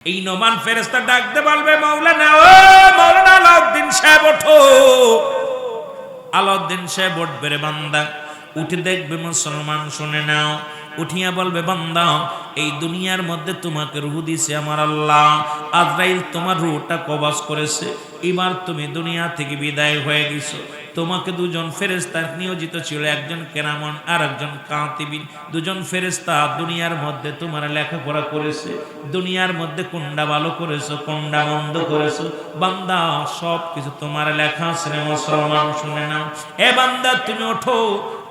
এই নোমান ফেরেশতা ডাকতে বলবে, মাওলানা ও মাওলানা আলাউদ্দিন সাহেব ওঠো। আলাউদ্দিন সাহেব উঠবে রে বান্দা, উঠে দেখবে মুসলমান, শুনে নাও। উঠিয়া বলবে, বান্দা এই দুনিয়ার মধ্যে তোমাকে রূহ দিছে আমার আল্লাহ, আজরাইল তোমার রূহটা কবজ করেছে, এবার তুমি দুনিয়া থেকে বিদায় হয়ে গেছো। তোমাকে দুজন ফেরেশতা নিয়োজিত ছিল, একজন কেরামন আর একজন কাতিবিন। দুজন ফেরেশতা দুনিয়ার মধ্যে তোমার লেখাপড়া করেছে, দুনিয়ার মধ্যে কোনটা ভালো করেছো কোনটা মন্দ করেছো বান্দা সব কিছু তোমার লেখা আছে রে মুসলমান, শুনে নাও। এ বান্দা তুমি ওঠো,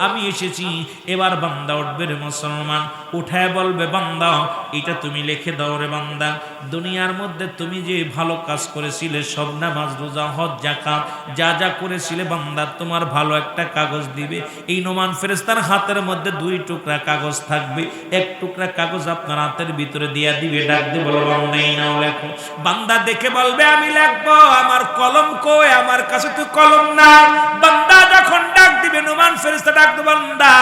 আমি এসেছি। এবার বান্দা উঠবে রে মুসলমান, উঠায় বলবে, বান্দা এটা তুমি লিখে দাও রে বান্দা। দুনিয়ার মধ্যে তুমি যে ভালো কাজ করেছিলে, সব নামাজ রোজা হজ যাকাত যা যা করেছিলে বান্দা, তোমার ভালো একটা কাগজ দিবে। এই নোমান ফেরেশতার হাতের মধ্যে দুই টুকরা কাগজ থাকবে, এক টুকরা কাগজ আপনার হাতের ভিতরে দিয়া দিবে, ডাক দিয়ে বলো, বান্দা এই নাও লেখো। বান্দা দেখে বলবে, আমি লিখবো, আমার কলম কই, আমার কাছে তো কলম নাই। বান্দা যখন ডাক দিবে, নোমান ফেরেশতা ডাক দে, বান্দা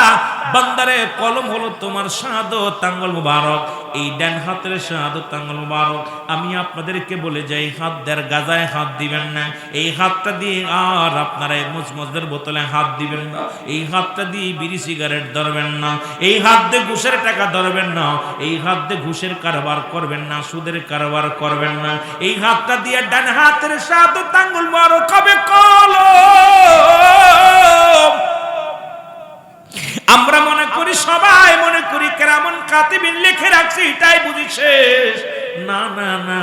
বান্দারে কলম হলো তোমার শাহাদত আঙ্গুল মুবারক, এই ডান হাতের শাহাদত আঙ্গুল মুবারক। আমি আপনাদেরকে বলে যাই, হাত দেড় গাজায় হাত দিবেন না, এই হাতটা দিয়ে আর আপনারা মুজমজদের বোতলে হাত দিবেন না, এই হাতটা দিয়ে বিড়ি সিগারেট ধরবেন না, এই হাত দিয়ে ঘুষের টাকা ধরবেন না, এই হাত দিয়ে ঘুষের কারবার করবেন না, সুদের কারবার করবেন না। এই হাতটা দিয়ে ডান হাতের শাহাদত আঙ্গুল মুবারক হবে কলম। আমরা মনে করি, সবাই মনে করি কেরামন কাতিবিন লিখে রাখছে, এটাই বুঝি শেষ। না না না,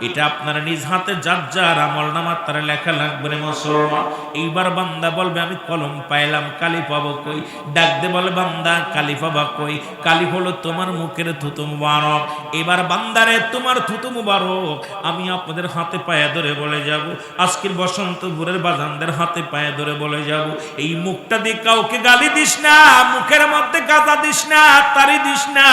এটা আপনারা নিজ হাতে যার যার আমলনামার তারা লেখা লাগবে রে মুসলমান। এইবার বান্দা বলবে, আমি কলম পাইলাম, কালি পাবো কই? ডাক দে বলে, বান্দা কালি পাবা কই? কালি হলো তোমার মুখের থুতু মুবারক। এবার বান্দারে তোমার থুতু মুবারক আমি আপনাদের হাতে পায়ে ধরে বলে যাব, আজকের বসন্তপুরের বাজানদের হাতে পায়ে ধরে বলে যাব, এই মুখটা দিয়ে কাউকে গালি দিস না, মুখের মধ্যে গাঁজা দিস না, তারি দিস না,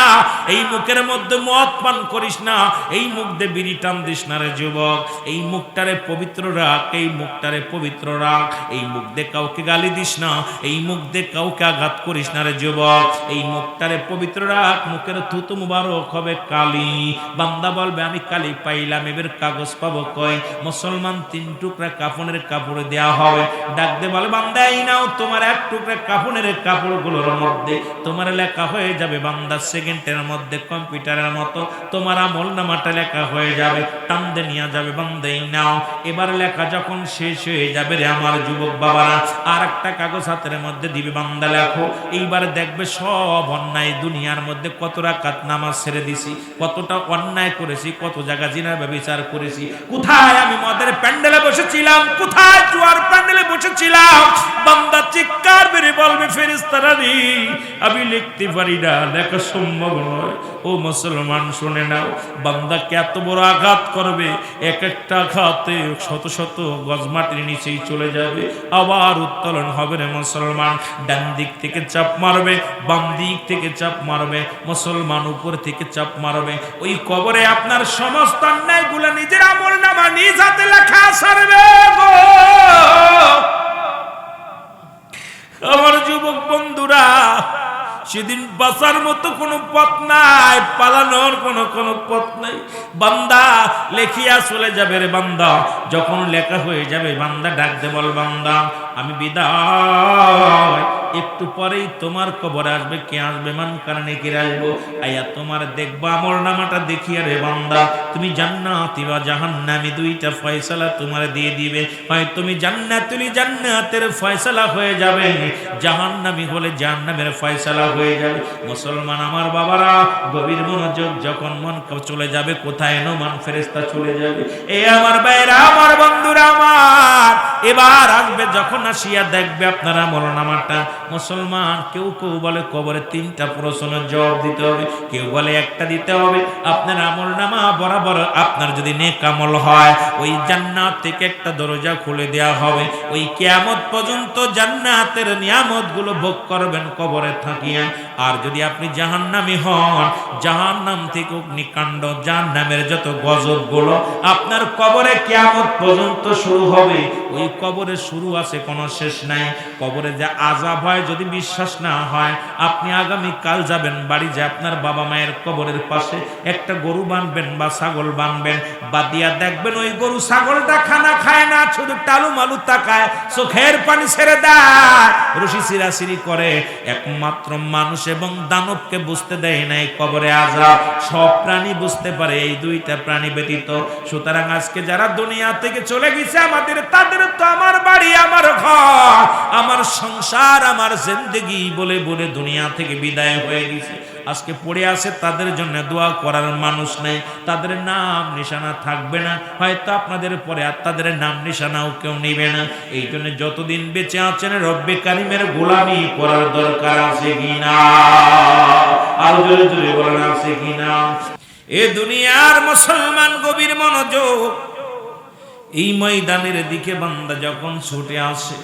এই মুখের মধ্যে মদ পান করিস না, এই মুখ দিয়ে বিড়ি টান দিস না রে যুবক। এই মুখটারে পবিত্র রাখ, এই মুখটারে পবিত্র রাখ, এই মুখ দিয়ে কাউকে গালি দিস না, এই মুখ দিয়ে কাউকে আঘাত করিস না রে যুবক, এই মুখটারে পবিত্র রাখ, মুখের থুতু মুবারক হবে কালি। বান্দা বলবে, আমি কালি পাইলাম, এবার কাগজ পাবো কই? মুসলমান তিন টুকরা কাফনের কাপড় দেয়া হবে, ডাক দে বলে, বান্দা এই নাও, তোমার এক টুকরা কাফনের কাপড়গুলোর মধ্যে তোমার লেখা হয়ে যাবে বান্দা, সেকেন্ডের মধ্যে কম্পিউটারের মতো তোমার আমল নামাটা লেখা হয়ে যাবে, টান্দে নিয়ে যাবে, বান্দা এই নাও। এবার লেখা যখন শেষ হয়ে যাবে রে আমার যুবক বাবারা, আর একটা কাগজ হাতের মধ্যে দিবে, বান্দা লেখো। এইবার দেখবে সব অন্যায়, দুনিয়ার মধ্যে কত রাকাত নামাজ ছেড়ে দিছি, কতটা অন্যায় করেছি, কত জায়গা জিনা ব্যভিচার করেছি, কোথায় আমি মদের প্যান্ডেলে বসেছিলাম, কোথায় জুয়ার প্যান্ডেলে বসেছিলাম। বান্দা চিৎকার বেরে বলবে, ফেরেশতারা রে আমি লিখতে পারি না, লেখা সম্ভব নয়। ও মুসলমান শুনে নাও, বান্দাকে এত বড় আঘাত করবে, এক একটা আঘাতে শত শত গজ মাটির নিচেই চলে যাবে, আবার উত্তোলন হবে রে মুসলমান। ডান দিক থেকে চাপ মারবে, বাম দিক থেকে চাপ মারবে, মুসলমান উপর থেকে চাপ মারবে, ওই কবরে আপনার সমস্ত অন্যায়গুলো নিজের আমল নামা নিজ হাতে লেখা সারবে গো। আমার যুবক বন্ধুরা, সেদিন বাঁচার মতো কোনো পথ নাই, পালানোর কোনো পথ নাই। বান্দা লেখিয়া চলে যাবে রে বান্দা, যখন লেখা হয়ে যাবে বান্দা ডাক দে বল, বান্দা আমি বিদায়, একটু পরেই তোমার কবরে আসবে। কে আসবে? মান কারণে কে আসবো? আয়া তোমার দেখবো আমল নামাটা দেখিয়া রে বান্দা, তুমি জান্নাতি বা জাহান্নামী দুইটা ফয়সালা তোমার দিয়ে দিবে। হয় তুমি জান্নাতুল জান্নাতের ফয়সালা হয়ে যাবে, জাহান্নামী হলে জাহান্নামের ফয়সালা হয়ে যাবে। মুসলমান আমার বাবারা, গভীর মনোযোগ, যখন মন চলে যাবে কোথায়? নোমান ফেরেশতা চলে যাবে। এ আমার ভাইরা, আমার বন্ধুরা আমার, এবার আসবে যখন আসিয়া দেখবে আপনার আমল নামাটা। মুসলমান কেউ কেউ বলে কবরে তিনটা প্রশ্নের জবাব দিতে হবে, কেউ বলে একটা দিতে হবে। আপনার আমল নামা বরাবর আপনার যদি নেক আমল হয়, ওই জান্নাত থেকে একটা দরজা খুলে দেওয়া হবে, ওই কিয়ামত পর্যন্ত জান্নাতের নিয়ামত গুলো ভোগ করবেন কবরে থাকিয়া। আর যদি আপনি জাহান্নামী হন, জাহান্নাম থেকে অগ্নিকাণ্ড, জাহান্নামের যত গজবগুলো আপনার কবরে কিয়ামত পর্যন্ত শুরু হবে। ওই কবরে শুরু আছে, কোনো শেষ নাই। কবরে যে আযাব হয় যদি বিশ্বাস না হয়, আপনি আগামী কাল যাবেন বাড়ি, যে আপনার বাবা মায়ের কবরের পাশে একটা গরু বাঁধবেন বা ছাগল বাঁধবেন, বাদিয়া দেখবেন ওই গরু ছাগলটা খানা খায় না, শুধু টালু মালু তাকায়, চোখের পানি ছেড়ে দেয়, রশি ছিঁড়াছিঁড়ি করে। একমাত্র মানুষ এবং দানবকে বুঝতে দেয় নাই কবরে আযাব, সব প্রাণী বুঝতে পারে, এই দুইটা প্রাণী ব্যতীত। সুতরাং আজকে যারা দুনিয়া থেকে চলে গেছে আমাদের, তাদের তো আমার বাড়ি, আমার ঘর, আমার সংসার, আমার জিন্দেগি বলে বলে দুনিয়া থেকে বিদায় হয়ে গেছে। আজকে পড়ে আছে, তাদের জন্য দোয়া করার মানুষ নেই, তাদের নাম নিশানা থাকবে না, হয়তো আপনাদের পরে আর তাদের নাম নিশানাও কেউ নেবে না। এই জন্য যতদিন বেঁচে আছেন রব্বে কারিমের গোলামি করার দরকার আছে কিনা? আর জোরে জোরে বলেন আছে কিনা? এ দুনিয়ার মুসলমান গভীর মনোযোগ। এই ময়দানের দিকে বান্দা যখন ছুটে আসে,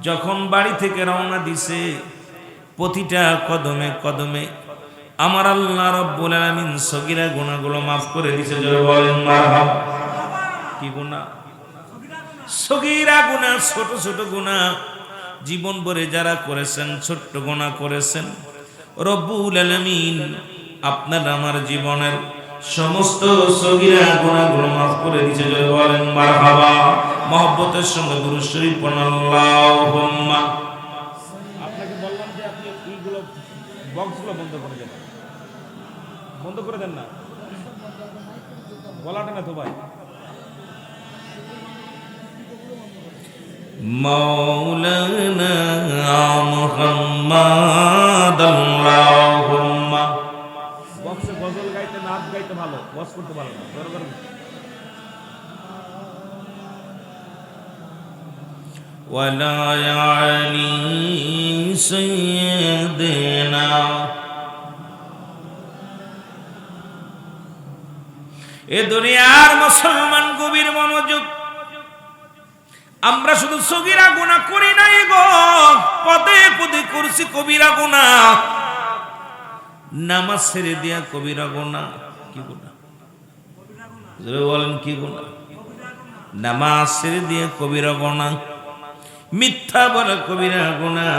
যখন বাড়ি থেকে রওনা দিছে, প্রতিটা কদমে কদমে আমার আল্লাহ রাব্বুল আলামিন সগীরা গুনাহগুলো মাফ করে দিয়েছে। জোরে বলেন মারহাবা। কি গুনাহ? সগীরা গুনাহ, ছোট ছোট গুনাহ জীবন ভরে যারা করেছেন, ছোট্ট গুনাহ করেছেন, রব্বুল আলামিন আপনার আমার জীবনের সমস্ত সগীরা গুনাহগুলো মাফ করে দিয়েছে। জোরে বলেন মারহাবা। মহব্বতের সঙ্গে দুরূদ শরীফ পড়ুন আল্লাহুম্মা। আপনাকে বললাম যে আপনি এইগুলো বক্সগুলো বন্ধ করে দেন, বন্ধ করে দেন না, বলাটা না তো ভাই। মাওলানা মুহাম্মাদ আল্লাহুম্মা। বক্সে গজল গাইতে, নাচ গাইতে ভালো, বক্স করতে ভালো না, দরকার নেই। ওয়ালা আলি সাইয়্যিদিনা। এ দুনিয়ার মুসলমান গভীর মনোযোগ। আমরা শুধু সগীরা গুনাহ করি নাই গো, পদে পদে করছি কবিরা গুনাহ। নামাজ ছেড়ে দিয়া কবিরা গুনাহ। কি গুনাহ? জোরে বলেন কি গুনাহ? নামাজ ছেড়ে দিয়া কবিরা গুনাহ, মিথ্যা বলা কবিরা গুনাহ,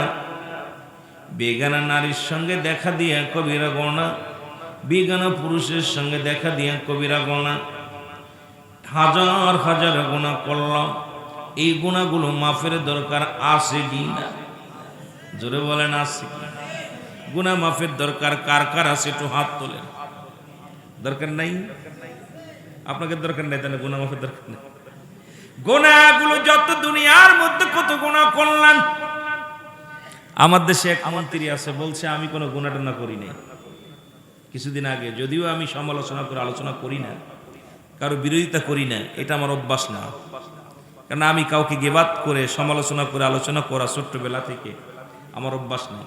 বেগানা নারীর সঙ্গে দেখা দিয়া কবিরা গুনাহ, বেগানা পুরুষের সঙ্গে দেখা দিয়া কবিরা গুনাহ। হাজার হাজার গুনাহ করলাম, এই গুনাহগুলো মাফের দরকার আছে কি না? জোরে বলেন আছে কি? গুনাহ মাফের দরকার কার কার আছে একটু হাত তোলেন। দরকার নাই? আপনাকে দরকার নাই, তাহলে গুনাহ মাফের দরকার নেই। গুনাহগুলো যত দুনিয়ার মধ্যে কত গুনাহ করলেন। আমার দেশে এক মন্ত্রী আছে, বলছে আমি কোনো গুনাহ টানা করি নাই। কিছুদিন আগে, যদিও আমি সমালোচনা করে আলোচনা করি না, কারো বিরোধিতা করি না, এটা আমার অভ্যাস না। কারণ আমি কাউকে গিবাত করে সমালোচনা করে আলোচনা করা ছোট্টবেলা থেকে আমার অভ্যাস নেই।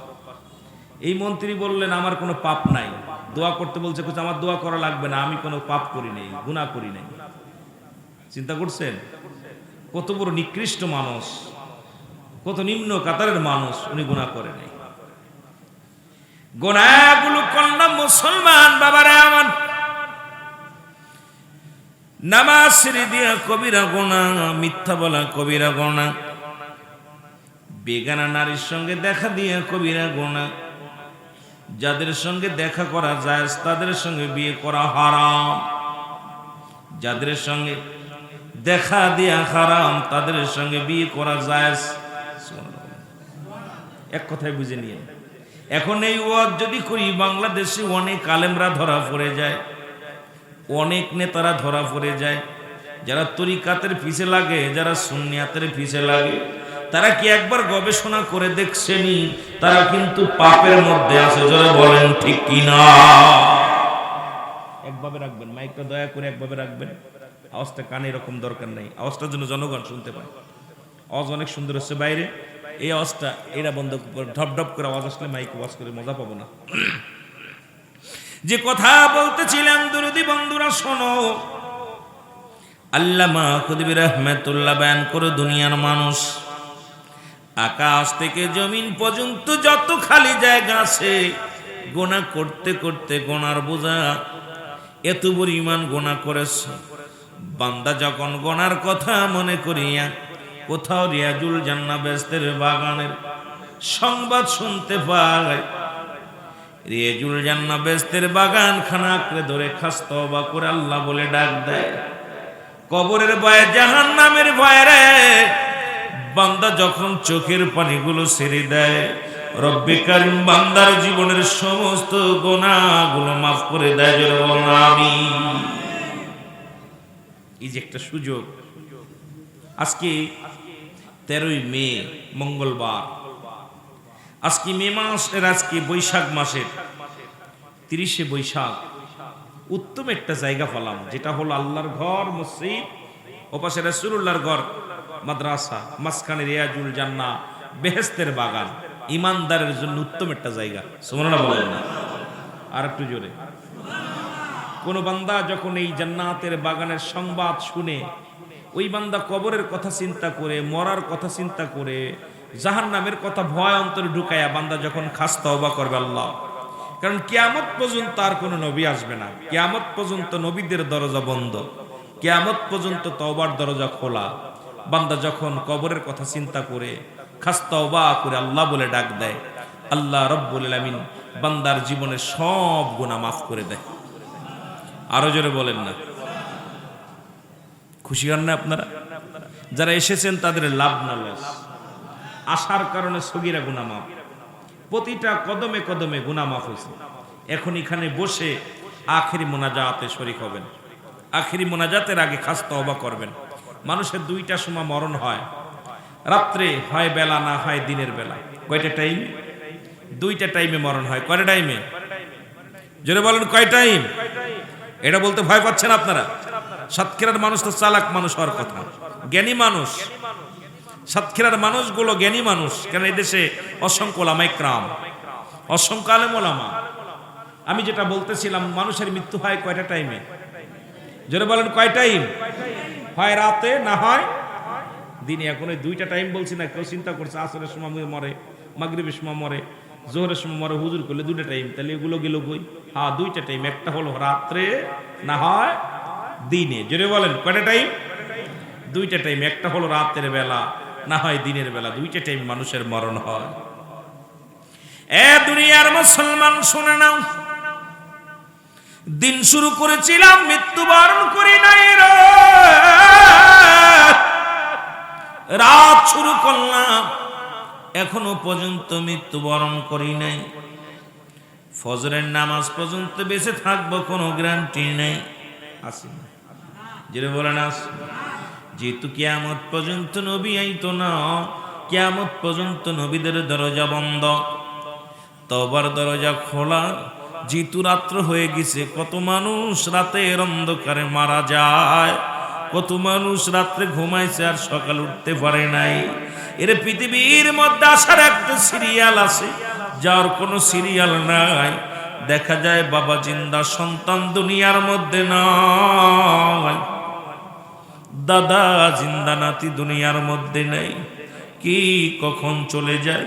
এই মন্ত্রী বললেন আমার কোনো পাপ নাই, দোয়া করতে বলছে, আমার দোয়া করা লাগবে না, আমি কোনো পাপ করি নাই, গুনাহ করি নাই। চিন্তা করছেন কত বড় নিকৃষ্ট মানুষ, কত নিম্ন কাতারের মানুষ, উনি গুনাহ করে নাই। গুনাহগুলো করলাম মুসলমান বাবারা আমার। নামাজ ছেড়ে দিয়া কবিরা গুনাহ, মিথ্যা বলা কবিরা গুনাহ, বেগানা নারীর সঙ্গে দেখা দিয়া কবিরা গুনাহ, যাদের সঙ্গে দেখা করা জায়েজ তাদের সঙ্গে বিয়ে করা হারাম, যাদের সঙ্গে দেখা দিয়া হারাম তাদের সঙ্গে বিয়ে করা জায়েজ। এক কথায় বুঝে নিয়ে, এখন এই ওয়াজ যদি করি বাংলাদেশে অনেক আলেমরা ধরা পড়ে যায়, অনেক নেতারা ধরা পড়ে যায়। যারা তরিকাতের পিছে লাগে, যারা সুন্নিয়াতের পিছে লাগে, তারা কি একবার গবেষণা করে দেখছেনি তারা কিন্তু পাপের মধ্যে আছে? জোরে বলেন ঠিক কিনা? একভাবে রাখবেন মাইকটা, দয়া করে একভাবে রাখবেন, আওয়াজটা কানে এরকম দরকার নেই, আওয়াজটার জন্য জনগণ শুনতে পায়। আওয়াজ অনেক সুন্দর হচ্ছে বাইরে, এই আওয়াজটা এরা বন্ধ করে, ঢপ ঢপ করে আওয়াজ আসলে মাইক আওয়াজ করে মজা পাবো না। যে কথা বলতেছিলাম দরদি বন্ধুরা শোনো, আল্লামা খুদবি রহমাতুল্লাহ বয়ান করে দুনিয়ার মানুষ আকাশ থেকে জমিন পর্যন্ত যত খালি জায়গা আছে, গোনা করতে করতে গোনার বোঝা এত পরিমাণ গোনা করেছে। বান্দা যখন গোনার কথা মনে করিয়া কোথাও রিয়াজুল জান্নাহ বেহেশতের বাগানের সংবাদ শুনতে পায়, রিয়াজুল জান্নাহ বেহেশতের বাগান খানা আঁকড়ে ধরে খাস তওবা করে আল্লাহ বলে ডাক দেয়। কবরের ভয়ে, জাহান্নামের ভয়ে রে বান্দা যখন চোখের পানিগুলো ছেড়ে দেয়, রব্বে কারীম বান্দার জীবনের সমস্ত গুনাহগুলো মাফ করে দেয়। জোরে বলুন আমিন। এই যে একটা সুযোগ। আজকে 13ই মে মঙ্গলবার, আজকে মে মাসের, আজকে বৈশাখ মাসের 30শে বৈশাখ। উত্তম একটা জায়গা পেলাম, যেটা হলো আল্লাহর ঘর মসজিদ, ওপাশে রাসূলুল্লাহর ঘর মাদ্রাসা, মাঝখানে রিয়াজুল জান্নাহ বেহেশতের বাগান। ইমানদারের জন্য উত্তম একটা জায়গা। সুবহানাল্লাহ বলেন না? আর একটু জোরে। কোন বান্দা যখন এই জান্নাতের বাগানের সংবাদ শুনে, ওই বান্দা কবরের কথা চিন্তা করে, মরার কথা চিন্তা করে, জাহান্নামের কথা ভয় অন্তরে ঢুকায়া বান্দা যখন খাস তওবা করবে আল্লাহ, কারণ কিয়ামত পর্যন্ত আর কোনো নবী আসবে না, কিয়ামত পর্যন্ত নবীদের দরজা বন্ধ, কিয়ামত পর্যন্ত তওবার দরজা খোলা। বান্দা যখন কবরের কথা চিন্তা করে খাস তওবা করে আল্লাহ বলে ডাক দেয়, আল্লাহ রব্বুল আলামিন বান্দার জীবনের সব গুনাহ মাফ করে দেয়। আরো জোরে বলেন না? খুশি হন না আপনারা? যারা এসেছেন তাদের লাভ না লস। আসার কারণে সগীরা গুনাহ মাফ, প্রতিটা কদমে কদমে গুনাহ মাফ হয়েছে। এখন এখানে বসে আখেরি মোনাজাতে শরীক হবেন। আখেরি মোনাজাতের আগে খাস তওবা করবেন। মানুষের দুইটা সময় মরণ হয়, রাত্রে হয় বেলা, না হয় দিনের বেলা। কয়টা টাইম? দুইটা টাইমে মরণ হয়। কয়টা টাইমে? জোরে বলেন, কয় টাইম? এটা বলতে ভয় পাচ্ছেন আপনারা? সাতক্ষীরার মানুষ তো চালাক মানুষ হওয়ার কথা, জ্ঞানী মানুষ। সাতক্ষীরার মানুষগুলো জ্ঞানী মানুষ, কারণ এই দেশে অসংখ্য ওলামায়ে কেরাম, অসংখ্য আলেম ওলামা। আমি যেটা বলতেছিলাম, মানুষের মৃত্যু হয় কয়টা টাইমে? জোরে বলেন, কয় টাইম? হয় রাতে, না হয় দিনে। এখন ওই দুইটা টাইম বলছি না, কেউ চিন্তা করছে আসরের সময় মরে, মাগরিবের সময় মরে, জোহরের সময় মরে, হুজুর করলে দুইটা টাইম, তাহলে এগুলো গেল কই? হ্যাঁ, দুইটা টাইম। একটা হলো রাত্রে, না হয় দিনে। জোরে বলেন, কয়টা টাইম? দুইটা টাইম। একটা হলো রাতের বেলা, না হয় দিনের বেলা। দুইটা টাইম মানুষের মরণ হয়। এ দুনিয়ার মুসলমান শুনে নাও, দিন শুরু করেছিলাম, মৃত্যুবরণ করি নাই রে। রাত শুরু করলাম, এখনো পর্যন্ত মৃত্যুবরণ করি নাই। ফজরের নামাজ পর্যন্ত বেঁচে থাকবো কোনো গ্যারান্টি নেই। আসি না? যেটা বলেন আস। যেহেতু কিয়ামত পর্যন্ত নবী আইতো না, কিয়ামত পর্যন্ত নবীদের দরজা বন্ধ, তওবার দরজা খোলা। যেহেতু রাত্র হয়ে গেছে, কত মানুষ রাতের অন্ধকারে মারা যায়, কত মানুষ রাত্রে ঘুমাইছে আর সকাল উঠতে পারে নাই। এর পৃথিবীর মধ্যে আসার একটা সিরিয়াল আছে, যার কোনো সিরিয়াল নাই। দেখা যায় বাবা জিন্দা, সন্তান দুনিয়ার মধ্যে নাই, দাদা জিন্দা, নাতি দুনিয়ার মধ্যে নেই। কি কখন চলে যায়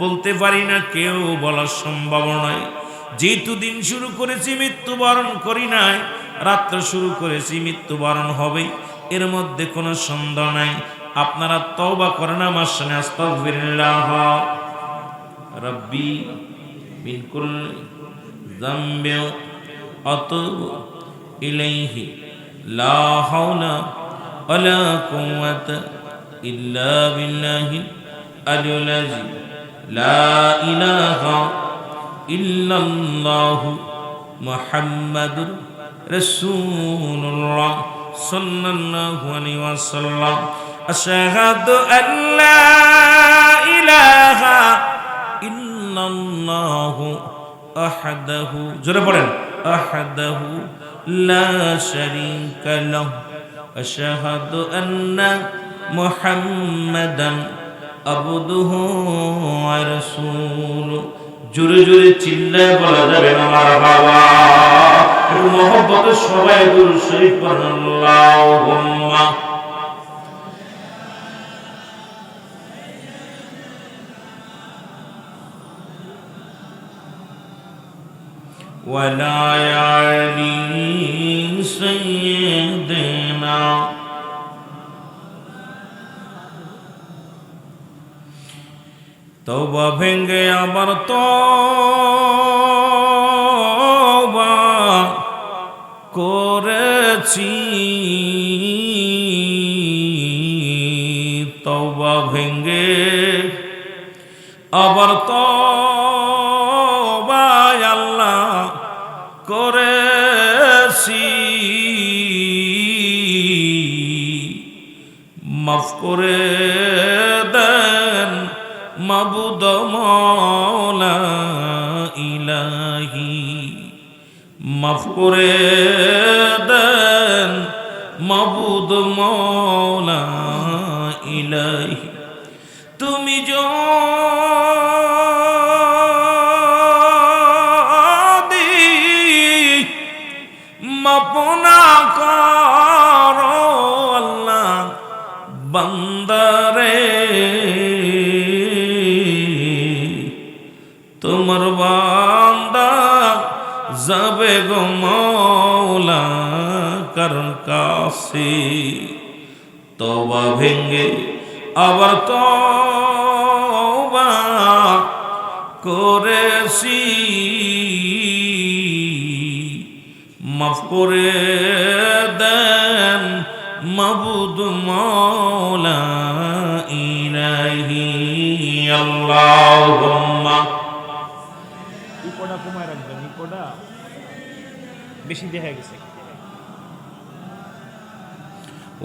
বলতে পারি না, কেউ বলার সম্ভব নয়। যেহেতু দিন শুরু করেছি, মৃত্যুবরণ করি নাই, রাত্র শুরু করেছি, মৃত্যুবরণ হবে, এর মধ্যে কোনো সন্দেহ নাই। আপনারা তওবা করেন আমার সামনে, আস্তাগফিরুল্লাহ রাব্বি মিন কুল্লি যামবি আতুবু ইলাইহি লা হাওলা ওয়ালা কুওয়াতা ইল্লা বিল্লাহিল আলিয়্যিল আযীম লা ইলাহা ইল্লাল্লাহু মুহাম্মাদুর রাসূলুল্লাহ সাল্লাল্লাহু আলাইহি ওয়াসাল্লাম। আশহাদু আল্লা ইলাহা ইল্লাল্লাহু আহাদাহু, জোরে পড়েন, আহাদাহু লা শারীকা লাহু, আশহাদু আন্না মুহাম্মাদান আবদুহু ওয়া রাসূলুহু। জোরে জোরে চিল্লায় বলা যাবে না মারহাবা। একটু মহব্বতে সবাই দুরূদ শরীফ পড়ুন, আল্লাহুম্মা ولا يعلي سيدنا তওবা ভেঙ্গে আবার তওবা করেছি, তওবা ভেঙ্গে আবার তওবা আল্লাহ করেছি, মাফ করে দেন মাবুদ মওলা ইলাহি, মাফ করে দেন মাবুদ মওলা ইলাহি। তুমি যদি মাফ না করো আল্লাহ বান্দারে, তোমার বান্দা যাবে গো মওলা কার কাছে। তওবা ভেঙ্গে আবার তওবা করেছি, মাফ করে দেন মাবুদ মওলা ইলাহি। আল্লাহুম্মা ইকোটা কমায় রাখবেন, ইকোটা বেশি দেখা গেছে।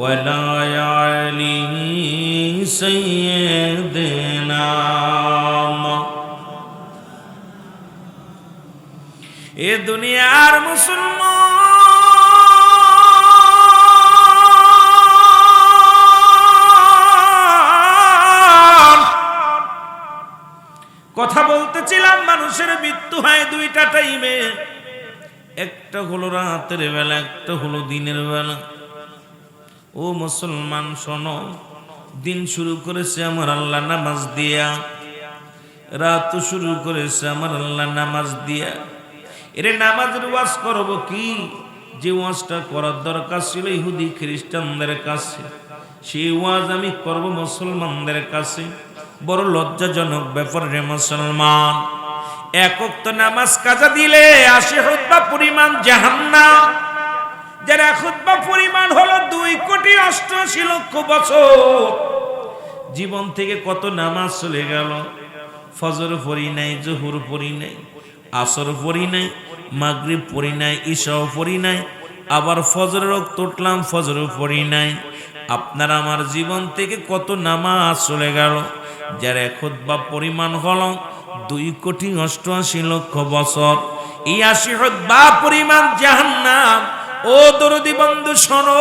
ولا يعلي سيدنا এ দুনিয়ার মুসলমান, কথা বলতেছিলাম মানুষের মৃত্যু হয় দুইটা টাইমে, একটা হলো রাতের বেলা, একটা হলো দিনের বেলা। ও মুসলমান শোনো, দিন শুরু করেছে আমার আল্লাহ নামাজ দিয়া, রাত শুরু করেছে আমার আল্লাহ নামাজ দিয়া। এর নামাজের ওয়াজ করব কি, যে ওয়াজটা করার দরকার ছিল ইহুদি খ্রিস্টানদের কাছে, সেই ওয়াজ আমি করব মুসলমানদের কাছে। বড় লজ্জাজনক ব্যাপার রে মুসলমান। এক ওয়াক্ত নামাজ কাজা দিলে 80 খুতবা পরিমাণ জাহান্নাম, যারা খুতবা পরিমাণ হলো 2,88,00,000 বছর। জীবন থেকে কত নামাজ চলে গেল। ফজর পড়ি নাই, জোহর পড়ি নাই, আসর পড়ি নাই, মাগরিব পড়ি নাই, ইশাও পড়ি নাই, আবার ফজরের ওয়াক্ত উঠলাম, ফজরও পড়ি নাই। আপনার আমার জীবন থেকে কত নামাজ চলে গেল, যারা খুতবা পরিমাণ হলো 2,88,00,000 বছর। এই 80 খুতবা পরিমাণ জাহান্নাম। ও দরদি বন্ধু শোনো,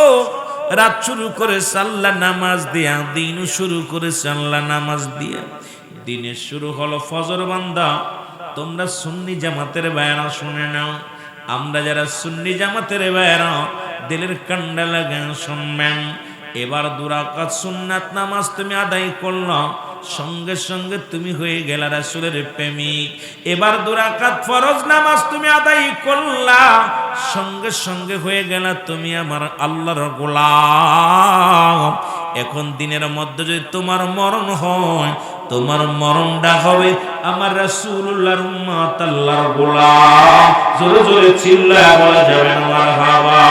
রাত শুরু করে আল্লাহ নামাজ দিয়া, দিন শুরু করে আল্লাহ নামাজ দিয়া। দিনের শুরু হলো ফজর। বান্দা তোমরা সুন্নি জামাতের বায়ানা শুনে নাও, আমরা যারা সুন্নি জামাতের বায়ানা দিলের কান্ডা লাগা শুনবেন। এবার 2 রাকাত সুন্নাত নামাজ তুমি আদায় করলো, সঙ্গে সঙ্গে তুমি হয়ে গেলা রাসূলের প্রেমিক। এবার 2 রাকাত ফরজ নামাজ তুমি আদায় করলা, সঙ্গে সঙ্গে হয়ে গেলা তুমি আমার আল্লাহর গোলাম। এখন দিনের মধ্যে যদি তোমার মরণ হয়, তোমার মরণটা হবে আমার রাসূলুল্লাহর উম্মত, আল্লাহর গোলাম। জোরে জোরে চিল্লায়া বলা যাবে না মারহাবা।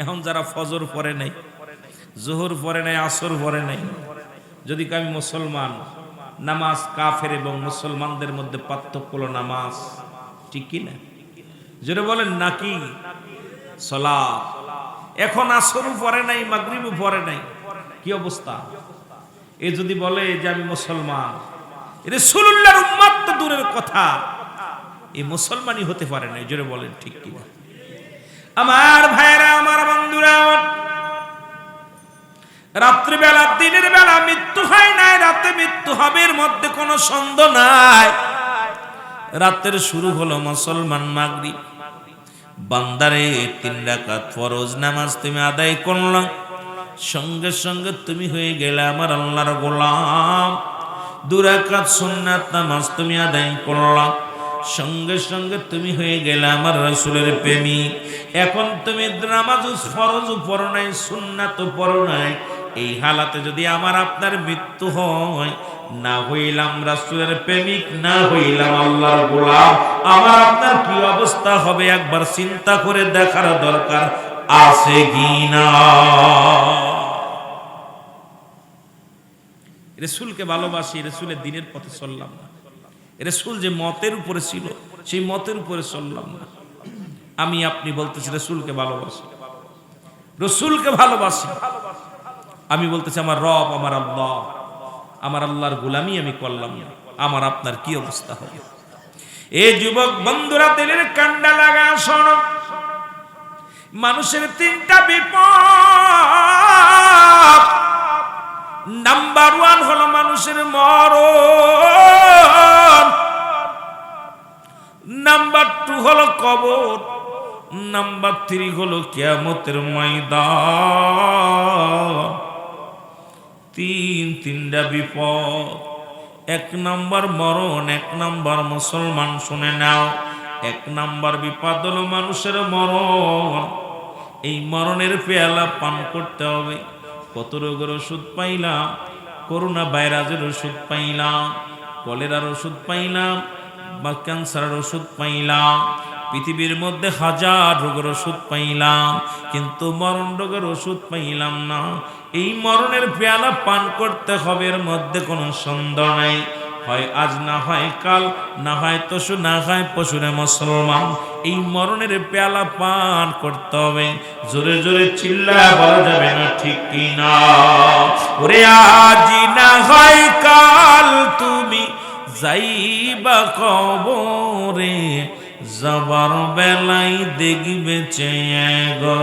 এখন যারা ফজর পড়ে নাই, জোহর পড়ে নাই, আসর পড়ে নাই, যদি আমি মুসলমান, নামাজ কাফের এবং মুসলমানদের মধ্যে পার্থক্য হলো নামাজ, ঠিক কি না? জোরে বলেন নাকি? সালাত। এখন আসরও পড়ে নাই, মাগরিবও পড়ে নাই, কি অবস্থা? এ যদি বলে যে আমি মুসলমান, রাসূলুল্লাহর উম্মত তো দূরের কথা, এই মুসলমানই হতে পারে না। জোরে বলেন ঠিক কি না? আমার ভাইরা, আমার বন্ধুরা, রাত্রিবেলা দিনের বেলা মৃত্যু হয় নাই, রাতে মৃত্যু হবে, এর মধ্যে কোনো সন্দেহ নাই। রাতের শুরু হলো মুসলমান মাগরিব। বান্দারে 3 রাকাত ফরজ নামাজ তুমি আদায় করলা, সঙ্গে সঙ্গে তুমি হয়ে গেলে আমার আল্লাহর গোলাম। 2 রাকাত সুন্নাত নামাজ তুমি আদায় করলা, সঙ্গে সঙ্গে তুমি হয়ে গেলে আমার রাসূলের প্রেমিক। এখন তুমি নামাজ ফরজ পড়ো নাই, সুন্নাত পড়ো নাই, এই হালাতে যদি আমার আপনার মৃত্যু হয়, না হইলাম রাসূলের প্রেমিক, না হইলাম আল্লাহর গোলাম, আমার আপনার কি অবস্থা হবে একবার চিন্তা করে দেখার দরকার আছে কিনা। রাসূলকে ভালোবাসি, রাসূলের দ্বীনের পথে চললাম না, রাসূল যে মতের উপরে ছিল সেই মতের উপরে চললাম না। আমি আপনি বলতেছি রাসূলকে ভালোবাসি, রাসূলকে ভালোবাসি, আমি বলতেছি আমার রব, আমার আল্লাহ, আমার আল্লাহর গোলামি আমি করলাম না, আমার আপনার কি অবস্থা হবে? এই যুবক বন্ধুরা দিলের কান্ডা লাগা শোনো, মানুষের 3টা বিপদ। নাম্বার 1 হলো মানুষের মরণ, নাম্বার 2 হলো কবর, নাম্বার 3 হলো কিয়ামতের ময়দান। 3টা বিপদ। 1 নাম্বার মরণ, 1 নাম্বার মুসলমান শুনে নাও, 1 নাম্বার বিপদ হলো মানুষের মরণ। এই মরণের পেয়ালা পান করতে হবে। কত রোগের ওষুধ পাইলাম, করোনা ভাইরাসের ওষুধ পাইলাম, কলেরার ওষুধ পাইলাম, বা ক্যান্সারের ওষুধ পাইলাম, পৃথিবীর মধ্যে 1000 রোগের ওষুধ পাইলাম, কিন্তু মরণ রোগের ওষুধ পাইলাম না। এই মরণের পেয়ালা পান করতে হবে, এর মধ্যে কোনো সন্দেহ নাই। হয় আজ, না হয় কাল, না হয় তসু, না হয় পশুরে মুসলমান, এই মরণের পেয়ালা পান করতে হবে। জোরে জোরে চিল্লায় বলা যাবে না ঠিক কিনা? ওরে আজ না হয় কাল তুমি যাইবা কবরে, যাবার বেলায় দেখবে চেয়ে গো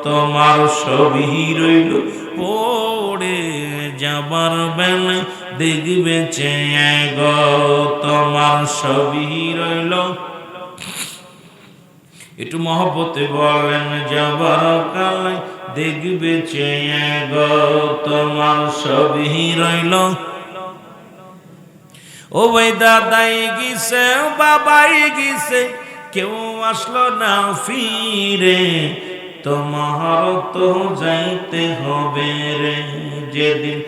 তোমার ছবি রইল পড়ে, যাবার বেলায় দেখবে চেয়ে গো তোমার ছবি রইল। একটু মহব্বতে বলেন, যাবার কালে দেখবে চেয়ে গো তোমার ছবি রইল। ও ভাই দাদাই গিয়েছে, বাবাই গিয়েছে, কেউ আসলো না ফিরে, তোমার তো যাইতে হবে রে, যেদিন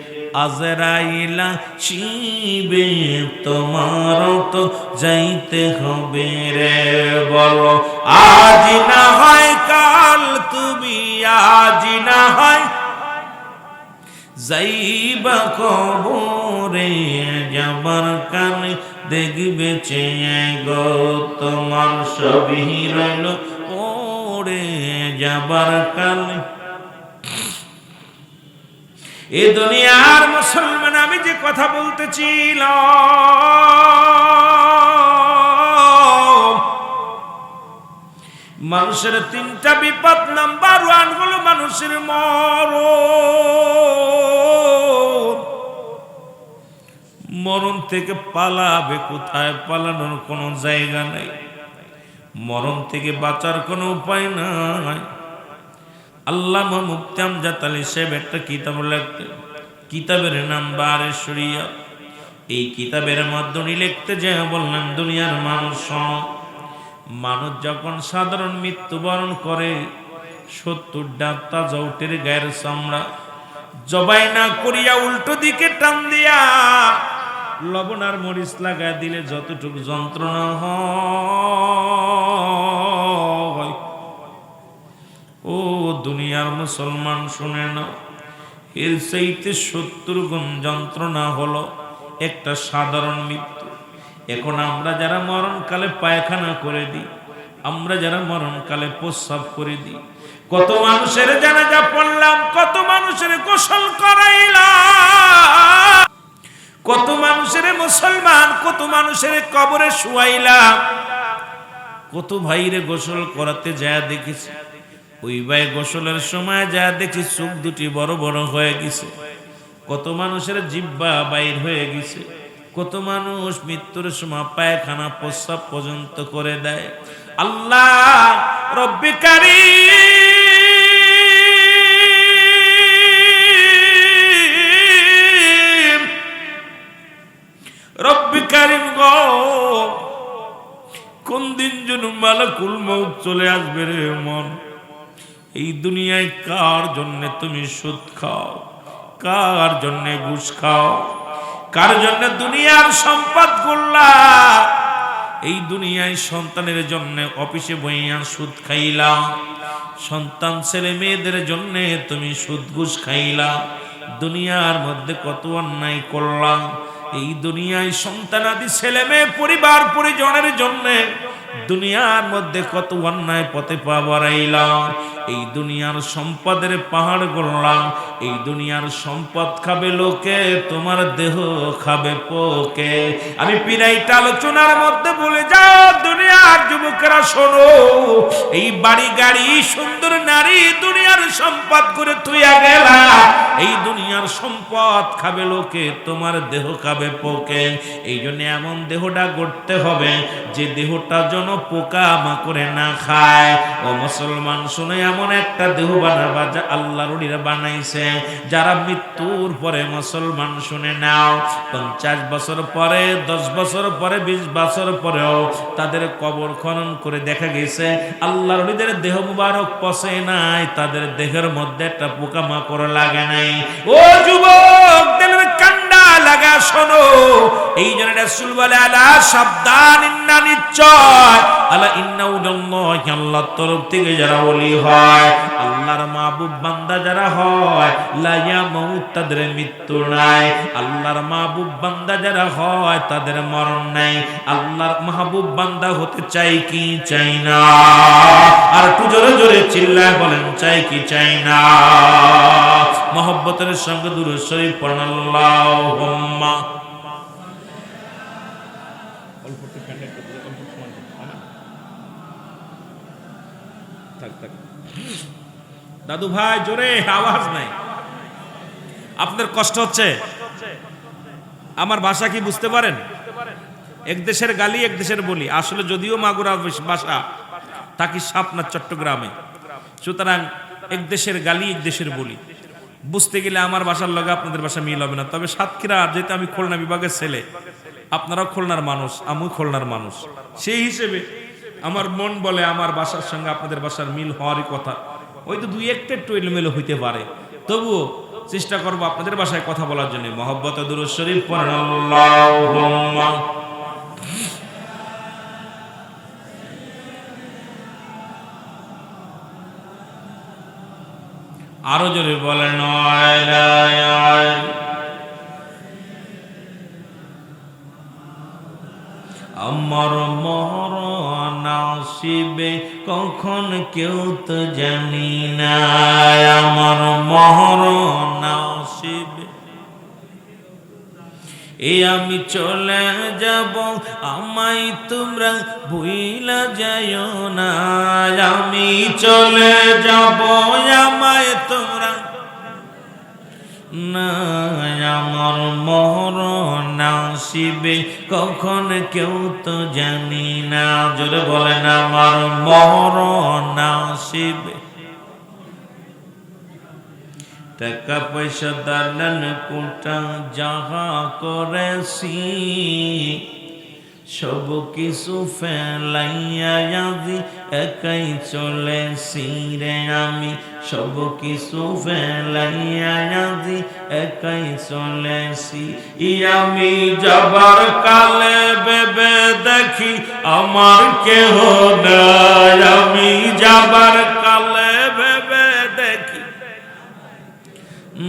আজরাইলা শিবে, তোমার তো যাইতে হবে রে। বলো আজ না হয় কাল তুমি, আজ না হয় যাইবা কবরে, যাবার কালে দেখবে চেয়ে গো তোমার ছবি রইল পড়ে, যাবার কালে। এ দুনিয়ার মুসলমান, আমি যে কথা বলতেছিলাম, মানুষের 3টা বিপদ। নাম্বার 1 হলো মানুষের মরণ। মরণ থেকে পালাবে কোথায়? পালানোর কোনো জায়গা নাই, মরণ থেকে বাঁচার কোনো উপায় নাই। আল্লামা মুফতি আমজাদ আলী সাহেব একটা কিতাব লিখতেন, কিতাবের নাম বারে শরিয়ত। এই কিতাবের মাধ্যমে লিখতে যে বললেন, দুনিয়ার মানুষ, মানুষ যখন সাধারণ মৃত্যুবরণ করে, 70টা তাজা উটের গায়ের চামড়া জবাই না করিয়া উল্টো দিকে টান দিয়া লবণ আর মরিচ লাগা দিলে যতটুকু যন্ত্রণা হয়, ও দুনিয়ার মুসলমান শুনে না, এর চাইতে 70 গুণ যন্ত্রণা হলো একটা সাধারণ মৃত্যু। এখন আমরা যারা মরণকালে পায়খানা করে দিই, আমরা যারা মরণকালে প্রস্রাব করে দিই, কত মানুষের জানাজা পড়লাম, কত মানুষের গোসল করাইলাম, কত মানুষের মুসলমান, কত মানুষের কবরে শুয়াইলাম, কত ভাইরে গোসল করাতে যায় দেখেছি, ওই ভাই গোসলের সময় যা দেখি চোখ দুটি বড় বড় হয়ে গেছে, কত মানুষের জিহ্বা বাইর হয়ে গেছে, কত মানুষ মৃত্যুর সময় পায়খানা প্রস্রাব পর্যন্ত করে দেয়। আল্লাহ রব্বে কারীম, মালাকুল মউত চলে আসবে রে মন। এই দুনিয়ায় কার জন্য তুমি সুদ খাও, কার জন্য ঘুষ খাও, কার জন্য দুনিয়ার সম্পদ করলা? এই দুনিয়ায় সন্তানের জন্য অফিসে বইয়া সুদ খাইলা, সন্তান ছেলে মেয়েদের জন্য তুমি সুদ ঘুষ খাইলা। দুনিয়ার মধ্যে কত অন্যায় করলাম। এই দুনিয়ায় সন্তানাদি ছেলে মেয়ে পরিবার পরিজনের জন্য দুনিয়ার মধ্যে কত অন্যায় পথে পা বাড়াইলাম। এই দুনিয়ার সম্পদের পাহাড় গড়লাম। এই দুনিয়ার সম্পদ খাবে লোকে, তোমার দেহ খাবে পোকে। আমি পিরাইটা আলোচনার মধ্যে বলে যাও, দুনিয়ার যুবকেরা শোনো, এই বাড়ি গাড়ি সুন্দর নারী দুনিয়ার সম্পদ করে তুইয়া গেলা। এই দুনিয়ার সম্পদ খাবে লোকে, তোমার দেহ খাবে পোকে। এই জন্য এমন দেহটা গড়তে হবে যে দেহটা যেন পোকা মাকড়ে না খায়। ও মুসলমান শুনে, এমন একটা দেহ বানাবা যা আল্লাহর ওলিরা বানাইছে, যারা মৃত্যুর পরে, মুসলমান শুনে নাও, 50 বছর পরে, 10 বছর পরে, 20 বছর পরেও তাদের কবর খনন করে দেখা গেছে আল্লাহর ওলিদের দেহ মুবারক পচে নাই, তাদের দেহের মধ্যে একটা পোকা মাকড় লাগে নাই। ও যুবক, দিলের কান্ডা লাগা শোনো। এই জন্য রাসূল বলে, আলা সাবধান, ইন্না নিশ্চয়, আলা ইন্না উদাল্লাহি, আল্লাহর তরফ থেকে যারা ওলি হয়, আল্লাহর মাহবুব বান্দা যারা হয়, লা ইয়ামুত, তাদের মৃত্যু নাই। আল্লাহর মাহবুব বান্দা যারা হয় তাদের মরণ নাই। আল্লাহর মাহবুব বান্দা হতে চাই কি চাই না? আর একটু জোরে জোরে চিল্লায় বলেন, চাই কি চাই না? মহব্বতের সঙ্গে দুরূদ শরীফ পড়েন, আল্লাহুম্মা। দাদু ভাই জোরে, আওয়াজ নাই। আপনাদের কষ্ট হচ্ছে? আমার ভাষা কি বুঝতে পারেন? এক দেশের গালি এক দেশের বলি। আসলে যদিও মাগুরা ভাষা, থাকি আপনার চট্টগ্রামে, সুতরাং এক দেশের গালি এক দেশের বলি। বুঝতে গেলে আমার ভাষার লগে আপনাদের ভাষা মিল হবে না। তবে সাতক্ষীরা, যেহেতু আমি খুলনা বিভাগের ছেলে, আপনারাও খুলনার মানুষ, আমিও খুলনার মানুষ, সেই হিসেবে আমার মন বলে আমার ভাষার সঙ্গে আপনাদের ভাষার মিল হওয়ারই কথা। হয়তো দুই একটা একটু এলোমেলো হইতে পারে, তবুও চেষ্টা করবো আপনাদের ভাষায় কথা বলার জন্য। মহব্বতে দুরূদ শরীফ পড়েন, আল্লাহুম্মা। আরো জোরে বলেন, আমার মরণ আসিবে কখন কেউ তো জানি না, আমার মরণ আসিবে, এই আমি চলে যাব, আমায় তোমরা ভুইলা যাইও না, আমি চলে যাব, আমায় তোমরা না, আমার মরণ আসিবে কখন কেউ তো জানি না। জোরে বলেন, আমার মরণ আসিবে। টাকা পয়সা দালান কোটা যাহা করেছি, সব কিছু ফেলাইয়া আজি একাই চলেছি রে আমি, সব কিছু ফেলাইয়া আজি একাই চলেছি। আমি যাবার কালে ভেবে দেখি আমার কেহ নাই, আমি যাবার কালে ভেবে দেখি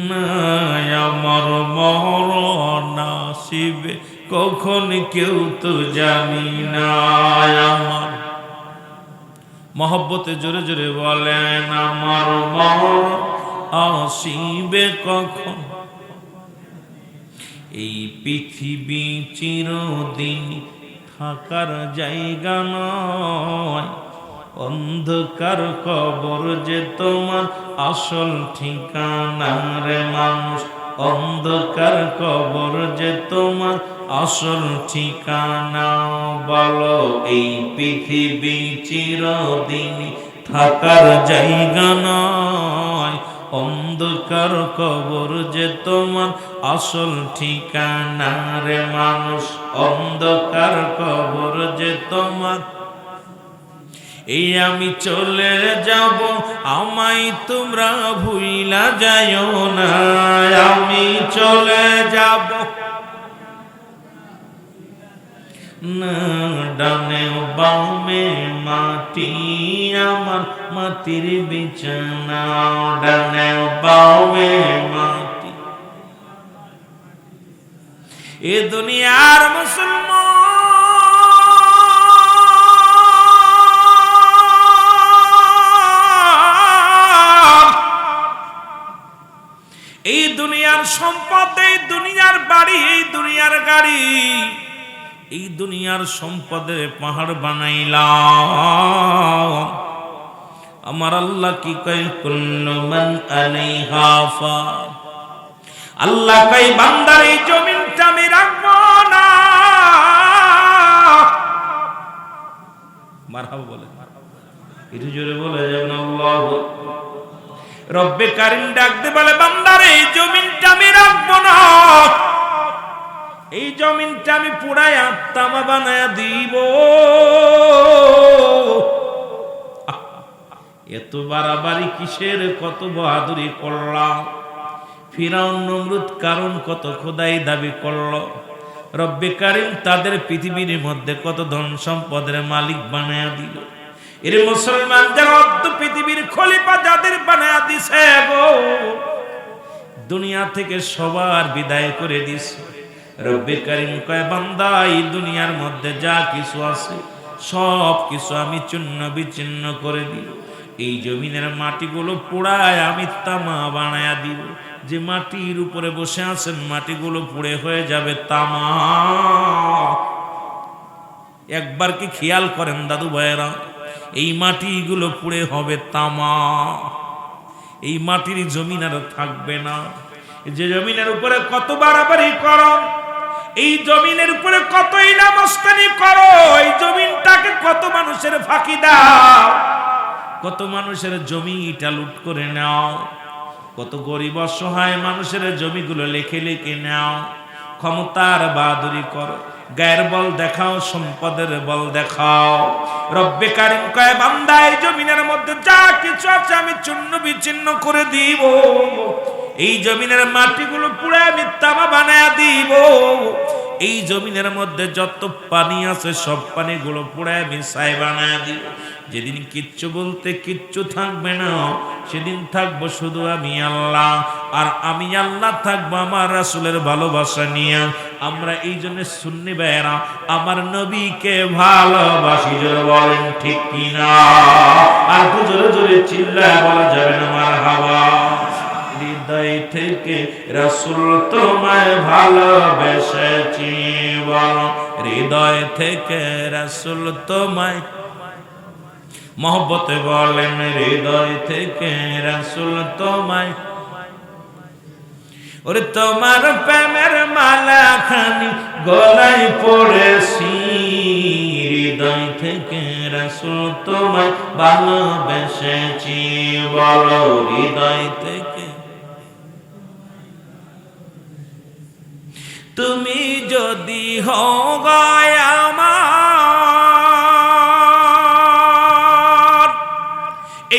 নাই, আমার মরণ আসিবে কখন কেউ তো জানি না। আমার মহব্বতে জোরে জোরে বলেন, আমার মরণ আসিবে কখন। এই পৃথিবী চিরদিন থাকার জায়গা নয়, অন্ধকার কবর যে তোমার আসল ঠিকানা রে মানুষ, অন্ধকার কবর যে তোমার আসল ঠিকানা। বলো, এই পৃথিবী চিরদিন থাকার জায়গা নয়, অন্ধকার কবর যে তোমার আসল ঠিকানা রে মানুষ, অন্ধকার কবর যে তোমার এই আমি চলে যাব, আমায় তোমরা ভুইলা যাইও না। আমি চলে যাব না, ডানে বামে মাটি আমার মাটির বিছানা, ডানে বামে মাটি। এ দুনিয়ার মুসলমান এই দুনিয়ার সম্পদ, এই দুনিয়ার বাড়ি, এই দুনিয়ার গাড়ি, এই দুনিয়ার সম্পদের পাহাড় বানাইলাম। আমার আল্লাহ কি কয়, কুল্লু মান আলাইহা ফান। আল্লাহ কয় বান্দার এই জমিনটা আমি রাখবো না। মারহাবা বলে, একটু জোরে বলে যাবেন আল্লাহু আকবার। রব্বে কারিম ডাকতে বলে, বান্দার এই জমিনটা আমি রাখবো না, এই জমিনটা আমি পুরাই আত্মা বানায়া দিব। এত বাড়াবাড়ি কিসের, কত বাহাদুরি করলাম। ফিরাউন নমরুদ কারণ কত খোদাই দাবি করল, রব্বে কারিম তাদের পৃথিবীর মধ্যে কত ধন সম্পদের মালিক বানায়া দিল। এর মুসলমান যারা পৃথিবীর খলিফা যাদের বানায়া দিছে গো, দুনিয়া থেকে সবার বিদায় করে দিছে। রব্বে কারিম কয়, বান্দা এই দুনিয়ার মধ্যে যা কিছু আছে সব কিছু আমি চূর্ণ বিচ্ছিন্ন করে দিব। এই জমিনের মাটিগুলো পোড়ায় আমি তামা বানায়া দিব। যে মাটির উপরে বসে আছেন মাটিগুলো পুড়ে হয়ে যাবে তামা। একবার কি খেয়াল করেন দাদু ভাইয়েরা, এই মাটিগুলো পুড়ে হবে তামা। এই মাটির জমিন আর থাকবে না। যে জমিনের উপরে কত বাড়াবাড়ি করো, এই জমিনের উপরে কতই নামস্তানি করো, এই জমিনটাকে কত মানুষের ফাঁকি দাও, কত মানুষের জমিটা লুট করে নাও, কত গরিব অসহায় মানুষের জমিগুলো লেখে লেখে নাও। ক্ষমতার বাহাদুরি করো, গায়ের বল দেখাও, সম্পদের বল দেখাও। রব্বে কারিম কয়, বান্দা এই জমিনের মধ্যে যা কিছু আছে আমি চূর্ণ বিচ্ছিন্ন করে দিব। এই জমিনের মাটিগুলো পুড়ে আমি তামা বানায়া দিব। এই জমিনের মধ্যে যত পানি আছে সব পানিগুলো পুড়ে আমি ছাই বানায়া দিব। যেদিন কিচ্ছু বলতে কিচ্ছু থাকবে না, সেদিন থাকবো শুধু আমি আল্লাহ। আর আমি আল্লাহ থাকবো আমার রাসূলের ভালোবাসা নিয়ে। আমরা এই জন্য সুন্নি ভাইয়েরা আমার নবীকে ভালোবাসি, জোরে বলেন ঠিক কিনা? আর জোরে জোরে চিল্লায় বলা যাবে না মারহাবা। হৃদয় থেকে রাসূল তোমায় ভালোবেসেছি বলো, হৃদয় থেকে রাসূল তোমায় মহব্বতে বলেন, হৃদয় থেকে রাসূল তোমায়। ওরে তোমার প্রেমের মালা খানি গলায় পড়েছি, হৃদয় থেকে রাসূল তোমায় ভালোবেসেছি বলো, হৃদয় থেকে। তুমি যদি হও গো আমার,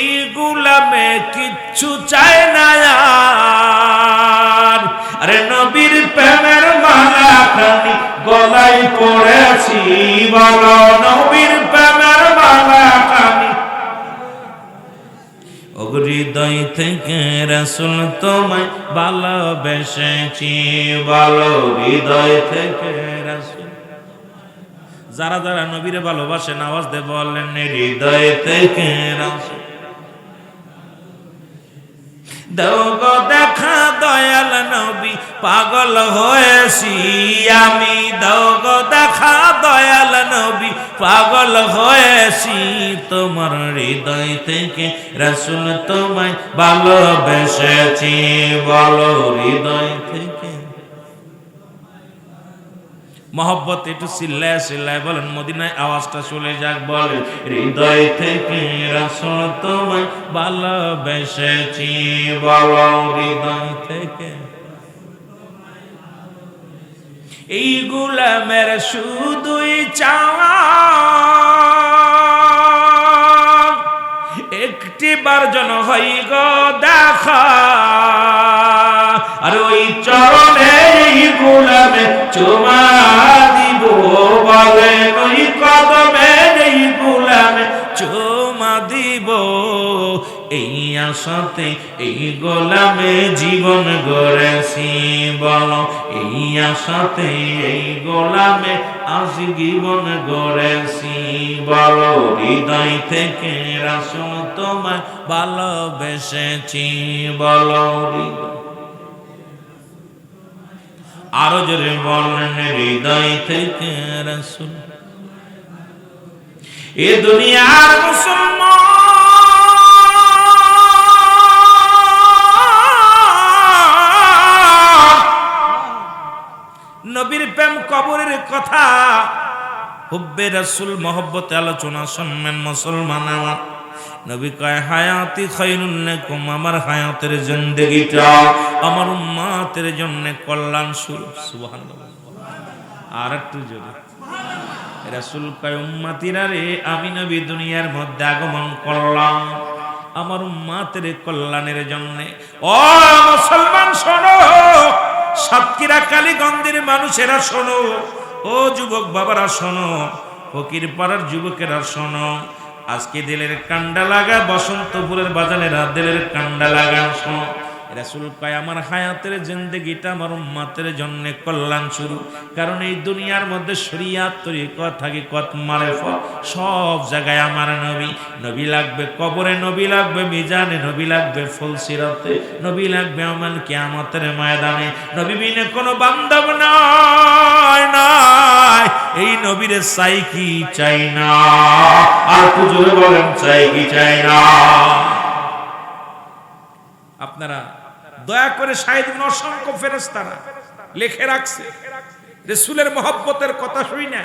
এই গোলামে কিচ্ছু চায় না আর। আরে নবীর প্রেমের মালা খানি গলায় পড়েছি বলো, নবীর প্রেমের মালা খানি। ও হৃদয় থেকে রাসূল তোমায় ভালোবেসেছি বলো, হৃদয় থেকে রাসূল। যারা যারা নবীরে ভালোবাসেন আওয়াজ দিয়ে বলেন, হৃদয় থেকে রাসূল। দাও গো দেখা দয়াল নবী, পাগল হয়েছি আমি। দাও গো দেখা দয়াল নবী, পাগল হয়েছি। তোমার হৃদয় থেকে রাসূল তোমায় ভালোবেসেছি বলো, হৃদয় থেকে। মহব্বত একটু চিল্লায় চিল্লায় বলেন, মদিনায় আওয়াজটা চলে যাক, বলেন হৃদয় থেকে রাসূল তোমায় ভালোবেসেছি বলো, হৃদয় থেকে। এই গোলামের শুধুই চাওয়া একটিবার জন হই গো দেখা, আর ওই চরণে গোলামে চুমা দিব, বলেন ওই কদমে গোলামে চুমা দিব। এই আশাতে এই গোলামে জীবন গড়েছি বলো, এই আশাতে এই গোলামে আজ জীবন গড়েছি বলো। হৃদয় থেকে রাসূল তোমায় ভালোবেসেছি বলো। আরো জোরে বলেন, হৃদয় থেকে রাসূল। এ দুনিয়ার মুসলমান নবীর প্রেম কবরের কথা, হুব্বে রাসূল মহব্বতে আলোচনা শুনবেন মুসলমান আমার। নবী কয় হায়াতি খায়রুন লাকুম, আমার হায়াতের জিন্দেগিটা আমার উম্মতের জন্য কল্যাণ স্বরূপ। সুবহানাল্লাহ। আর একটু জোরে। রাসূল কয় উম্মতিরা রে, আমি নবী দুনিয়ার মধ্যে আগমন করলাম আমার উম্মতের কল্যাণের জন্য। ও মুসলমান শোনো, সাতক্ষীরা কালীগঞ্জের মানুষেরা শোনো, ও যুবক বাবারা শোনো, ফকির পাড়ার যুবকেরা শোনো, আজকে দিলের কান্ডা লাগা, বসন্তপুরের বাজানেরা দিলের কান্ডা লাগা শোনো। রাসূল কয় আমার হায়াতের জিন্দেগিটা আমার উম্মতের জন্য কল্যাণ শুরু। কারণ এই দুনিয়ার মধ্যে শরিয়াত তরিকত থাকে, কত মারেফত, সব জায়গায় আমার নবী। নবী লাগবে কবরে, নবী লাগবে মিজানে, নবী লাগবে ফুলসিরাতে, নবী লাগবে আমাল কিয়ামতের ময়দানে। নবী বিনে কোনো বান্ধব নাই নাই। এই নবীরে চাই কি চাই না? আর একটু জোরে বলেন, চাই কি চাই না? আপনারা দয়া করে সাইদিন অসংখ্য ফেরেশতারা লিখে রাখছে রাসূলের মহব্বতের কথা শুই না।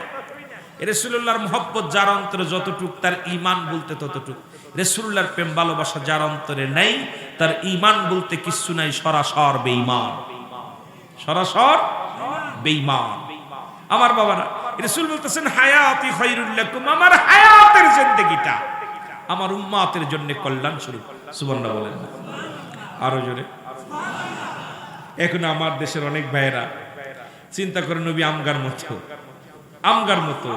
রাসূলুল্লাহর মহব্বত যার অন্তরে যতটুক, তার ঈমান বলতে ততটুক। রাসূলুল্লাহর প্রেম ভালোবাসা যার অন্তরে নাই, তার ঈমান বলতে কিছু নাই, সরাসর বেঈমান, সরাসর বেঈমান। আমার বাবারা, রাসূল বলতেছেন হায়াতি খায়রুল লাকুম, আমার হায়াতের জিন্দেগিটা আমার উম্মতের জন্য কল্যাণ স্বরূপ। সুবহানাল্লাহ বলেন আরো জোরে। এখন আমার দেশের অনেক ভাইয়েরা চিন্তা করে নবী আমগার মতো, আমগার মতো।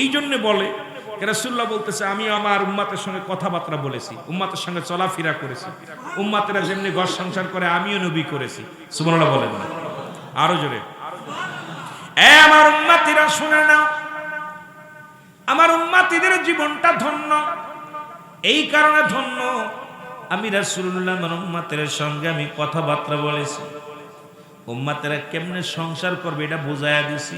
এই জন্য বলে রাসূলুল্লাহ বলতেছে আমি আমার উম্মতের সঙ্গে কথাবার্তা বলেছি, উম্মতের সঙ্গে চলাফেরা করেছি, উম্মতেরা যেমনি ঘর সংসার করে আমিও নবী করেছি। সুবহানাল্লাহ বলেন আরো জোরে। এ আমার উম্মতিরা শুনে নাও, আমার উম্মতিদের জীবনটা ধন্য। এই কারণে ধন্য, আমি রাসূলুল্লাহ আমার উম্মতের সঙ্গে আমি কথাবার্তা বলেছি। উম্মতেরা কেমনে সংসার করবে এটা বুঝাইয়া দিছি,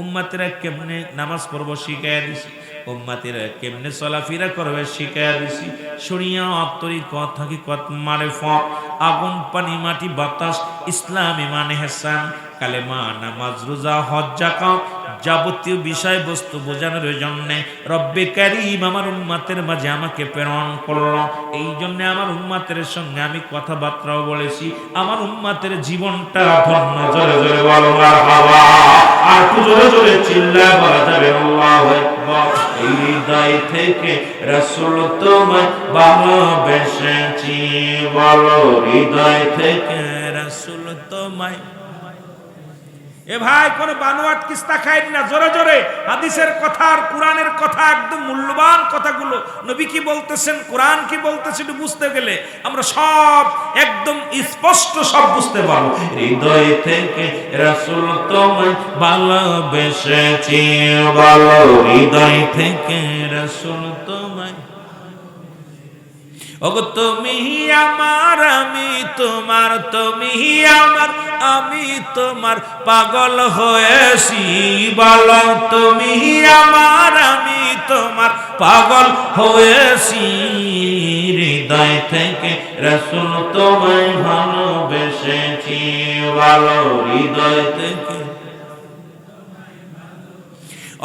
উম্মতেরা কেমনে নামাজ পড়ব শিখাইয়া দিছি, উম্মতেরা কেমনে চলাফেরা করবে শিখাইয়া দিছি। শরিয়ত তরিকত হাকিকত মারিফত, আগুন পানি মাটি বাতাস, ইসলাম ইমান ইহসান, কালেমা নামাজ রোজা হজ যাকাত, যাবতীয় বিষয়বস্তু বোঝানোর জন্য রব্বে কারীম আমার উম্মতের মাঝে আমাকে প্রেরণ করলো। এই জন্য আমার উম্মতের সঙ্গে আমি কথাবার্তাও বলেছি। আমার উম্মতের জীবনটা ধন্য। জোরে জোরে বলো মারহাবা, আর জোরে জোরে চিল্লা বলা যাবে আল্লাহু আকবার। এই হৃদয় থেকে রাসূল তোমায় ভালোবেসেছি বলো, হৃদয় থেকে রাসূল তোমায়। এ ভাই কোন বানোয়াট কিস্তা খাইন না, জোরে জোরে হাদিসের কথা আর কোরআনের কথা, একদম মূল্যবান কথাগুলো নবী কি বলতেছেন, কোরআন কি বলতেছে, একটু বুঝতে গেলে আমরা সব একদম স্পষ্ট সব বুঝতে পারবো। হৃদয় থেকে রাসূল তোমায় ভালোবেসেছি বলো, হৃদয় থেকে রাসূল তোমায়। ওগো তুমি আমার আমি তোমার, তুমি আমার আমি তোমার, পাগল হয়েছি বলো, তুমি আমার আমি তোমার, পাগল হয়েছি। হৃদয় থেকে রাসূল তোমায় ভালোবেসেছি বলো, হৃদয় থেকে।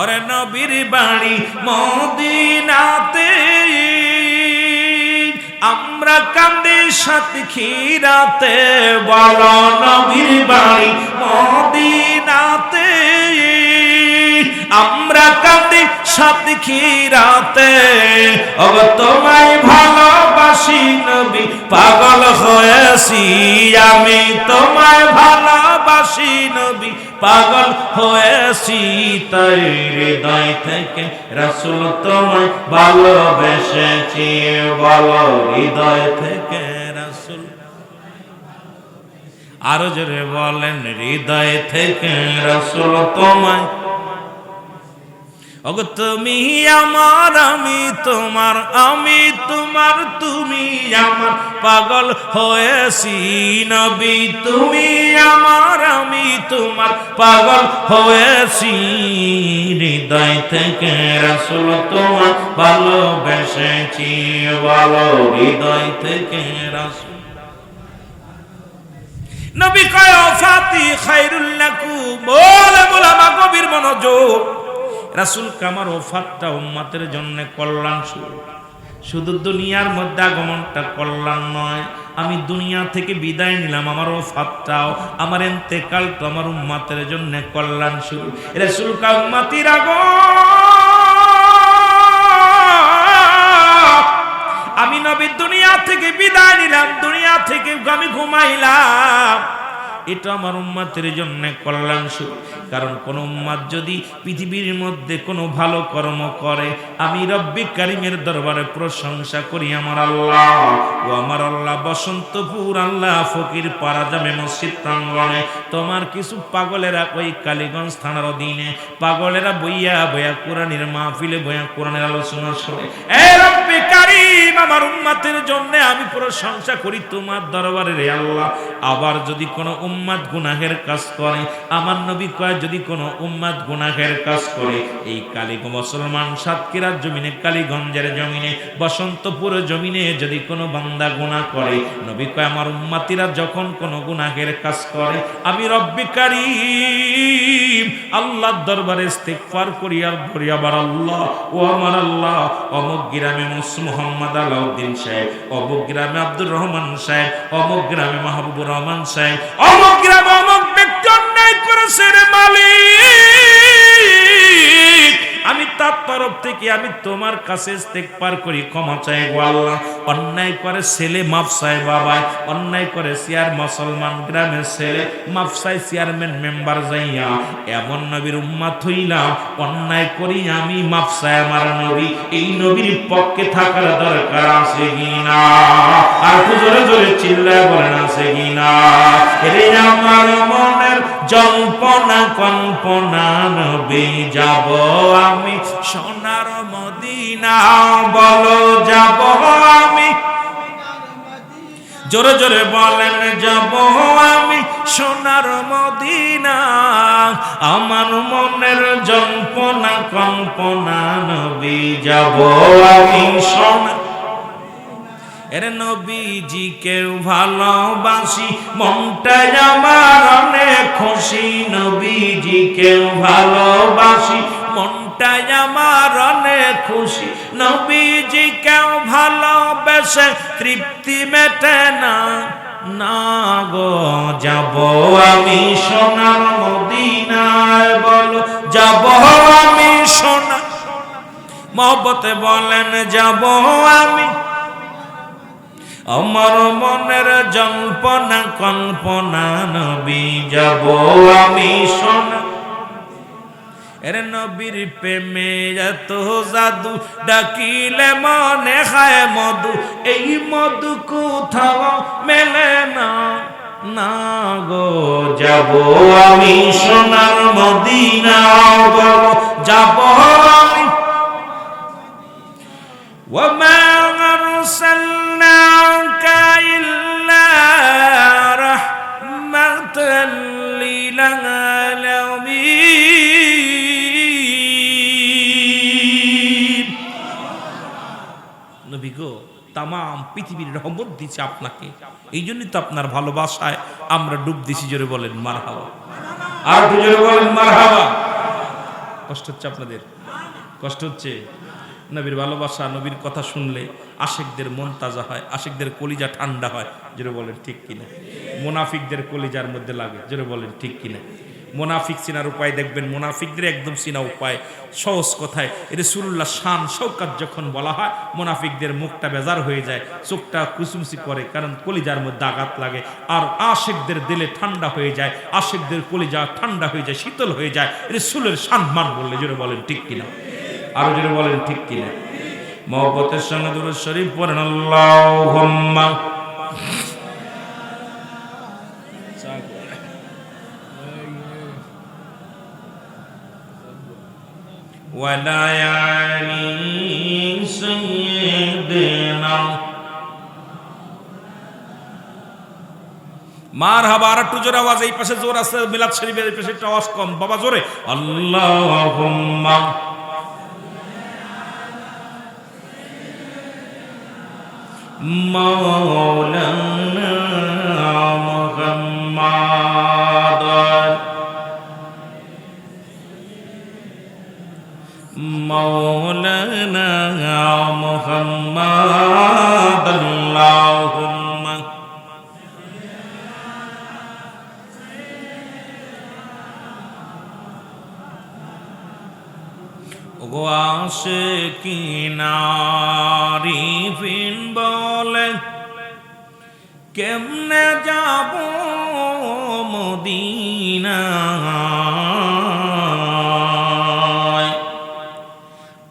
ওরে নবীর বাড়ি মদিনাতে, আমরা কান্দে সাতক্ষীরাতে বলো, নবীর বাড়ি মদিনাতে, আমরা আমরা কান্দি সাথী খিরাতে ওগো তোমায় ভালোবাসি নবী পাগল হয়েছি আমি তোমায় ভালোবাসি নবী পাগল হয়েছি তাই হৃদয় থেকে রাসূল তোমায় ভালোবেসেছি বলো হৃদয় থেকে রাসূল আরো জোরে বলেন হৃদয় থেকে রাসূল তোমায় ওগো তুমি আমার আমি তোমার তুমি আমার পাগল হয়েছি নবী তুমি আমার আমি তোমার পাগল হয়েছি হৃদয় থেকে রাসূল তোমায় ভালোবেসেছি বলো হৃদয় থেকে রাসূল নবী কয় ওফাতি খায়রুল লাকুম বলে বলামা গভীর মনোযোগ রাসূল কামার ওফাতটা উম্মতের জন্য কল্যাণ শুধু দুনিয়ার মধ্যে আগমনটা কল্যাণ নয় আমি দুনিয়া থেকে বিদায় নিলাম আমার ওফাতটাও আমার ইন্তেকালটা আমার উম্মতের জন্য কল্যাণ শুরু রাসূল কা উম্মতির আমি নবী দুনিয়া থেকে বিদায় নিলাম দুনিয়া থেকে আমি ঘুমাইলাম এটা আমার উম্মতের জন্য কল্যাণ শুরু কারণ কোন উম্মত যদি পৃথিবীর মধ্যে কোনো ভালো কর্ম করে আমি রব্বি কারীমের দরবারে প্রশংসা করি আমার আল্লাহ ও আমার আল্লাহ বসন্তপুর আল্লাহ ফকির পাড়া জামে মসজিদ প্রাঙ্গণে তোমার কিছু পাগলেরা ওই কালীগঞ্জ থানার অধীনে পাগলেরা বইয়া বইয়া কোরআনের মাহফিলে বইয়া কোরআনের আলোচনা শুনে এ রব্বি কারীম আমার উম্মতের জন্য আমি প্রশংসা করি তোমার দরবারে রে আল্লাহ আবার যদি কোনো উম্মত গুনাহের কাজ করে আমার নবী কয় যদি কোনো উম্মত গুনাহের কাজ করে এই কালীগঞ্জ মুসলমান সাতক্ষীরার জমিনে কালীগঞ্জের জমিনে বসন্তপুর জমিনে যদি কোনো বান্দা গুনাহ করে নবী কয় আমার উম্মতিরা যখন কোনো গুনাহের কাজ করে আমি রব্বি কারীম আল্লাহর দরবারে ইস্তিগফার করি আর বলি আবার আল্লাহ ও আমার আল্লাহ অমুক গ্রামে মুহাম্মদ আলাউদ্দিন সাহেব অমুক গ্রামে আব্দুর রহমান সাহেব অমুক গ্রামে মাহবুবুর রহমান সাহেব অমুক গ্রামে অমুক ব্যক্তি অন্যায় করেছে রে মালিক আমি তার তরফ থেকে আমি তোমার কাছে ইস্তেগফার করি ক্ষমা চাই গো আল্লাহ অন্যায় করে ছেলে মাফ চাই বাবা অন্যায় করে চেয়ার মুসলমান গ্রামের ছেলে মাফ চাই চেয়ারম্যান মেম্বার যাইয়া এমন নবীর উম্মত হইলাম অন্যায় করি আমি মাফ চাই আমার নবী এই নবীর পক্ষে থাকার দরকার আছে কিনা আর জোরে জোরে চিল্লায় বলেন আছে কিনা রে আমার মনের জল্পনা কল্পনা নবী যাব আমি সোনার মদিনা বলো যাব আমি জোরে জোরে বলেন যাব আমি সোনার মদিনা আমার মনের জল্পনা কল্পনা নবী যাব আমি সোনার এর নবীজি কেউ ভালোবাসি মনটা আমার অনেক খুশি নবীজি কেউ ভালোবাসি মনটা আমার অনেক খুশি নবীজি কেউ ভালোবেসে তৃপ্তি মেটে না না গো যাব আমি সোনার মদিনায় বলো যাব আমি সোনার মহব্বতে বলেন যাব আমি আমার মনের জল্পনা কল্পনা নবী যাব আমি সোনা এর নবীর প্রেমে এত জাদু ডাকিলে মনে খায় মধু এই মধু কোথাও মেলে না না গো যাব আমি সোনার মদিনা বলো যাব আমি ওমা أرسلناك إلا رحمة للعالمين নবী গো তামাম পৃথিবীর রহমত দিয়েছে আপনাকে এই জন্যই তো আপনার ভালোবাসায় আমরা ডুব দিছি জোরে বলেন মারহাবা আর জোরে বলেন মারহাবা কষ্ট হচ্ছে আপনাদের কষ্ট হচ্ছে নবীর ভালোবাসা নবীর কথা শুনলে আশিকদের মন তাজা হয় আশিকদের কলিজা ঠান্ডা হয় জোরে বলেন ঠিক কিনা মুনাফিকদের কলিজার মধ্যে লাগে জোরে বলেন ঠিক কিনা মুনাফিক চিনার উপায় দেখবেন, মুনাফিকদের একদম চিনা উপায় সহজ কথায় রাসূলুল্লাহ শান শৌকত যখন বলা হয় মুনাফিকদের মুখটা বেজার হয়ে যায়, চোখটা কুচুমচি করে, কারণ কলিজার মধ্যে আঘাত লাগে। আর আশিকদের দিলে ঠান্ডা হয়ে যায়, আশিকদের কলিজা ঠান্ডা হয়ে যায়, শীতল হয়ে যায় রাসূলের সম্মান বললে। জোরে বলেন ঠিক কিনা, আরো জোরে বলেন ঠিক কিনা। মহব্বতের সঙ্গে দুরূদ শরীফ পড়েন আল্লাহুম্মা ওয়ালায়ালি সাইয়্যিদিনা মারহাবা। আর একটু জোরে আওয়াজ, এই পাশে জোর আছে, মিলাদ শরীফের এই পাশে একটু আওয়াজ কম, বাবা জোরে আল্লাহুম্মা মাওলানা মুহাম্মাদ মাওলানা মুহাম্মাদ আল্লাহুম্মা ওগো আশিকিনা আরিফিন বলে কেমনে যাব মদিনায়,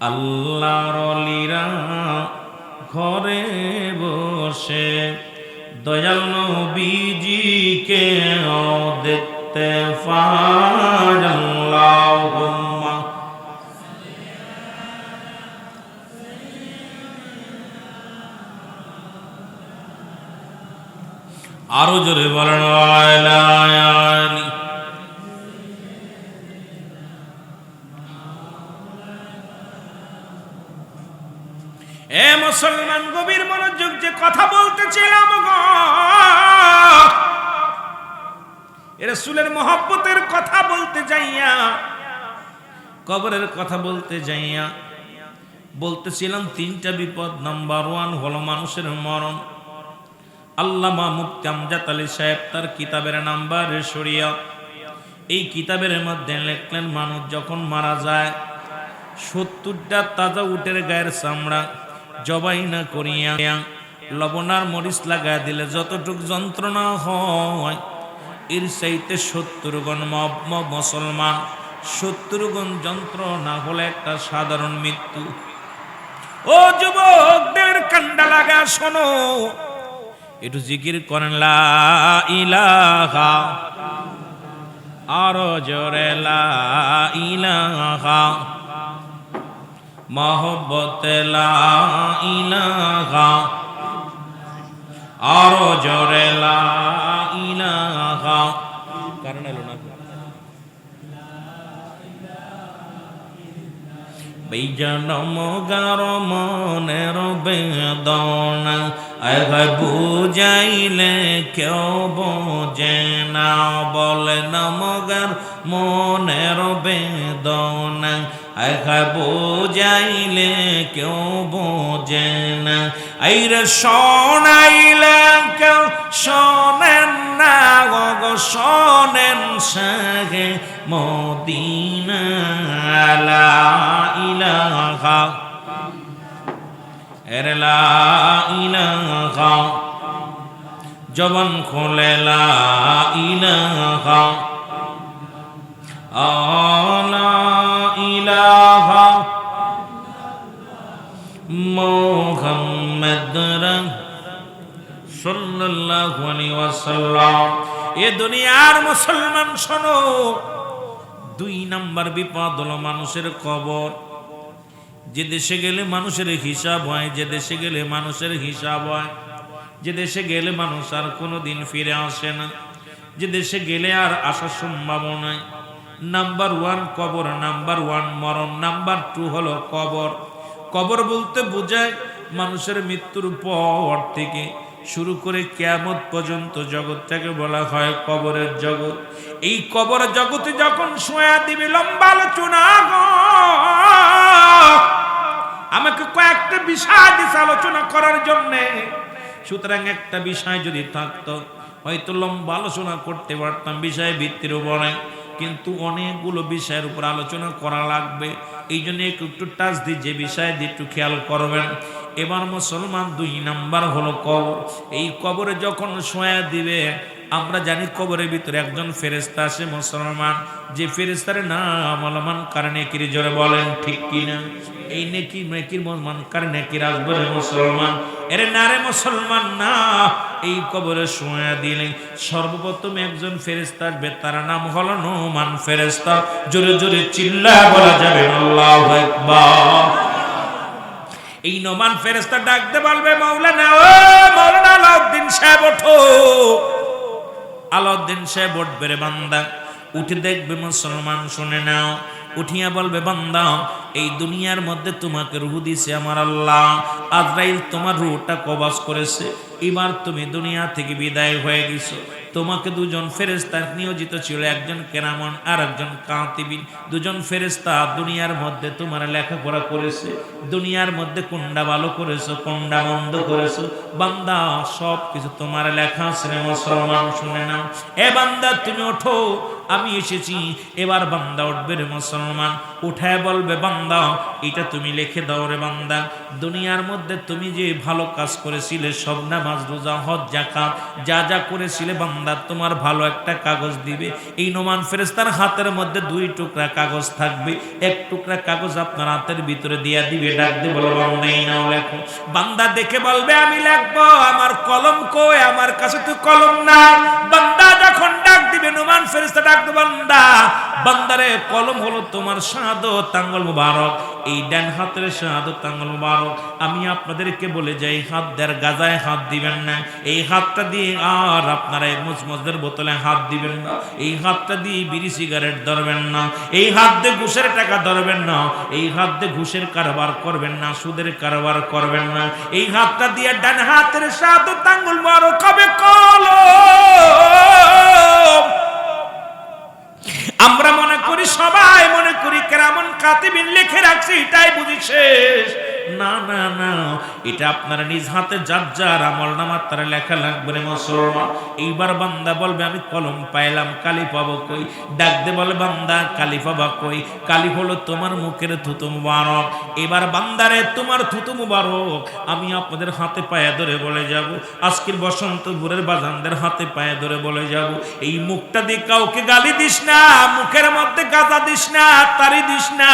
আল্লাহর ওলিরা ঘরে বসে দয়াল নবীজিকে দেখতে পায়। আল্লাহুম্মা আরো জোরে বলেন ওয়ালায়ালি। এ মুসলমান গভীর মনোযোগ, যে কথা বলতেছিলাম গো, রাসূলের মহব্বতের কথা বলতে যাইয়া, কবরের কথা বলতে যাইয়া বলতেছিলাম তিনটা বিপদ। নাম্বার 1 হলো মানুষের মরণ। আল্লামা মুফতি আমজাদ আলী সাহেব তার কিতাবের নাম্বার শরিয়ত, এই কিতাবের মধ্যে লিখলেন মানুষ যখন মারা যায় 70টা তাজা উটের গায়ের চামড়া জবাই না করিয়া লবণার মরিচ লাগা দিলে যতটুক যন্ত্রণা হয় এর চাইতে 70 গুণ মুসলমান 70 গুণ যন্ত্রণা হলে একটা সাধারণ মৃত্যু। ও যুবকদের কান্ডা লাগা শোনো, একটু জিকির করেন লা ইলাহা, আরো জোরে লা ইলাহা, মহব্বতে লা ইলাহা, আরো জোরে লা ইলাহা। কারণ এলো না বেজনম গার মনের বেদনা আগে বুঝাইলে কেউ বোঝে না, বলে নমগার মনের বেদনা আগে বুঝাইলে কেউ বোঝে না। আইরে শোনাইলে কেউ শোনেন না, গো শোনেন সাগে মদিনা লা ইলাহা এর লা ইলাহা, জবান খোলে লা ইলাহা, লা ইলাহা মুহাম্মদ সাল্লাল্লাহু আলাইহি ওয়াসাল্লাম। এ দুনিয়ার মুসলমান শোনো, 2 নাম্বার বিপদ হলো মানুষের কবর। যে দেশে গেলে মানুষের হিসাব হয়, যে দেশে গেলে মানুষের হিসাব হয়, যে দেশে গেলে মানুষ আর কোনোদিন ফিরে আসে না, যে দেশে গেলে আর আসার সম্ভাবনা নাই। নাম্বার 1 কবর, নাম্বার 1 মরণ, নাম্বার 2 হলো কবর। কবর বলতে বোঝায় মানুষের মৃত্যুর পর থেকে শুরু করে কিয়ামত পর্যন্ত জগৎটাকে বলা হয় কবরের জগৎ। এই কবর জগতে যখন শোয়া দিবে, লম্বা আলোচনা গো, আমাকে কয়েকটা বিষয় দিছে আলোচনা করার জন্য। সুতরাং একটা বিষয় যদি থাকতো হয়তো লম্বা আলোচনা করতে পারতাম বিষয় ভিত্তির উপরে, কিন্তু অনেকগুলো বিষয়ের উপর আলোচনা করা লাগবে। এই জন্য একটু টাচ দিয়ে যে বিষয় দিয়ে একটু খেয়াল করবেন। এবার মুসলমান 2 নাম্বার হলো কবর। এই কবরে যখন শোয়া দিবে, আমরা জানি কবরের ভিতরে একজন ফেরেশতা আসে মুসলমান, যে ফেরেশতার নাম আলমান কারণে কি জোরে বলেন ঠিক কিনা? এই নেকির মান কারণে কি আসবে মুসলমান? এর না রে মুসলমান না। এই কবরে শোয়া দিলে সর্বপ্রথম একজন ফেরেশতা আসবে, তার নাম হলো নোমান ফেরেশতা। জোরে জোরে চিল্লায় বলা যাবে আল্লাহু আকবার। এই নোমান ফেরেশতা ডাকতে বলবে, মাওলানা ও মাওলানা আলাউদ্দিন সাহেব ওঠো। আলাউদ্দিন সাহেব উঠবে রে বান্দা, উঠে দেখবে মুসলমান, শুনে নাও। উঠিয়া বলবে, বান্দা এই দুনিয়ার মধ্যে তোমাকে রূহ দিছে আমার আল্লাহ। আজরাইল তোমার রূহটা কবজ করেছে, এবার তুমি দুনিয়া থেকে বিদায় হয়ে গেছো। তোমাকে দুজন ফেরেশতা নিয়োজিত ছিল, একজন কেরামন আর একজন কাতিবিন। দুজন ফেরেশতা দুনিয়ার মধ্যে তোমার লেখাপড়া করেছে, দুনিয়ার মধ্যে কোনটা ভালো করেছো কোনটা মন্দ করেছো বান্দা সব কিছু তোমার লেখা আছে রে মুসলমান, শুনে নাও। এ বান্দা তুমি ওঠো, আমি এসেছি। এবার বান্দা উঠবে রে মুসলমান, উঠায় বলবে, বান্দা এটা তুমি লিখে দাও রে বান্দা। দুনিয়ার মধ্যে তুমি যে ভালো কাজ করেছিলে, সব নামাজ রোজা হজ যাকাত যা যা করেছিলে বান্দা, তোমার ভালো একটা কাগজ দিবে। এই নোমান ফেরেশতার হাতের মধ্যে 2 টুকরা কাগজ থাকবে, 1 টুকরা কাগজ আপনার হাতের ভিতরে দিয়া দিবে। ডাক দিয়ে বলবে, বান্দা এই নাও লেখো। বান্দা দেখে বলবে, আমি লিখবো, আমার কলম কই? আমার কাছে তো কলম নাই। বান্দা যখন ডাক দিবে, নোমান ফেরেশতা ডাক দিবে, বান্দা বান্দারে কলম হলো তোমার শাহাদত আঙ্গুল মুবারক, এই ডান হাতের শাহাদত আঙ্গুল মুবারক। আমি আপনাদেরকে বলে যাই, হাত দেওয়ার গাজায় হাত দিবেন না। এই হাতটা দিয়ে আর আপনারা মুজমজদের বোতলে হাত দিবেন না। এই হাতটা দিয়ে বিড়ি সিগারেট ধরবেন না। এই হাত দিয়ে ঘুষের টাকা ধরবেন না। এই হাত দিয়ে ঘুষের কারবার করবেন না, সুদের কারবার করবেন না। এই হাতটা দিয়ে ডান হাতের শাহাদত আঙ্গুল মুবারক হবে কলম। আমরা মনে করি, সবাই মনে করি কেরামন কাতিবিন লিখে রাখছি, এটাই বুঝি শেষ। না না না, এটা আপনার নিজ হাতে যার যার আমল নামার তারা লেখা লাগবে রে মুসলমান। এইবার বান্দা বলবে, আমি কলম পাইলাম, কালি পাবো কই? ডাক দে বলে, বান্দা কালি পাবা কই? কালি হলো তোমার মুখের থুতু মুবারক। এবার বান্দারে তোমার থুতু মুবারক আমি আপনাদের হাতে পায়ে ধরে বলে যাব, আজকের বসন্তপুরের বাজানদের হাতে পায়ে ধরে বলে যাব, এই মুখটা দিয়ে কাউকে গালি দিস না, মুখের মধ্যে গাঁজা দিস না, তারি দিস না,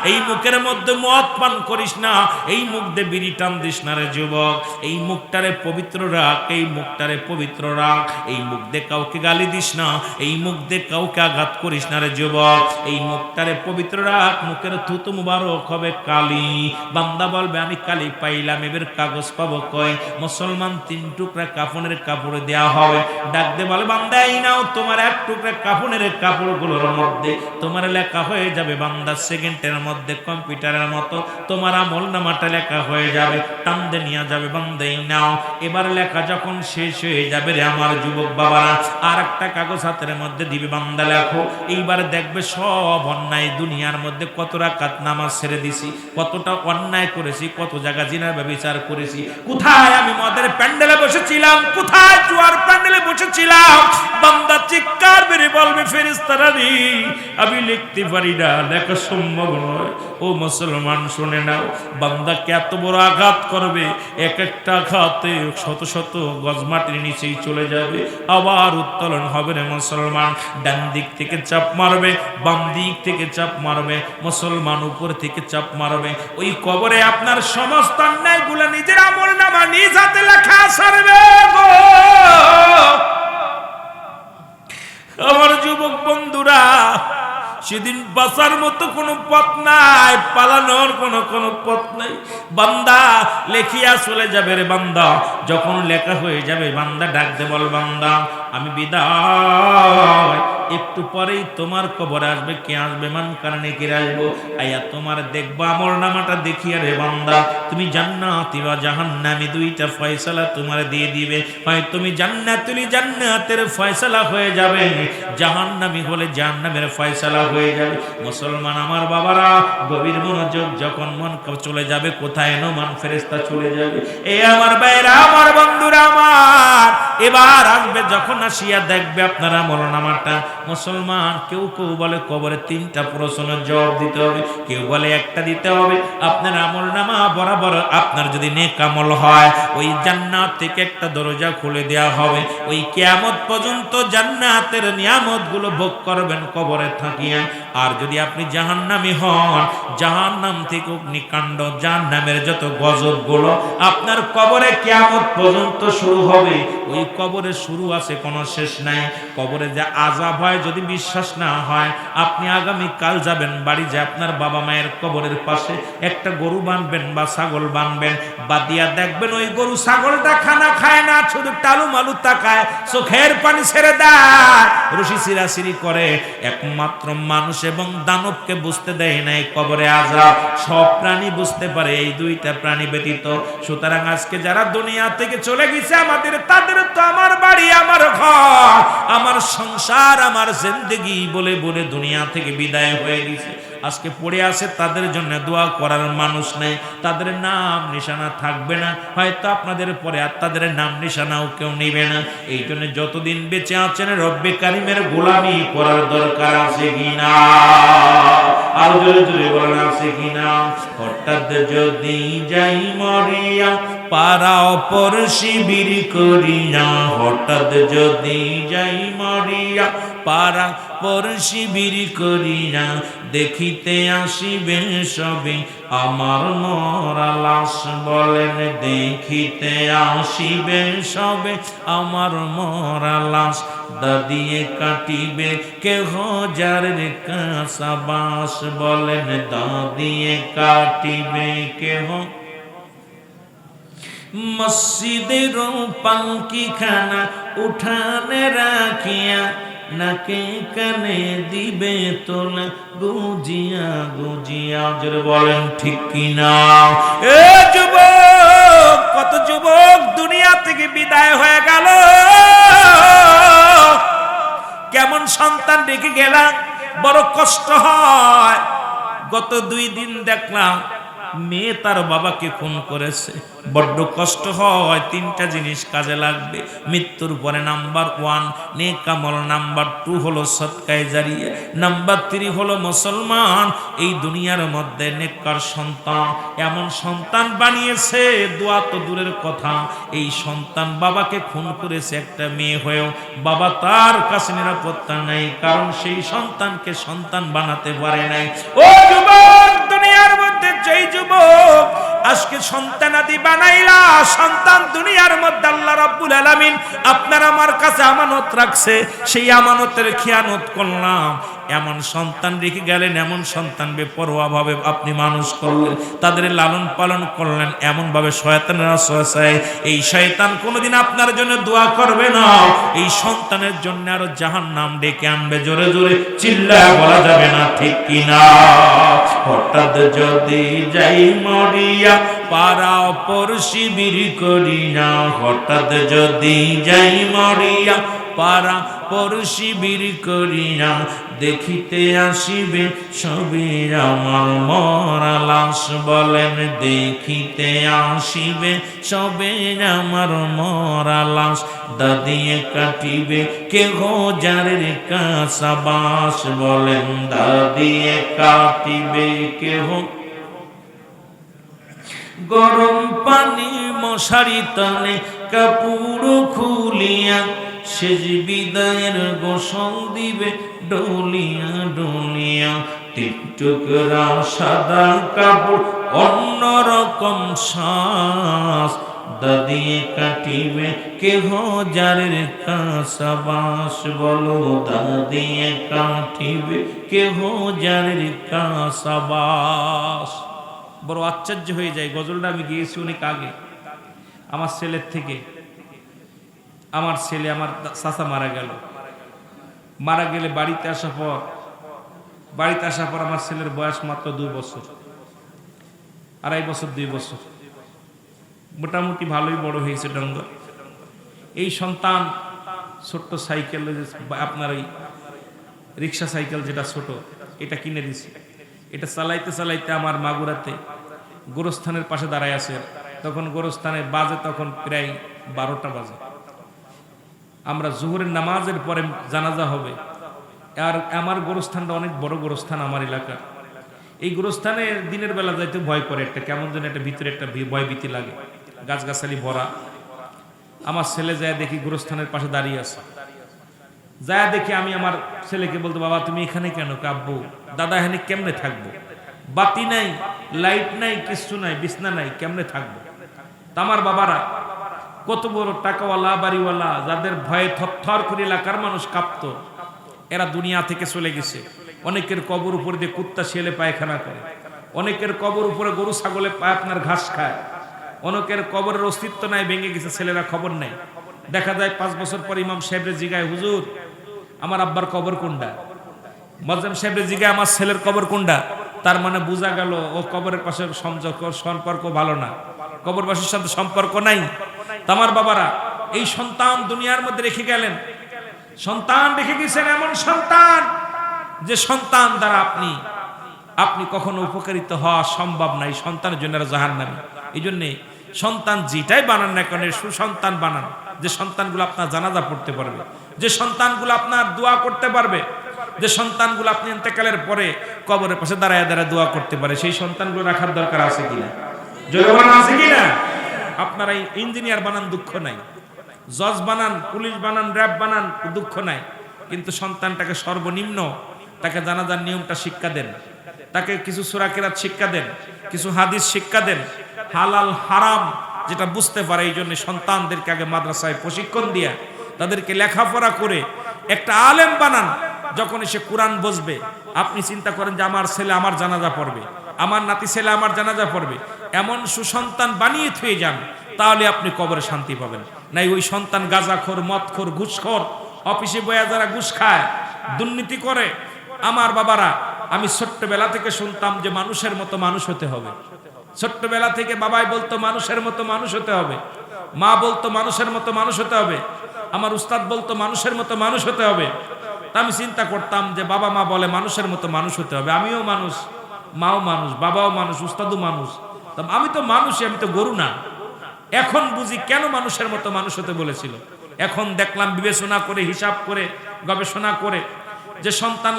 এই মুখের মধ্যে মদ পান করিস না, এই মুখ দিয়ে বিড়ি টান দিস না রে যুবক। এই মুখটারে পবিত্র রাখ, এই মুখটারে পবিত্র রাখ। এই মুখ দিয়ে কাউকে গালি দিস না, এই মুখ দিয়ে কাউকে আঘাত করিস না রে যুবক। এই মুখটারে পবিত্র রাখ, মুখের থুতু মুবারক হবে কালি। বান্দা বলবে, আমি কালি পাইলাম, এবার কাগজ পাবো কই? মুসলমান 3 টুকরা কাফনের কাপড় দেয়া হবে। ডাক দে বলে, বান্দা এই নাও, তোমার 1 টুকরা কাফনের কাপড়গুলোর মধ্যে তোমার লেখা হয়ে যাবে বান্দা, সেকেন্ডের মধ্যে কম্পিউটারের মতো তোমার আমল নামাটা লেখা হয়ে যাবে। টান্দে নিয়ে যাবে, বান্দা এই নাও। এবার লেখা যখন শেষ হয়ে যাবে রে আমার যুবক বাবারা, আর একটা কাগজ হাতের মধ্যে দিবে, বান্দা লেখো। এইবার দেখবে সব অন্যায়, দুনিয়ার মধ্যে কত রাকাত নামাজ ছেড়ে দিছি, কতটা অন্যায় করেছি, কত জায়গা জিনার ব্যভিচার করেছি, কোথায় আমি মদের প্যান্ডেলে বসেছিলাম, কোথায় জুয়ার প্যান্ডেলে বসেছিলাম। বান্দা চিৎকার বেরে বলবে, ফেরেশতারা রে আমি লিখতে পারি না, লেখা সম্ভব নয়। ও মুসলমান শুনে নাও, বান্দাকে এত বড় আঘাত করবে, এক একটা আঘাতে শত শত গজ মাটির নিচেই চলে যাবে, আবার উত্তোলন হবে রে মুসলমান। ডান দিক থেকে চাপ মারবে, বাম দিক থেকে চাপ মারবে, মুসলমান উপর থেকে চাপ মারবে। ওই কবরে আপনার সমস্ত অন্যায়গুলো নিজের আমল নামা নিজ হাতে লেখা সারবে গো। আমার যুবক বন্ধুরা, সেদিন বাঁচার মতো কোনো পথ নাই, পালানোর কোনো পথ নাই। বান্দা লেখিয়া চলে যাবে রে বান্দা। যখন লেখা হয়ে যাবে, বান্দা ডাক দে বল, বান্দা আমি বিদায়, একটু পরেই তোমার কবরে আসবে। কে আসবে? মান কারণে কে আসবো? আয়া তোমার দেখবা আমল নামাটা দেখিয়া রে বান্দা, তুমি জান্নাতি বা জাহান্নামী 2টা ফয়সালা তোমার দিয়ে দিবে। হয় তুমি জান্নাতের ফয়সালা হয়ে যাবে, জাহান্নামী হলে জাহান্নামের ফয়সালা হয়ে যাবে। মুসলমান আমার বাবারা, গভীর মনোযোগ। যখন মন চলে যাবে কোথায়? নোমান ফেরেশতা চলে যাবে। এ আমার ভাইরা, আমার বন্ধুরা আমার, এবার আসবে যখন আসিয়া দেখবে আপনার আমলনামাটা, মুসলমান কেউ কেউ বলে কবরে 3টা প্রশ্নের জবাব দিতে হবে, কেউ বলে একটা দিতে হবে। আপনার আমলনামা বরাবর আপনার যদি নেক আমল হয় ওই জান্নাত থেকে একটা দরজা খুলে দেওয়া হবে, ওই কিয়ামত পর্যন্ত জান্নাতের নিয়ামতগুলো ভোগ করবেন কবরে থাকিয়া। আর যদি আপনি জাহান্নামী হন, জাহান্নাম থেকে অগ্নিকাণ্ড, জাহান্নামের যত গজবগুলো আপনার কবরে কিয়ামত পর্যন্ত শুরু হবে। ওই কবরে শুরু আছে, কোনো শেষ নাই। কবরে যে আযাব হয় যদি বিশ্বাস না হয়, আপনি আগামী কাল যাবেন বাড়ি, যে আপনার বাবা মায়ের কবরের পাশে একটা গরু বাঁধবেন বা ছাগল বাঁধবেন, বাদিয়া দেখবেন ওই গরু ছাগলটা খানা খায় না, শুধু টালু মালু তাকায়, চোখের পানি ছেড়ে দেয়, রশি ছিঁড়াছিঁড়ি করে। একমাত্র মানুষ এবং দানবকে বুঝতে দেয় নাই কবরে আযাব, সব প্রাণী বুঝতে পারে, এই 2টা প্রাণী ব্যতীত। সুতরাং আজকে যারা দুনিয়া থেকে চলে গেছে আমাদের, তাদের তো আমার বাড়ি, আমার ঘর, আমার সংসার, আমার জিন্দেগি বলে বলে দুনিয়া থেকে বিদায় হয়ে গেছে। আজকে পড়ে আছে, তাদের জন্য দোয়া করার মানুষ নেই, তাদের নাম নিশানা থাকবে না, হয়তো আপনাদের পরে আর তাদের নাম নিশানাও কেউ নেবে না। এই জন্য যতদিন বেঁচে আছেন রব্বে কারিমের গোলামি করার দরকার আছে কিনা? আর জোরে জোরে বলেন আছে কিনা? হঠাৎ যদি যাই মরিয়া পারা অপর শিবির করিয়া, হঠাৎ যদি যাই মরিয়া পারা পর শিবির করিয়া, দেখিতে আসিবে সবে আমার মরা লাশ। বলেন দেখিতে আসিবে সবে আমার মরা লাশ, দাদিয়ে কাটিবে কেহ যার কাসাবাস। বলেন দাদিয়ে কাটিবে কেহ। মসজিদের পালকি খানা উঠানে রাখিয়া, নাকে কানে দিবে তোলা গুজিয়া গুজিয়া। জোরে বলেন ঠিক কিনা? এ যুবক, কত যুবক দুনিয়া থেকে বিদায় হয়ে গেল, কেমন সন্তান রেখে গেলাম, বড় কষ্ট হয়। গত 2 দিন দেখলাম মেয়ে তার বাবাকে খুন করেছে, বড্ড কষ্ট হয়। 3টা জিনিস কাজে লাগবে মৃত্যুর পরে। নাম্বার 1 নেক আমল, নাম্বার 2 হলো সদকায়ে জারিয়া, নাম্বার 3 হলো মুসলমান এই দুনিয়ার মধ্যে নেককার সন্তান। এমন সন্তান বানিয়েছে, দোয়া তো দূরের কথা, এই সন্তান বাবাকে খুন করেছে একটা মেয়ে হয়েও, বাবা তার কাছে নিরাপত্তা নাই, কারণ সেই সন্তানকে সন্তান বানাতে পারে নাই। ও যুবক, দুনিয়ার মধ্যে যেই যুবক আজকে সন্তানাদি বানাইলা, সন্তান দুনিয়ার মধ্যে আল্লাহ রাব্বুল আলামিন আপনার আমার কাছে আমানত রাখছে, সেই আমানতের খেয়ানত করলাম, এমন সন্তান রেখে গেলেন, এমন সন্তান বেপরোয়া ভাবে আপনি মানুষ করলেন, তাদের লালন পালন করলেন এমন ভাবে শয়তানের ওয়াসওয়াসায় এই শয়তান কোনোদিন আপনার জন্য দোয়া করবে না, এই সন্তানের জন্য আরো জাহান্নাম ডেকে আনবে। জোরে জোরে চিল্লায় বলা যাবে না ঠিক কিনা? হঠাৎ যদি যাই মরিয়া পারা অপর শিবির করিয়া, হঠাৎ যদি যাই মরিয়া পারা পর শিবির করিয়া, দেখিতে আসিবে সবে আমার মরা লাশ। বলেন দেখিতে আসিবে সবে আমার মরা লাশ, দাদিয়ে কাটিবে কেহ যারের কাসাবাস। বলেন দাদিয়ে কাটিবে কেহ। গরম পানি মশারি তলে কাপড় খুলিয়া, শেষ বিদায়ের গোসল দিবে ডলিয়া ডলিয়া। টিকটুকরা সাদা কাপড় অন্যরকম শ্বাস, দাদিয়ে কাটিবে কেহ যারের কাসাবাস। বলো দাদিয়ে কাটিবে কেহ যারের কাসাবাস। বড় আশ্চর্য হয়ে যায়। গজলটা আমি গিয়েছি অনেক আগে, আমার ছেলের থেকে। আমার ছেলে, আমার চাচা মারা গেল, মারা গেলে বাড়িতে আসার পর আমার ছেলের বয়স মাত্র 2 বছর, 2.5 বছর 2 বছর, মোটামুটি ভালোই বড় হয়েছে ডঙ্গ। এই সন্তান ছোট্ট সাইকেল, আপনার ওই রিক্সা সাইকেল যেটা ছোট, এটা কিনে দিছে। এটা চালাইতে চালাইতে আমার মাগুরাতে গোরস্থানের পাশে দাঁড়ায় আছে, তখন গোরস্থানে বাজে তখন প্রায় 12টা বাজে। আমরা জোহরের নামাজের পরে জানাজা হবে। আর আমার গোরস্থানটা অনেক বড় গোরস্থান আমার এলাকার। এই গোরস্থানে দিনের বেলা যাইতে ভয় করে, একটা কেমন যেন একটা ভিতরে একটা ভয় ভীতি লাগে, গাছগাছালি ভরা। আমার ছেলে যায় দেখি গোরস্থানের পাশে দাঁড়িয়ে আছে, যায় দেখি আমি আমার ছেলেকে বলতো, বাবা তুমি এখানে কেন? কাব্বু দাদা এখানে কেমনে থাকবো, বাতি নাই, লাইট নাই, কিছু নাই, বিছনা নাই, কেমনে থাকবো? তা আমার বাবারা কত বড় টাকাওয়ালা বাড়িওয়ালা, যাদের ভয়ে থরথর করে এলাকার মানুষ কাঁপতো, এরা দুনিয়া থেকে চলে গেছে। অনেকের কবর উপরে দিয়ে কুত্তা শিয়ালে পায়খানা করে, অনেকের কবর উপরে গরু ছাগলে পায় আপনার ঘাস খায়, অনেকের কবরের অস্তিত্ব নাই, ভেঙে গেছে, ছেলেরা খবর নেই। দেখা যায় 5 বছর পর ইমাম সাহেবরে জিগায়, হুজুর আমার আব্বার কবর কোনটা? মজ্জাম সাহেবরে জিগায়, আমার ছেলের কবর কোনটা? তার মানে বোঝা গেল ও কবরের পাশে সম্পর্ক ভালো না, কবরবাসীর সাথে সম্পর্ক নাই। আমার বাবারা এই সন্তান দুনিয়ার মধ্যে রেখে গেলেন, সন্তান রেখে গেছেন, এমন সন্তান যে সন্তান দ্বারা আপনি কখনো উপকারিত হওয়া সম্ভব নাই। সন্তানের জন্য জাহান্নামী। এই জন্যে সন্তান যেটাই বানান না কেন, সুসন্তান বানান, যে সন্তানগুলো আপনার জানাজা পড়তে পারবে, যে সন্তানগুলো আপনার দোয়া করতে পারবে, যে সন্তানগুলো আপনি ইন্তেকালের পরে কবরের পাশে দাঁড়ায় দাঁড়ায় দোয়া করতে পারে, সেই সন্তানগুলো রাখার দরকার আছে কিনা? জনগণ আছে কিনা? আপনারা ইঞ্জিনিয়ার বানান, দুঃখ নাই, জজ বানান, পুলিশ বানান, র‍্যাব বানান, দুঃখ নাই, কিন্তু সন্তানটাকে সর্বনিম্ন তাকে জানাজার নিয়মটা শিক্ষা দেন, তাকে কিছু সূরা কিরাত শিক্ষা দেন, কিছু হাদিস শিক্ষা দেন, হালাল হারাম যেটা বুঝতে পারে। এই জন্য সন্তানদেরকে আগে মাদ্রাসায় প্রশিক্ষণ দিয়া তাদেরকে লেখাপড়া করে একটা আলেম বানান। যখন এসে কোরআন বসবে, আপনি চিন্তা করেন যে আমার ছেলে আমার জানাজা পড়বে, আমার নাতি ছেলে আমার জানাজা পড়বে, এমন সুসন্তান বানিয়ে থুয়ে যান, তাহলে আপনি কবরে শান্তি পাবেন। নাই ওই সন্তান গাঁজাখোর, মদখোর, ঘুষখোর, অফিসে বয়া যারা ঘুষ খায়, দুর্নীতি করে। আমার বাবারা, আমি ছোট্টবেলা থেকে শুনতাম যে মানুষের মতো মানুষ হতে হবে। ছোট্টবেলা থেকে বাবাই বলতো মানুষের মতো মানুষ হতে হবে, মা বলতো মানুষের মতো মানুষ হতে হবে, আমার উস্তাদ বলতো মানুষের মতো মানুষ হতে হবে। তা আমি চিন্তা করতাম যে বাবা মা বলে মানুষের মতো মানুষ হতে হবে, আমিও মানুষ, মাও মানুষ, বাবাও মানুষ, উস্তাদও মানুষ, আমি তো মানুষই, আমি তো গরু না। এখন বুঝি কেন মানুষের মতো মানুষ হতে বলেছিল। এখন দেখলাম বিবেচনা করে, হিসাব করে, গবেষণা করে, যে সন্তান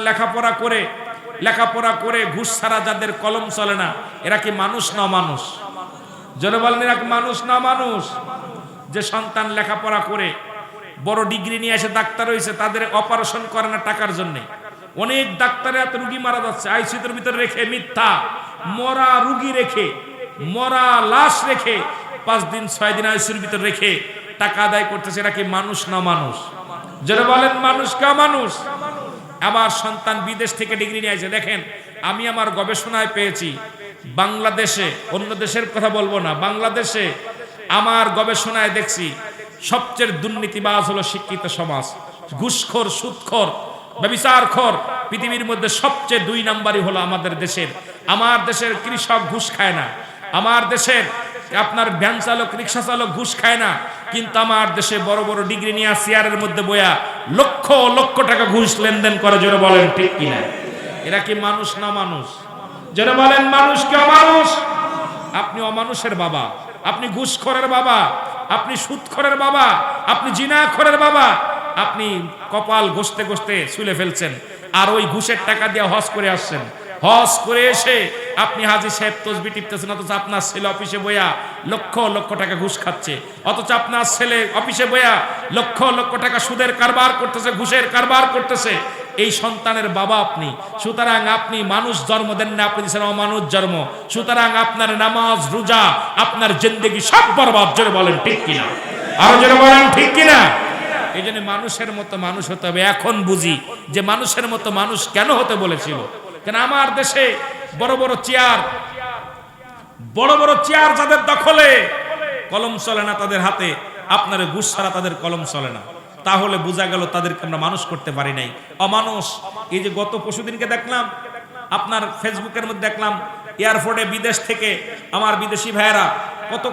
লেখাপড়া করে ঘুষ ছাড়া যাদের কলম চলে না, এরা কি মানুষ না মানুষ? জনে বলেন এরা কি মানুষ না মানুষ? যে সন্তান লেখাপড়া করে বড় ডিগ্রি নিয়ে এসে ডাক্তার হয়েছে, তাদের অপারেশন করে না টাকার জন্য। অনেক ডাক্তারে এত রুগী মারা যাচ্ছে আইসিইউর ভিতরে রেখে, মিথ্যা, মরা রুগী রেখে, মরা লাশ রেখে 5 দিন 6 দিন আইসিইউর ভিতরে রেখে টাকা আদায় করতেছে। এরা কি মানুষ না মানুষ? যারা বলেন মানুষ কা মানুষ। আবার সন্তান বিদেশ থেকে ডিগ্রি নিয়ে আসে। দেখেন, আমি আমার গবেষণায় পেয়েছি বাংলাদেশে, অন্য দেশের কথা বলবো না, বাংলাদেশে আমার গবেষণায় দেখছি সবচেয়ে দুর্নীতিবাজ হলো শিক্ষিত সমাজ। ঘুষখোর, সুদখোর, ব্যভিচারখোর পৃথিবীর মধ্যে সবচেয়ে 2 নম্বরই হলো আমাদের দেশের। আমার দেশের কৃষক ঘুষ খায় না, আমার দেশের আপনার ভ্যান চালক, রিক্সা চালক ঘুষ খায় না, কিন্তু আমার দেশে বড় বড় ডিগ্রি নিয়ে চেয়ারের মধ্যে বয়া লক্ষ লক্ষ টাকা ঘুষ লেনদেন করে। জোরে বলেন ঠিক কিনা? এরা কি মানুষ না মানুষ? জোরে বলেন মানুষ কি অমানুষ? আপনি অমানুষের বাবা, আপনি ঘুষখোরের বাবা, আপনি সুদখোরের বাবা, আপনি জিনাখোরের বাবা, আপনি কপাল ঘষতে ঘষতে চুলে ফেলছেন, আর ওই ঘুষের টাকা দিয়ে হজ করে আসছেন। হজ করে এসে আপনি হাজী সাহেব তসবি টিপতেছেন, অথচ আপনার ছেলে অফিসে বইয়া লক্ষ লক্ষ টাকা ঘুষ খাচ্ছে, অথচ আপনার ছেলে অফিসে বইয়া লক্ষ লক্ষ টাকা সুদের কারবার করতেছে, ঘুষের কারবার করতেছে। এই সন্তানের বাবা আপনি, সুতরাং আপনি মানুষ জন্ম দেন না, আপনি দিচ্ছেন অমানুষ জন্ম। সুতরাং আপনার নামাজ, রোজা, আপনার জিন্দেগি সব বরবাদ। জোরে বলেন ঠিক কিনা? আরো জোরে বলেন ঠিক কিনা? এই জন্য মানুষের মতো মানুষ হতে হবে। এখন বুঝি যে মানুষের মতো মানুষ কেন হতে বলেছিল। কেন আমার দেশে বড় বড় চেয়ার যাদের দখলে, কলম চলে না তাদের হাতে, আপনার ঘুষ ছাড়া তাদের কলম চলে না, তাহলে বোঝা গেল তাদেরকে আমরা মানুষ করতে পারি নাই, অমানুষ। এই যে গত পরশুদিনকে দেখলাম আপনার ফেসবুকের মধ্যে, দেখলাম এয়ারপোর্টে বিদেশ থেকে আমার বিদেশি ভাইয়েরা কত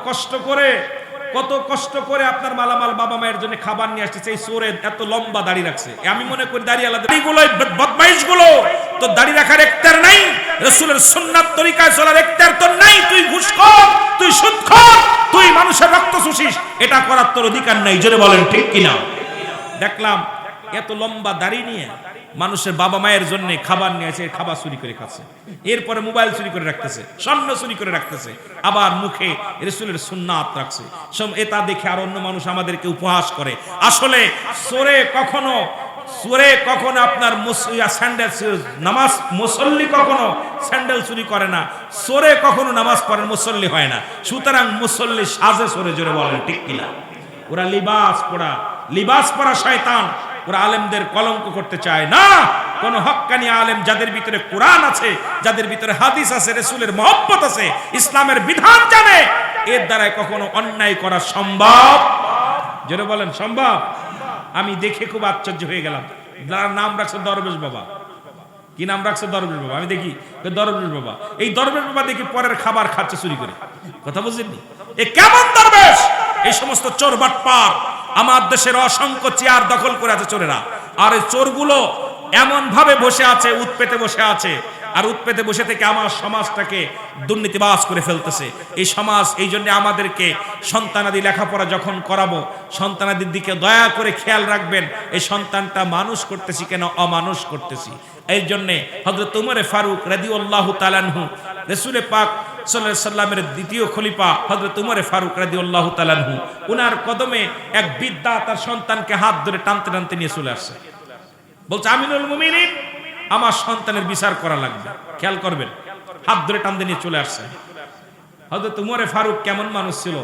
কষ্ট করে আপনার মালামাল বাবা মায়ের জন্য খাবার নিয়ে আসছে। এই চোরের এত লম্বা দাড়ি রাখছে, আমি মনে করি দাড়ি আলাদা, বদমাইশ গুলো তো দাড়ি রাখার এখতিয়ার নাই, রাসূলের সুন্নাত তরিকায় চলার এখতিয়ার তোর নাই। তুই ঘুষখোর, তুই সুদখোর, তুই মানুষের রক্ত চুষিস, এটা করার তোর অধিকার নাই। জোরে বলেন ঠিক কিনা? দেখলাম এত লম্বা দাড়ি নিয়ে মানুষের বাবা মায়ের জন্য খাবার নিয়ে এসে খাবার চুরি করে খাচ্ছে, এরপরে মোবাইল চুরি করে রাখতেছে, স্বর্ণ চুরি করে রাখতেছে, আবার মুখে রাসূলের সুন্নাত রাখছে। এটা দেখে আর অন্য মানুষ আমাদেরকে উপহাস করে। আসলে চোরে কখনো আপনার স্যান্ডেল নামাজ মুসল্লি কখনো স্যান্ডেল চুরি করে না, চোরে কখনো নামাজ পড়েন মুসল্লি হয় না। সুতরাং মুসল্লি সাজে চোরে, জোরে বলেন ঠিক কিনা? ওরা লিবাস পরা শয়তান, ওরা আলেমদের কলঙ্ক করতে চায় না। কোন হক্কানি আলেম যাদের ভিতরে কোরআন আছে, যাদের ভিতরে হাদিস আছে, রাসূলের মহব্বত আছে, ইসলামের বিধান জানে, এর দ্বারা কখনো অন্যায় করা সম্ভব, জোরে বলেন সম্ভব। আমি দেখে খুব আশ্চর্য হয়ে গেলাম। নাম রাখছে দরবেশ বাবা। কি নাম রাখছে? দরবেশ বাবা। আমি দেখি দরবেশ বাবা, এই দরবেশ বাবা দেখি পরের খাবার খাচ্ছে চুরি করে। কথা বুঝলেননি? এ কেমন দরবেশ? এই সমস্ত চোর বাটপার আমার দেশের অসংখ্য চেয়ার দখল করে আছে চোরেরা। আর এই চোরগুলো এমন ভাবে বসে আছে, উৎপেতে বসে আছে, আর উৎপেতে বসে থেকে আমার সমাজটাকে দুর্নীতিবাজ করে ফেলতেছে। এই সমাজ, এই জন্য আমাদেরকে সন্তানাদি লেখাপড়া যখন করাবো, সন্তানাদির দিকে দয়া করে খেয়াল রাখবেন, এই সন্তানটা মানুষ করতেছি কেন অমানুষ করতেছি। এই জন্যে হযরত উমর ফারুক রাদিয়াল্লাহু তাআলা আনহু, রাসূল পাক সাল্লাল্লাহু আলাইহি সাল্লামের দ্বিতীয় খলিফা হযরত উমর ফারুক রাদিয়াল্লাহু তাআলা আনহু, উনার কদমে এক বৃদ্ধা তার সন্তানকে হাত ধরে টানতে টানতে নিয়ে চলে আসছে। বলছে, আমিনুল মুমিনিন, আমার সন্তানের বিচার করা লাগবে, খেয়াল করবেন। হাত ধরে টানতে নিয়ে চলে আসছে। হযরত উমর ফারুক কেমন মানুষ ছিল?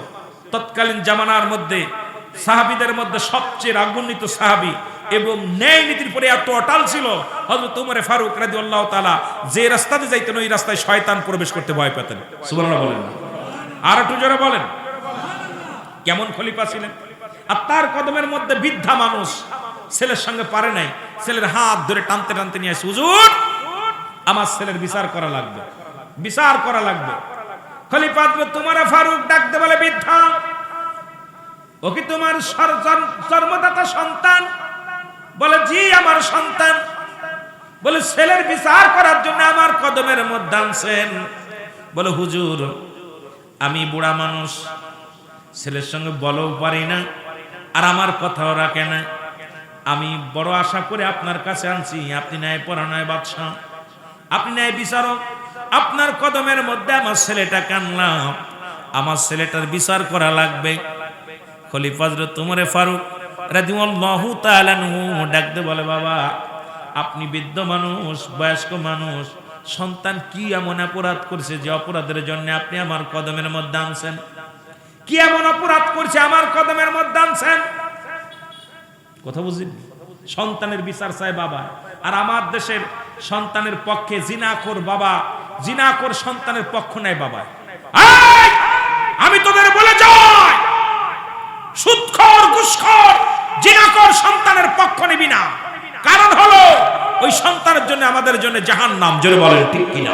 তৎকালীন জামানার মধ্যে সাহাবীদের মধ্যে সবচেয়ে রাগান্বিত সাহাবী এবং ন্যায় নীতির পরে এত অটল ছিল হযরত উমর ফারুক রাদিয়াল্লাহু তাআলা। যে রাস্তাতে যাইতেন ওই রাস্তায় শয়তান প্রবেশ করতে ভয় পেতেন। সুবহানাল্লাহ বলেন না? আর একটু জোরে বলেন। কেমন খলিফা ছিলেন! আর তার কদমের মধ্যে বৃদ্ধা মানুষ, ছেলের সঙ্গে পারে নাই, ছেলের হাত ধরে টানতে টানতে নিয়ে আসে, হুজুর আমার ছেলের বিচার করা লাগবে, বিচার করা লাগবে। খলিফা উমর ফারুক ডাকতে বলে, বৃদ্ধা, ও কি তোমার জন্মদাতা সন্তান? বলে, জি আমার সন্তান। বলে, ছেলের বিচার করার জন্য আমার কদমের মধ্যে আনছেন? বলে, হুজুর আমি বুড়া মানুষ, ছেলের সঙ্গে বলও পারি না, আর আমার কথাও রাখে না। আমি বড় আশা করে আপনার কাছে আনছি, আপনি ন্যায় পরায়ণ বাদশা, আপনি ন্যায় বিচারক, আপনার কদমের মধ্যে আমার ছেলেটাকে আনলাম, আমার ছেলেটার বিচার করা লাগবে। খলিফা হযরত উমর ফারুক রাদিয়াল্লাহু তাআলা আনহু ডাকতে বলে, বাবা আপনি বৃদ্ধ মানুষ, বয়স্ক মানুষ, সন্তান কি এমন অপরাধ করছে যে অপরাধের জন্য আপনি আমার কদমের মধ্যে আনছেন? কি এমন অপরাধ করছে আমার কদমের মধ্যে আনছেন? কথা বুঝলেন? সন্তানের বিচার চায় বাবা, আর আমার দেশের সন্তানের পক্ষে জিনাখোর বাবা, জিনাখোর সন্তানের পক্ষ নেয় বাবা। আমি তোদের বলে যাই, সুদখোর, ঘুষখোর, জিনাখোর সন্তানের পক্ষ নিবি না। কারণ হলো ওই সন্তানের জন্য আমাদের জন্য জাহান্নাম। জোরে বলেন ঠিক কিনা?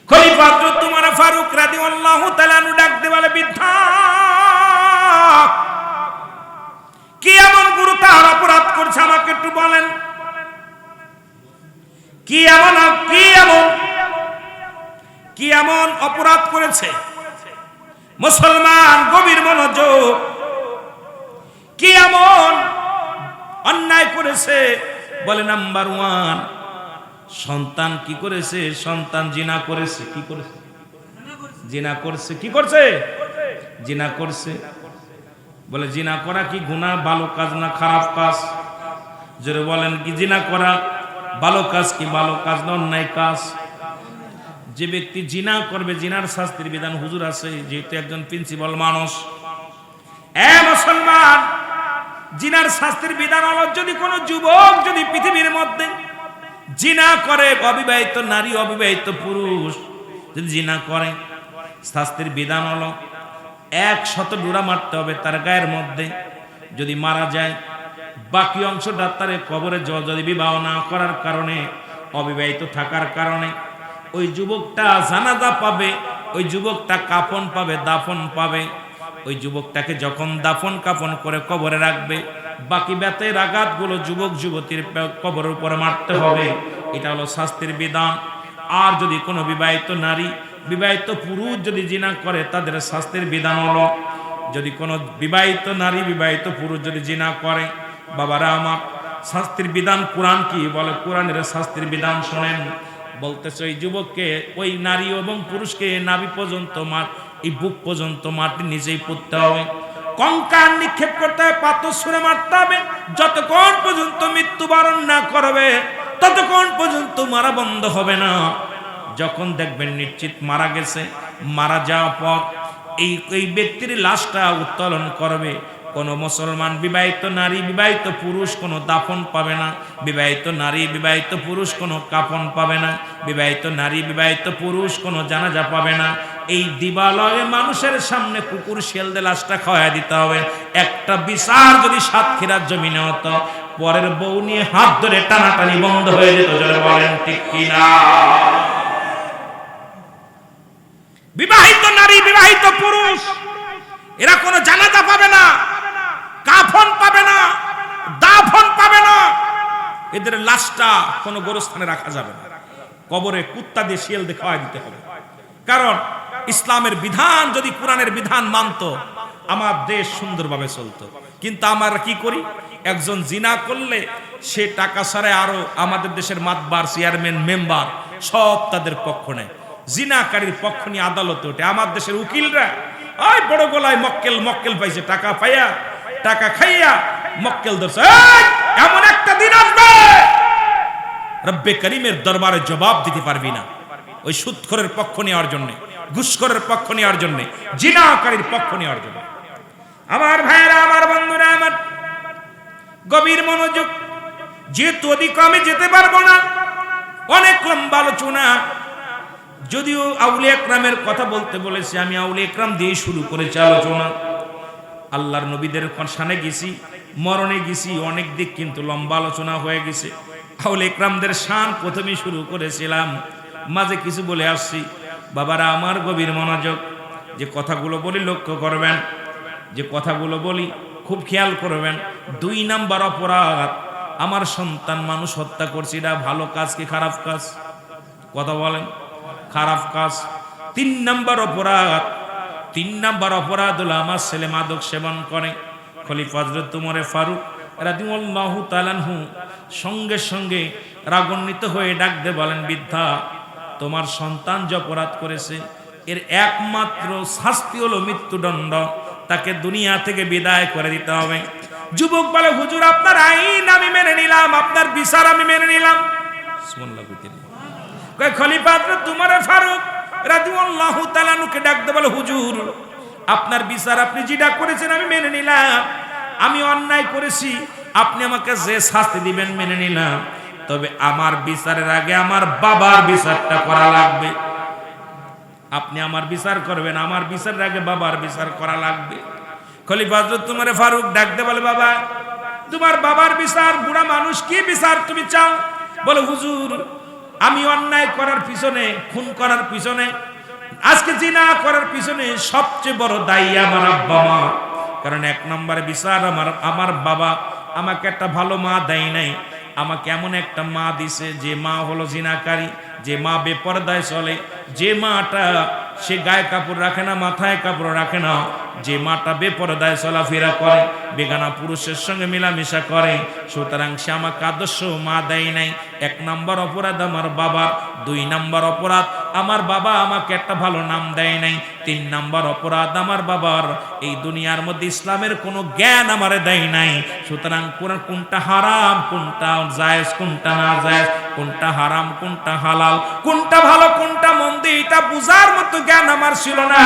খলিফা হযরত উমর ফারুক রাদিয়াল্লাহু তাআলা আনহু ডাকতে বলে, বৃদ্ধা, কি এমন গুরুতর অপরাধ করছে আমাকে একটু বলেন। কি এমন অপরাধ করেছে? মুসলমান গভীর মনোযোগ, কি এমন অন্যায় করেছে? বলে, নাম্বার 1, সন্তান কি করেছে? সন্তান জিনা করেছে। কি করেছে? জিনা করছে। কি করছে? জিনা করছে। বলে, জিনা করা কি গুনাহ, ভালো কাজ না খারাপ কাজ? জোরে বলেন, কি জিনা করা ভালো কাজ কি ভালো কাজ না অন্যায় কাজ? যে ব্যক্তি জিনা করবে, জিনার শাস্তির বিধান হুজুর আছে, যেহেতু একজন প্রিন্সিপাল মানুষ। মুসলমান, জিনার শাস্তির বিধান হলো, যদি কোনো যুবক যদি পৃথিবীর মধ্যে জিনা করে, অবিবাহিত নারী, অবিবাহিত পুরুষ যদি জিনা করে, শাস্তির বিধান হলো 100 ডোরা মারতে হবে তার গায়ের মধ্যে। যদি মারা যায়, বাকি অংশটা তার কবরে, যদি বিবাহ না করার কারণে, অবিবাহিত থাকার কারণে ওই যুবকটা জানাজা পাবে, ওই যুবকটা কাফন পাবে, দাফন পাবে। ওই যুবকটাকে যখন দাফন কাফন করে কবরে রাখবে, বাকি বেতের আঘাতগুলো যুবক যুবতীর কবরের উপরে মারতে হবে। এটা হলো শাস্তির বিধান। আর যদি কোনো বিবাহিত নারী, বিবাহিত পুরুষ যদি জিনা করে, তাদের শাস্তির বিধান হলো যদি কোনো বিবাহিত নারী বিবাহিত পুরুষ যদি জিনা করে, বাবারা আমার, শাস্তির বিধান কোরআন কি বলে? কোরআনের শাস্তির বিধান শোনেন। বলতেছে ওই যুবককে, ওই নারী এবং পুরুষকে নাভি পর্যন্ত এই বুক পর্যন্ত মাটি নিজেই পুঁততে হবে, কঙ্কাল নিক্ষেপ করতে হবে, পাথর ছুঁড়ে মারতে হবে, যতক্ষণ পর্যন্ত মৃত্যুবরণ না করবে ততক্ষণ পর্যন্ত মারা বন্ধ হবে না। যখন দেখবেন নিশ্চিত মারা গেছে, মারা যাওয়ার পর এই ব্যক্তির লাশটা উত্তোলন করবে। কোনো মুসলমান বিবাহিত নারী বিবাহিত পুরুষ কোনো দাফন পাবে না, বিবাহিত নারী বিবাহিত পুরুষ কোনো কাফন পাবে না, বিবাহিত নারী বিবাহিত পুরুষ কোনো জানাজা পাবে না। এই দিবালয়ে মানুষের সামনে কুকুর শিয়ালদের লাশটা খাওয়া দিতে হবে। একটা বিচার যদি সাতক্ষীরার জমিনে হতো, পরের বউ নিয়ে হাত ধরে টানাটানি বন্ধ হয়ে যেত। জোরে বলেন ঠিক কিনা? বিবাহিত নারী বিবাহিত পুরুষ এরা কোনো জানাজা পাবে না, কাফন পাবে না, দাফন পাবে না। এদের লাশটা কোনো গোরস্থানে রাখা যাবে না, কবরে কুত্তা দিয়ে শিয়াল দিয়ে খাওয়াই দিতে হবে। কারণ ইসলামের বিধান যদি কোরআনের বিধান মানতো, আমার দেশ সুন্দরভাবে চলতো। কিন্তু আমরা কি করি? একজন জিনা করলে সে টাকা ছাড়া আরো আমাদের দেশের মাতবার, চেয়ারম্যান, মেম্বার সব তাদের পক্ষ নেয়, জিনাকারীর পক্ষ নিয়ে আদালতে ওঠে। আমার দেশের উকিলরা ওই বড় গলায় মক্কেল পাইছে, টাকা পাইয়া টাকা খাইয়া মক্কেল ধরছে। এমন একটা দিন আসবে রব্বে করিমের দরবারে জবাব দিতে পারবি না, ওই সুদখোরের পক্ষ নেওয়ার জন্য, ঘুষখোরের পক্ষ নেওয়ার জন্য, জিনাকারীর পক্ষ নেওয়ার জন্য। আমার ভাইয়েরা, আমার বন্ধুরা, আমার গভীর মনোযোগ। যেহেতু অধিক আমি যেতে পারবো না, অনেক লম্বা আলোচনা। যদিও আউলিয়া একরামের কথা বলতে বলেছি, আমি আউলিয়া একরাম দিয়ে শুরু করেছি আলোচনা। আল্লাহর নবীদের শানে গেছি, মরণে গেছি, অনেক দিক কিন্তু লম্বা আলোচনা হয়ে গেছে। আউলিয়া একরামদের শান প্রথমে শুরু করেছিলাম, মাঝে কিছু বলে আসছি। বাবারা আমার, গভীর মনোযোগ। যে কথাগুলো বলি লক্ষ্য করবেন, যে কথাগুলো বলি খুব খেয়াল করবেন। 2 নাম্বার অপরাধ, আমার সন্তান মানুষ হত্যা করছে, এটা ভালো কাজ কি খারাপ কাজ? কথা বলেন, খারাপ কাজ। 3 নাম্বার অপরাধ হলো আমার ছেলে মাদক সেবন করে। খলিফা হযরত উমর ফারুক রাদিয়াল্লাহু তাআলা আনহু সঙ্গে সঙ্গে রাগান্বিত হয়ে ডাক দিয়ে বলেন, বৃদ্ধা, তোমার সন্তান যে অপরাধ করেছে এর একমাত্র শাস্তি হলো মৃত্যুদণ্ড, তাকে দুনিয়া থেকে বিদায় করে দিতে হবে। যুবক বলে, হুজুর আপনার আইন আমি মেনে নিলাম, আপনার বিচার আমি মেনে নিলাম। খলিফা হযরত উমর ফারুক রাদিয়াল্লাহু তাআলা আনহুকে ডাক দিয়ে বলে, হুজুর আপনার বিচার আপনি যেটা করেছেন আমি মেনে নিলাম, আমি অন্যায় করেছি, আপনি আমাকে যে শাস্তি দিবেন মেনে নিলাম, তবে আমার বিচারের আগে আমার বাবার বিচারটা করা লাগবে। আপনি আমার বিচার করবেন, আমার বিচারের আগে বাবার বিচার করা লাগবে। খলিফা হযরত উমর ফারুক ডাক দিয়ে বলে, বাবা তোমার বাবার বিচার, বুড়া মানুষ, কি বিচার তুমি চাও? বলে, হুজুর আমি অন্যায় করার পিছনে, খুন করার পিছনে, আজকে জিনা করার পিছনে সবচেয়ে বড় দায়ী আমার আব্বা মা। কারণ 1 নম্বরে বিচার, আমার বাবা আমাকে একটা ভালো মা দেয় নাই, আমাকে এমন একটা মা দিছে যে মা হলো জিনাকারী, যে মা বেপরদায় চলে, যে মাটা সে গায়ে কাপড় রাখে না, মাথায় কাপড় রাখে না, যে মাটা বেপরদায় চলাফেরা করে, বেগানা পুরুষের সঙ্গে মেলামেশা করে, সুতরাং সে আমাকে আদর্শ মা দেয় নাই। 1 নম্বর অপরাধ আমার বাবার। 2 নম্বর অপরাধ, আমার বাবা আমাকে একটা ভালো নাম দেয় নাই। 3 নম্বর অপরাধ, আমার বাবার এই দুনিয়ার মধ্যে ইসলামের কোনো জ্ঞান আমারে দেয় নাই। সুতরাং কোনটা হারাম, কোনটা জায়েজ, কোনটা না জায়েজ, কোনটা হারাম, কোনটা হালাল, কোনটা ভালো, কোনটা মন্দ, এটা বুঝার মতো জ্ঞান আমার ছিল না।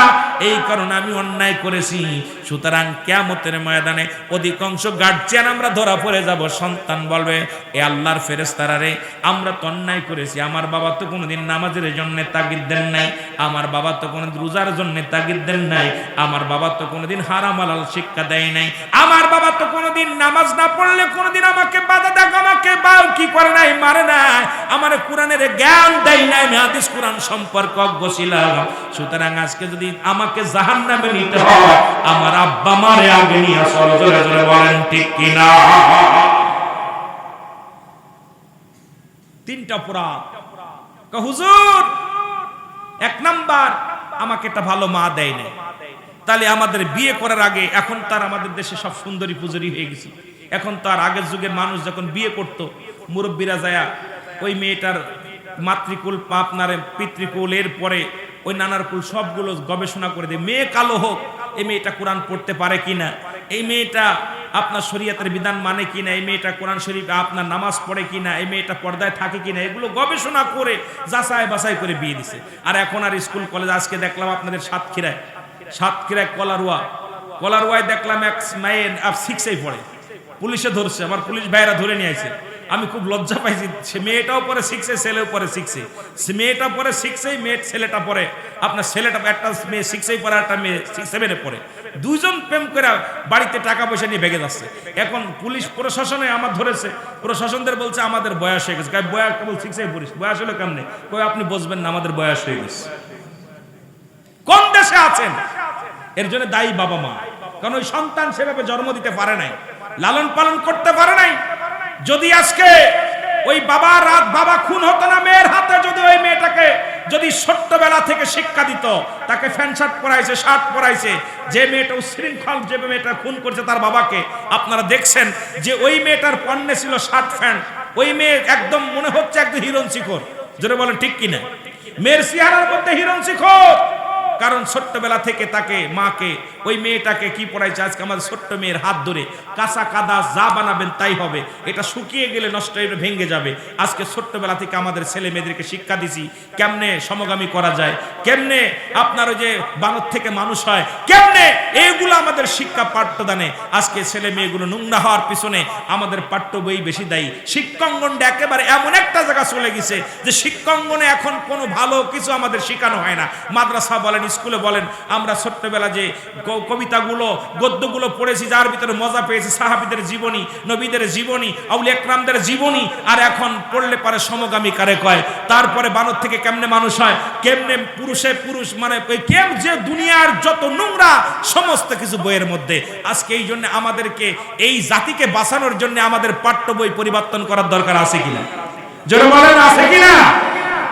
এই কারণে আমি অন্যায় করেছি। সুতরাং কিয়ামতের ময়দানে অধিকাংশ গার্জিয়ান আমরা ধরা পড়ে যাব। সন্তান বলবে, এ আল্লাহর ফেরেশতারা রে, আমরা তো অন্যায় করেছি, আমার বাবা তো কোনোদিন নামাজের জন্য তাগিদ দেন নাই, আমার বাবা তো কোনোদিন রোজার জন্য তাগিদ দেন নাই, আমার বাবা তো কোনোদিন হারাম হালাল শিক্ষা দেয় নাই, আমার বাবা তো কোনোদিন নামাজ না পড়লে কোনোদিন আমাকে বাধা দেয়, আমাকে কি করে নাই, মারে নাই, আমার কোরআনের জ্ঞান দেয় নাই, আমি হাদিস কোরআন সম্পর্কে অজ্ঞ ছিলাম। সুতরাং আজকে যদি আমাকে জাহান্নামে নিতে হয়, আমার আব্বা মারে আগে নিয়ে চলো। জোরে জোরে বলেন ঠিক কিনা? 3টা অপরাধ। হুজুর 1 নাম্বার, আমাকে একটা ভালো মা দেয় নাই, তাহলে আমাদের বিয়ে করার আগে, এখন তার আমাদের দেশে সব সুন্দরী পুজোরি হয়ে গেছে, এখন তো আর আগের যুগের মানুষ যখন বিয়ে করতো মুরব্বীরা যায়া ওই মেয়েটার মাতৃকুল আপনার পিতৃকুল এর পরে ওই নানার কুল সবগুলো গবেষণা করে দেয়, মেয়ে কালো হোক এই মেয়েটা কোরআন পড়তে পারে কিনা, এই মেয়েটা আপনার শরীয়তের বিধান মানে কিনা, এই মেয়েটা কোরআন শরীফ আপনার নামাজ পড়ে কিনা, এই মেয়েটা পর্দায় থাকে কিনা, এগুলো গবেষণা করে যাচাই বাছাই করে বিয়ে দিছে। আর এখন আর স্কুল কলেজ, আজকে দেখলাম আপনাদের সাতক্ষীরায় কলারোয়ায় দেখলাম এক মেয়ে 6-এ পড়ে, পুলিশে ধরছে, আমার পুলিশ ভাইরা ধরে নিয়ে আসে। আমি খুব লজ্জা পাইছি, সে মেয়েটাও পরে 6-এ, ছেলেও পরে 6-এ, মেয়েটা পরে 6-এ, ছেলেটা পরে আপনার ছেলেটা একটা মেয়ে 6-এ পরে, একটা মেয়ে 7-এ পড়ে, দুইজন প্রেম করে বাড়িতে টাকা পয়সা নিয়ে ভেগে যাচ্ছে। এখন পুলিশ প্রশাসনে আমার ধরেছে, প্রশাসনদের বলছে আমাদের বয়স হয়ে গেছে। বয়স কেবল 6-এ পড়িস, বয়স হলো কেমনে? কই আপনি বুঝবেন না আমাদের বয়স হয়ে গেছে। কোন দেশে আছেন? এর জন্য দায়ী বাবা মা, কারণ ওই সন্তান সেভাবে জন্ম দিতে পারে নাই, লালন পালন করতে পারে নাই। যদি আজকে ওই বাবা খুন হতো না মেয়ের হাতে, যদি ওই মেয়েটাকে যদি ছোট্টবেলা থেকে শিক্ষা দিত, তাকে প্যান্ট শার্ট পরাইছে, শার্ট পরাইছে, যে মেয়েটা উশৃঙ্খল, যে মেয়েটা খুন করছে তার বাবাকে, আপনারা দেখছেন যে ওই মেয়েটার পণ্যে ছিল শার্ট প্যান্ট, ওই মেয়ে একদম মনে হচ্ছে একদম হিরণ শিখর, জোরে বলেন ঠিক কিনা? মেয়ের চেহারার মধ্যে হিরণ শিখর, কারণ ছোট্টবেলা থেকে তাকে মাকে ওই মেয়েটাকে কি পড়াইছে, আজকে আমাদের ছোট্ট মেয়ের হাত ধরে কাঁচা কাদা যা বানাবেন তাই হবে, এটা শুকিয়ে গেলে নষ্ট হয়ে ভেঙে যাবে। আজকে ছোট্টবেলা থেকে আমাদের ছেলে মেয়েদেরকে শিক্ষা দিছি কেমনে সমগামী করা যায়, কেমনে আপনার ওই যে বানর থেকে মানুষ হয়, কেমনে এইগুলো আমাদের শিক্ষা পাঠ্যদানে। আজকে ছেলে মেয়েগুলো নোংরা হওয়ার পিছনে আমাদের পাঠ্য বই বেশি দায়ী। শিক্ষাঙ্গনটা একেবারে এমন একটা জায়গা চলে গেছে যে শিক্ষাঙ্গনে এখন কোনো ভালো কিছু আমাদের শেখানো হয় না। মাদ্রাসা বলেন, স্কুলে বলেন, আমরা ছোট্টবেলা যে কবিতাগুলো গদ্যগুলো পড়েছি, যার ভিতরে মজা পেয়েছি, সাহাবীদের জীবনী, নবীদের জীবনী, আউলিয়া একরামদের জীবনী, আর এখন পড়লে পারে সমগামী কারে কয়, তারপরে বানর থেকে কেমনে মানুষ হয়, কেমনে পুরুষে পুরুষ মানে কেম যে দুনিয়ার যত নোংরা সমস্ত কিছু বইয়ের মধ্যে। আজকে এই জন্য আমাদেরকে এই জাতিকে বাঁচানোর জন্য আমাদের পাঠ্য বই পরিবর্তন করার দরকার আছে কিনা? জোরে বলেন আছে কিনা?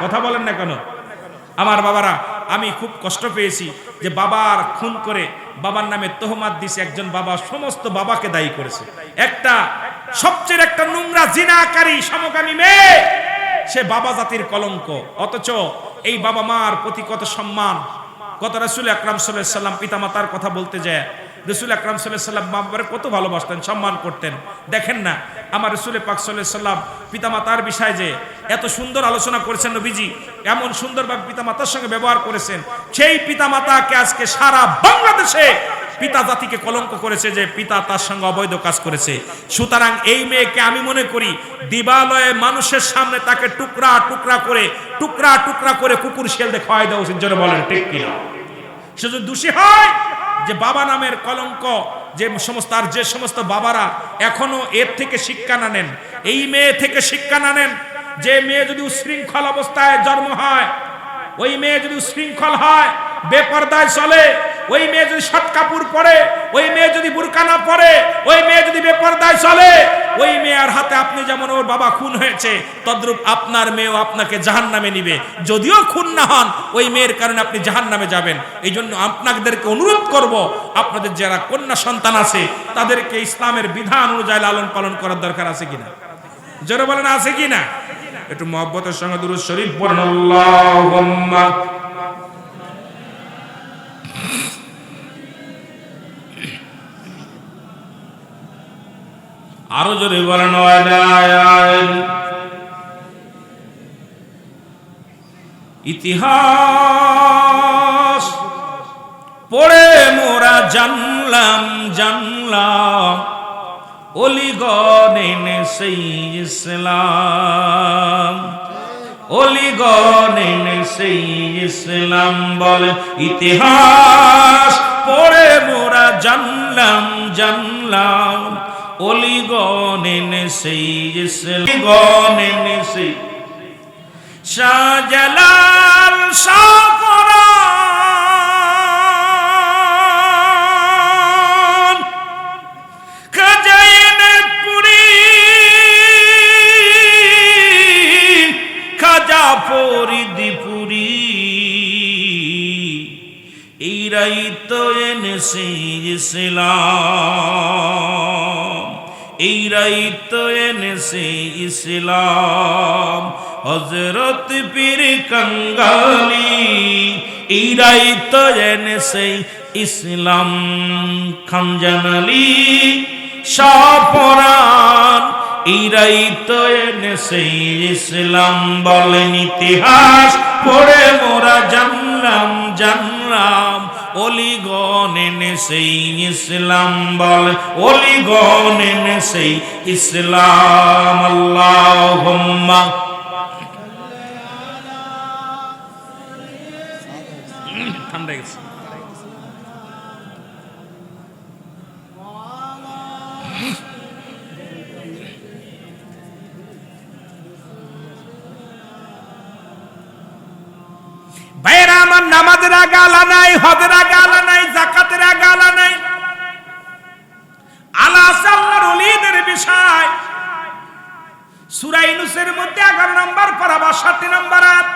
কথা বলেন না কেন? আমার বাবারা, আমি খুব কষ্ট পেয়েছি যে বাবার খুন করে বাবার নামে তহমাত দিছে একজন বাবা, সমস্ত বাবাকে দায়ী করেছে। একটা সবচেয়ে একটা নোংরা জিনাকারী সমকামী মেয়ে, সে বাবা জাতির কলঙ্ক। অথচ এই বাবা মার প্রতি কত সম্মান, কত রাসূল আকরাম সাল্লাল্লাহু আলাইহি সাল্লাম পিতা মাতার কথা বলতে যায়, রাসূল আকরাম সাল্লাল্লাহু আলাইহি সাল্লাম বাবারে কত ভালোবাসতেন, সম্মান করতেন। দেখেন না আমার রাসূল পাক সাল্লাল্লাহু আলাইহি সাল্লাম পিতা মাতার বিষয়ে যে এত সুন্দর আলোচনা করেছেন, নবীজি এমন সুন্দরভাবে পিতা মাতার সঙ্গে ব্যবহার করেছেন, সেই পিতা মাতাকে আজকে সারা বাংলাদেশে পিতা জাতিকে কলঙ্ক করেছে যে পিতা তার সঙ্গে অবৈধ কাজ করেছে। সুতরাং এই মেয়েকে আমি মনে করি দিবালয়ে মানুষের সামনে তাকে টুকরা টুকরা করে কুকুর শিয়াল দিয়ে খাওয়াই দেওয়া উচিত। জোরে বলেন ঠিক কিনা? সে যদি দোষী হয়, যে বাবা নামের কলঙ্ক, যে সমস্ত বাবারা এখনো এর থেকে শিক্ষা না নেন, এই মেয়ে থেকে শিক্ষা না নেন, যে মেয়ে যদি উশৃঙ্খল অবস্থায় জন্ম হয়, ওই মেয়ে যদি উশৃঙ্খল হয়, বেপরদায় চলে, ওই মেয়ে যদি শর্ট কাপড় পরে, ওই মেয়ে যদি বুরকা না পরে, ওই মেয়ে যদি বেপরদায় চলে, ওই মেয়ের হাতে আপনি যেমন ওর বাবা খুন হয়েছে, তদ্রূপ আপনার মেয়েও আপনাকে জাহান্নামে নিবে। যদিও খুন না হন, ওই মেয়ের কারণে আপনি জাহান্নামে যাবেন। এই জন্য আপনাদেরকে অনুরোধ করব, আপনাদের যারা কন্যা সন্তান আছে তাদেরকে ইসলামের বিধান অনুযায়ী লালন পালন করার দরকার আছে কিনা? জোরে বলেন আছে কিনা? একটু মহব্বতের সঙ্গে দুরূদ শরীফ পড়ুন। আল্লাহুম্মা আরো জোরে বলেন। ইতিহাস পড়ে মোরা জানলাম অলিগণেন সেই ইসলাম, অলিগণেন সেই ইসলাম। বলে ইতিহাস পড়ে মোরা জানলাম অলিগণেন সেই ইসলাম, সেই শাহজালাল শাহপরান খাজাইনপুরি খাজা ফরিদপুরি, এইরাই তো এনে ইসলাম, এইরাই তো এনেছে ইসলাম। হযরত পীর কাঙ্গালি এইরাই তো এনেছে ইসলাম। খানজানালি শাহপরাণ এইরাই তো এনেছে ইসলাম। বলেন ইতিহাস পড়ে মোরা জানলাম জানলাম, অলিগণ এনেছে ইসলাম। বল অলিগণ এনেছে ইসলাম। আল্লাহুম্মা ঠান্ডা গেছে। ভাইরা আমার, নামাজের আগে আলা নাই, হজের আগে আলা নাই, যাকাতের আগে আলা নাই। আলা আছে আল্লাহর ওলিদের বিষয়। সূরা ইউনূসের মধ্যে 11 নম্বর পারা 62 নম্বর আয়াত।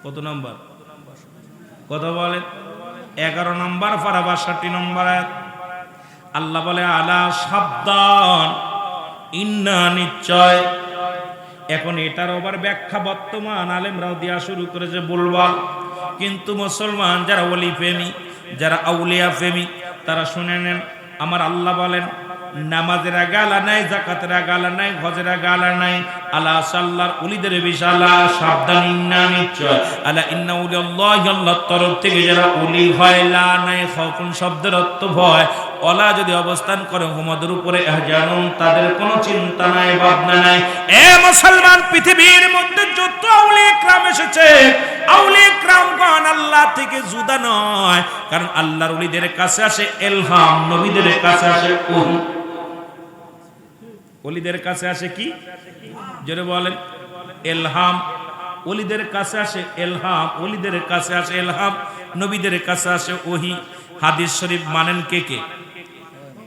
কত নম্বর? কথা বলেন। 11 নম্বর পারা 62 নম্বর আয়াত। আল্লাহ বলে আলা সাবধান, ইন্না নিশ্চয়। এখন এটার আবার ব্যাখ্যা বর্তমান আলেমরাও দেওয়া শুরু করেছে বলবা, কিন্তু মুসলমান যারা ওলি প্রেমী, যারা আউলিয়া প্রেমী, তারা শুনে নেন। আমার আল্লাহ বলেন নামাজের আগে আলা নাই, যাকাতের আগে আলা নাই, হজের আগে আলা নাই। আলা সাল্লার ওলিদের বিশালা সাবধান, ইন্না নিশ্চয়। আলা ইন্না উলিয়াল্লাহি, আল্লাহর তরফ থেকে যারা ওলি হয়, লা নাই খাউফুন শব্দের অর্থ ভয়, ওলা যদি অবস্থান করে হুমাদের উপরে ইহজানুন, তাদের কোনো চিন্তা নাই, ভাবনা নাই। এ মুসলমান, পৃথিবীর মধ্যে যত আউলিয়া کرام এসেছে, আউলিয়া کرامগণ আল্লাহ থেকে জুদা নয়, কারণ আল্লাহর ওলিদের কাছে আসে ইলহাম, নবীদের কাছে আসে ওহী। ওলিদের কাছে আসে কি? জোরে বলেন। ইলহাম। ওলিদের কাছে আসে ইলহাম, ওলিদের কাছে আসে ইলহাম, নবীদের কাছে আসে ওহী। হাদিস শরীফ মানেন কে কে?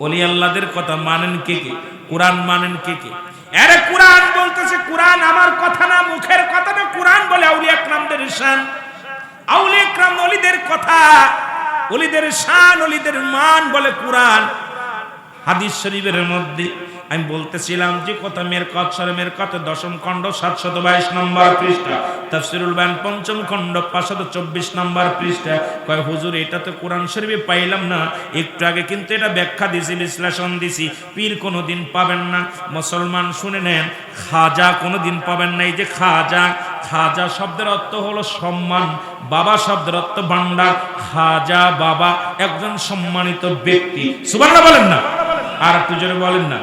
ওলি আল্লাহদের কথা মানেন কে কে? কুরআন মানেন কে কে? আরে কুরআন বলতেছে, কুরআন আমার কথা না, মুখের কথা না। কুরআন বলে আউলিয়া کرامদের শান, আউলিয়া کرام ওলিদের কথা, ওলিদের শান, ওলিদের মান বলে কুরআন। হাদিস শরীফের মধ্যে আমি বলতেছিলাম যে কথা, মেরকাত শরীফ, মেরকাত 10ম খণ্ড 722 নম্বর পৃষ্ঠা, তাফসীরুল বায়ান 5ম খণ্ড 524 নম্বর পৃষ্ঠা। কয় হুজুর, এটা তো কোরআন শরীফে পাইলাম না, একটু আগে কিন্তু এটা ব্যাখ্যা দিছি, বিশ্লেষণ দিছি। পীর কোনোদিন পাবেন না। মুসলমান শুনে নেন, খাজা কোনোদিন পাবেন না। এই যে খাজা, খাজা শব্দের অর্থ হলো সম্মান, বাবা শব্দের অর্থ ভান্ডার। খাজা বাবা একজন সম্মানিত ব্যক্তি। সুবহানাল্লাহ বলেন না, আর একটু জোরে বলেন না।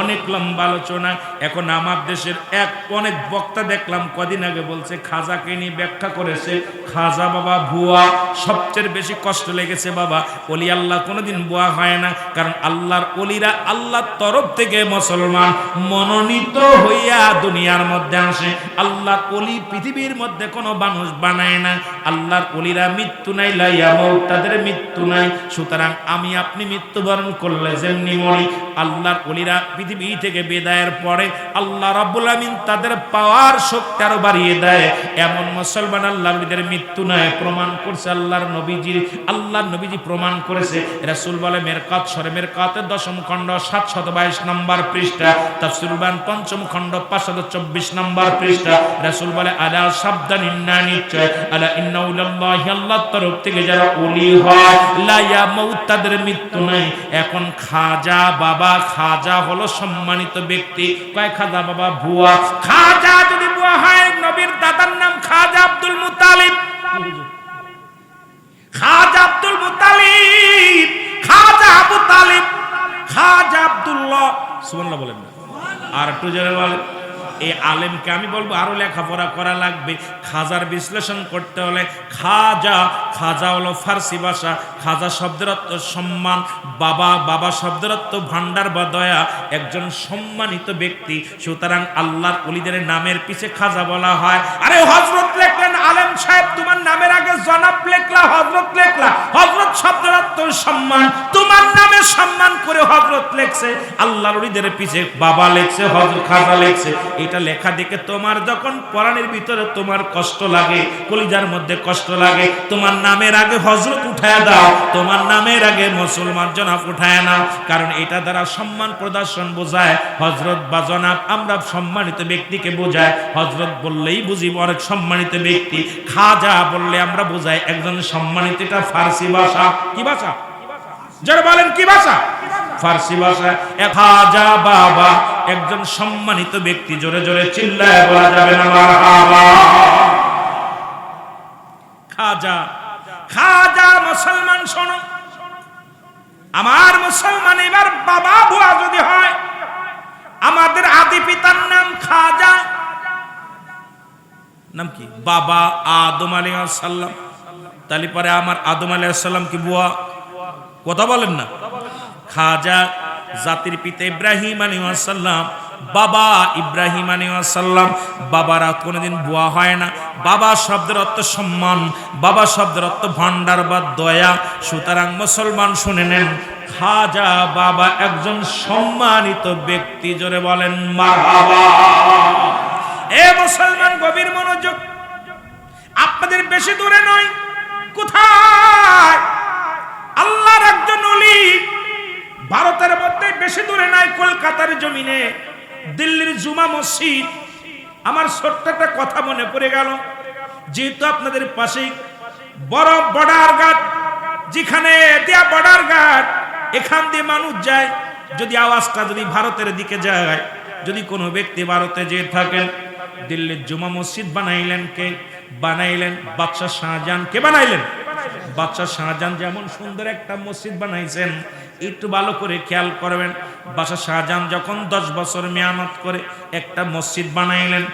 অনেক লম্বা আলোচনা। এখন আমার দেশের অনেক বক্তা দেখলাম কদিন আগে বলছে খাজাকে নিয়ে ব্যাখ্যা করেছে, খাজা বাবা ভুয়া। সবচেয়ে বেশি কষ্ট লেগেছে বাবা, ওলি আল্লাহ কোনোদিন ভুয়া হয় না, কারণ আল্লাহর ওলিরা আল্লাহর তরফ থেকে মুসলমান মনোনীত হইয়া দুনিয়ার মধ্যে আসে। আল্লাহর ওলি পৃথিবীর মধ্যে কোনো মানুষ বানায় না। আল্লাহর ওলিরা মৃত্যু নাই, লা ইয়ামুত, তাদের মৃত্যু নাই। সুতরাং আমি আপনি মৃত্যুবরণ করলে যেমনি মরি, আল্লাহর ওলিরা পৃথিবী থেকে বিদায়ের পরে আল্লাহ রাব্বুল আমিন তাদের পাওয়ার শক্তি আরো বাড়িয়ে দেয়। এমন মুসলমান আল্লাহর ওলিদের মৃত্যু নাই, প্রমাণ করছে আল্লাহর নবীজি প্রমাণ করেছে। রাসূল বলে, মেরকাত শরীফ, মেরকাতের 10ম খণ্ড 722 নম্বর পৃষ্ঠা, তাফসীরুল বায়ান 5ম খণ্ড 524 নম্বর পৃষ্ঠা। রাসূল বলে, আলা সাবধান, ইন্না নিশ্চয়, আলা ইন্না উলিল্লাহি, আল্লাহর তরফ থেকে যারা ওলি হয়, লা ইয়ামুত, তাদের মৃত্যু নাই। এখন খাজা বাবা, খাজা হলো সম্মানিত ব্যক্তি। কয় খাজা বাবা ভুয়া। খাজা যদি ভুয়া হয়, নবীর দাদার নাম খাজা আব্দুল মুত্তালিব। খাজা আব্দুল মুত্তালিব, খাজা আবু তালিব, খাজা আব্দুল্লাহ। সুবহানাল্লাহ বলেন না, আর একটু জোরে বলেন। এই আলেমকে আমি বলবো আরো লেখাপড়া করা লাগবে। খাজার বিশ্লেষণ করতে হলে, খাজা হলো ফার্সি ভাষা। খাজা শব্দের অর্থ সম্মান, বাবা শব্দের অর্থ ভান্ডার বা দয়া, একজন সম্মানিত ব্যক্তি। সুতরাং আল্লাহর ওলিদের নামের পিছে খাজা বলা হয়। আরে হযরত লেখলেন, আলেম সাহেব তোমার নামের আগে জনাব লেখলা, হযরত লেখলা। হযরত শব্দের অর্থ সম্মান, তোমার নামে সম্মান করে হযরত লেখছে, আল্লাহর ওলিদের পিছে বাবা লেখছে, হযরত খাজা লেখছে। এটা লেখা দেখে তোমার যখন পরাণের ভিতরে তোমার কষ্ট লাগে, কলিজার মধ্যে কষ্ট লাগে, তোমার নামের আগে হযরত উঠায়া দাও, তোমার নামের আগে মুসলমান জনাব উঠায় নাও। কারণ এটা দ্বারা সম্মান প্রদর্শন বোঝায়। হযরত বা জনাব আমরা সম্মানিত ব্যক্তিকে বোঝায়। হযরত বললেই বুঝি অনেক সম্মানিত ব্যক্তি, খাজা বললে আমরা বোঝাই একজন সম্মানিত। এটা ফার্সি ভাষা। কি ভাষা? যারা বলেন কি ভাষা? ফার্সি ভাষা। খাজা বাবা একজন সম্মানিত ব্যক্তি। জোরে জোরে চিল্লায় বলা যাবে না মারহাবা। খাজা, খাজা মুসলমান শোনো, আমার মুসলমান এবার বাবা বুয়া যদি হয়, আমাদের আদি পিতার নাম খাজা, নাম কি? বাবা আদম আলাইহিস সালাম। তাহলে পরে আমার আদম আলাইহিস সালাম কি বুয়া? কথা বলেন না। খাজা জাতির পিতা ইব্রাহিম আলাইহিস সালাম, বাবা ইব্রাহিম আলাইহিস সালাম। বাবারা কোনোদিন বুয়া হয় না। বাবা শব্দের অর্থ সম্মান, বাবা শব্দের অর্থ ভান্ডার বা দয়া। সুতরাং মুসলমান শুনে নেন, খাজা বাবা একজন সম্মানিত ব্যক্তি। জোরে বলেন মারহাবা। এ মুসলমান গভীর মনোযোগ, আপনাদের বেশি দূরে নয়, কোথায়? আল্লাহর একজন ওলি, ভারতের মধ্যে বেশি দূরে নাই, কলকাতার জমিনে দিল্লির জুমা মসজিদ। আমার ছোট্ট একটা কথা মনে পড়ে গেল, যেহেতু আপনাদের পাশেই বড় বর্ডার গার্ড, যেখানে দেয়া বর্ডার গার্ড, এখান দিয়ে মানুষ যায়। যদি আওয়াজটা যদি ভারতের দিকে যায়, যদি কোনো ব্যক্তি ভারতে যেয়ে থাকেন, দিল্লির জুমা মসজিদ বানাইলেন কে? বানাইলেন বাদশাহ শাহজাহান। কে বানাইলেন? বাদশাহ শাহজাহান। যেমন সুন্দর একটা মসজিদ বানাইছেন, একটু ভালো করে খেয়াল করবেন। বাদশাহ শাহজাহান যখন 10 বছর মেহনত করে একটা মসজিদ বানাইলেন,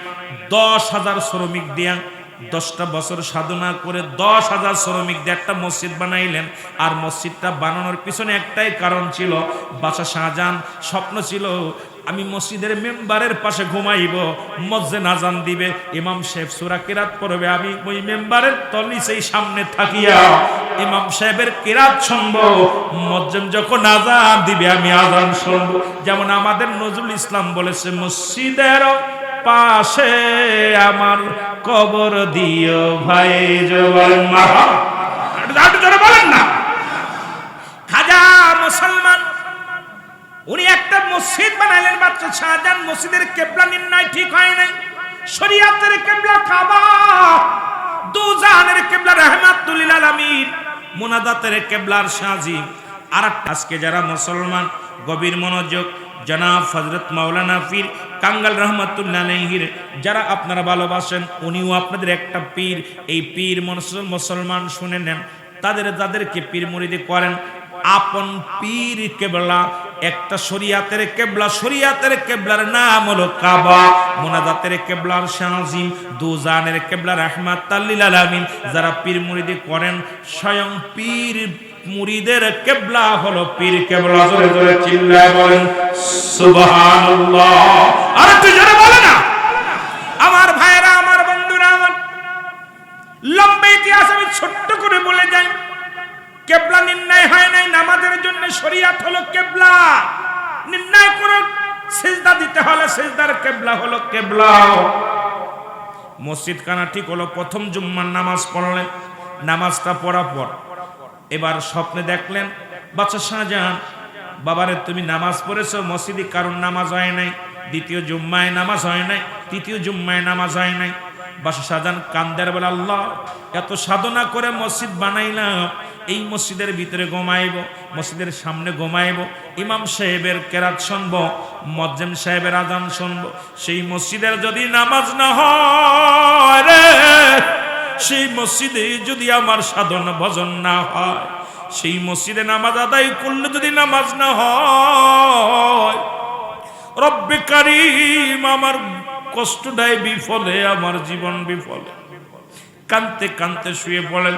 10,000 শ্রমিক দিয়া, 10টা বছর সাধনা করে 10,000 শ্রমিক দিয়ে একটা মসজিদ বানাইলেন। আর মসজিদটা বানানোর পিছনে একটাই কারণ ছিল, বাদশাহ শাহজাহান স্বপ্ন ছিল, আমি মসজিদের মেম্বারের পাশে ঘুমাইব, মসজিদে আজান দিবে, ইমাম সাহেব সূরা কিরাত পড়বে, আমি ওই মেম্বারের তলিসেই সামনে থাকিয়া ইমাম সাহেবের কিরাত শুনবো, মসজিদ যখন আজান দিবে আমি আজান শুনবো। যেমন আমাদের নজরুল ইসলাম বলেছে, মসজিদের পাশে আমার কবর দিও ভাই। জবান মারহাবা বলেন না। খাজা মুসলমান, উনি একটা মসজিদ বানাইলেন বাদশাহ শাহজাহান। মসজিদের কিবলা নির্ণয় ঠিক হয় নাই। শরীয়তের কিবলা কাবা, দুজাহানের কিবলা রাহমাতুল লিল আলামিন, মুনাজাতের কিবলার শাহজি। আর আজকে যারা মুসলমান, গভীর মনোযোগ, জনাব হযরত মাওলানা পীর কাঙ্গাল রহমাতুল্লাহ আলাইহির যারা আপনারা ভালোবাসেন, উনিও আপনাদের একটা পীর। এই পীর মুসলমান শুনে নেন, যাদেরকে পীর মুরিদি করেন, আপন পীর কিবলা একটা শরীয়তের কিবলা। শরীয়তের কিবলার নাম হলো কাবা, মুনাজাতের কিবলার শাহজিম, দুজানের কিবলা রাহমাতুল লিল আলামিন। যারা পীর মুরিদি করেন, স্বয়ং পীর মুরিদের কিবলা হলো পীর কিবলা। জোরে জোরে চিল্লায় বলেন সুবহানাল্লাহ। আর তুই জোরে বলে না। আমার ভাইরা, আমার বন্ধুরা, আমার লম্বা ইতিহাস আমি ছোট্ট করে বলে যাই। কিবলা নির্ণয় হয় নাই নামাজের জন্য, শরীয়ত হলো কিবলা নির্ণয় করে। সিজদা দিতে হলে সিজদার কিবলা হলো কিবলা। মসজিদ খানা ঠিক হলো, প্রথম জুম্মার নামাজ পড়লেন। নামাজটা পড়ার পর এবার স্বপ্নে দেখলেন বাদশাহ শাহজাহান, বাবারে তুমি নামাজ পড়েছো মসজিদে, কারণ নামাজ হয় নাই। দ্বিতীয় জুম্মায় নামাজ হয় নাই, তৃতীয় জুম্মায় নামাজ হয় নাই। বাদশাহ শাহজাহান কান্দের বলে, আল্লাহ এত সাধনা করে মসজিদ বানাইলাম, এই মসজিদের ভিতরে ঘুমাইব, মসজিদের সামনে ঘুমাইব, ইমাম সাহেবের কেরাত শুনবো, মুয়াজ্জিন সাহেবের আজান শুনবো, সেই মসজিদের যদি নামাজ না হয় রে, সেই মসজিদে যদি আমার সাধনা ভজন না হয়, সেই মসজিদে নামাজ আদায় করলে যদি নামাজ না হয়, রব্বে কারীম আমার কষ্টটাই বিফলে, আমার জীবন বিফলে। কানতে কানতে শুয়ে পড়েন।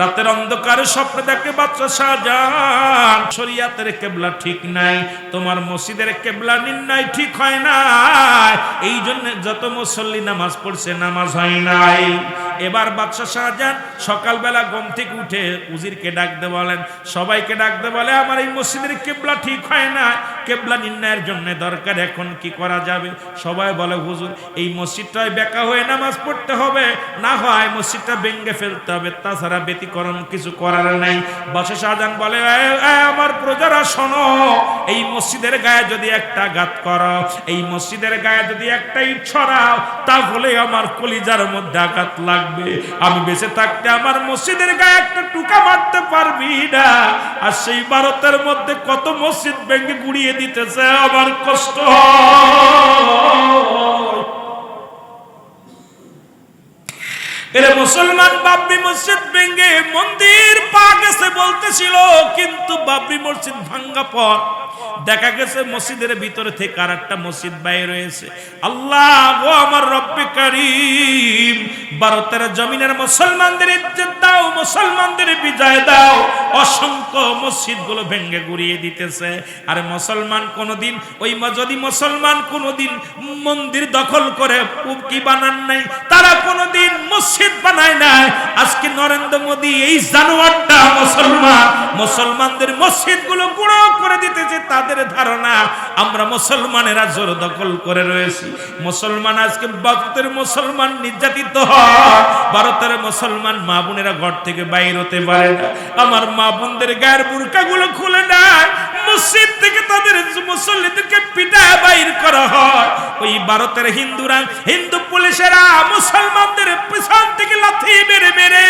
রাতের অন্ধকারে স্বপ্ন দেখে বাদশাহ শাহজাহান, শরীয়তের কিবলা ঠিক নাই, তোমার মসজিদের কিবলা নির্ণয় ঠিক হয় নাই, এই জন্য যত মুসল্লি নামাজ পড়ছে নামাজ হয় নাই। এবার বাদশাহ শাহজাহান সকালবেলা ঘুম থেকে উঠে উজিরকে ডাকতে বলেন, সবাইকে ডাকতে বলে, আমার এই মসজিদের কিবলা ঠিক হয় না, কিবলা নির্ণয়ের জন্য দরকার, এখন কি করা যাবে? সবাই বলে, হুজুর এই মসজিদটায় বেকা হয়ে নামাজ পড়তে হবে, না হয় মসজিদটা ভেঙে ফেলতে হবে, তাছাড়া ব্যতিক্রম কিছু করার নাই। বাদশাহ শাহজাহান বলে, আমার প্রজারা শোনো, এই মসজিদের গায়ে যদি একটা আঘাত করো, এই মসজিদের গায়ে যদি একটা ইট ছড়াও, তাহলে আমার কলিজার মধ্যে আঘাত লাগবে। আমি বেঁচে থাকতে আমার মসজিদের গায়ে একটা টুকা মারতে পারবি না। আর সেই ভারতের মধ্যে কত মসজিদ ভেঙে গুড়িয়ে দিতেছে, আমার কষ্ট হয়। এরে মুসলমান, বাবরি মসজিদ ভেঙে মন্দির পা গেছে বলতেছিল, কিন্তু বাবরি মসজিদ ভাঙ্গা পর দেখা গেছে মসজিদের ভিতরে থেকে আর একটা মসজিদ বাইরে রয়েছে। আল্লাহ ও আমার রব্বে কারীম, ভারতের জমিনের মুসলমানদের ইজ্জত দাও, মুসলমানদের বিজয় দাও। অসংখ্য মসজিদগুলো ভেঙে গুড়িয়ে দিতেছে। আর মুসলমান কোনোদিন যদি মুসলমান কোনোদিন মন্দির দখল করে কি বানান নাই, তারা কোনোদিন মসজিদ বানায় নাই। আজকে নরেন্দ্র মোদী এই জানোয়ারটা মুসলমানদের মসজিদগুলো গুঁড়ো করে দিতেছে। তাদের ধারণা আমরা মুসলমানেরা জোর দখল করে রয়েছি। মুসলমান আজকে ভারতের মুসলমান নির্যাতিত হয়, ভারতের মুসলমান মা বোনেরা ঘর থেকে বাইর হতে পারে না। আমার মা বোনদের গায়ের বুরকাগুলো খুলে নেয়, মসজিদ থেকে তাদের মুসল্লিদেরকে পিটায় বাইর করা হয়। ওই ভারতের হিন্দু পুলিশেরা মুসলমানদের পিছন থেকে লাথি মেরে মেরে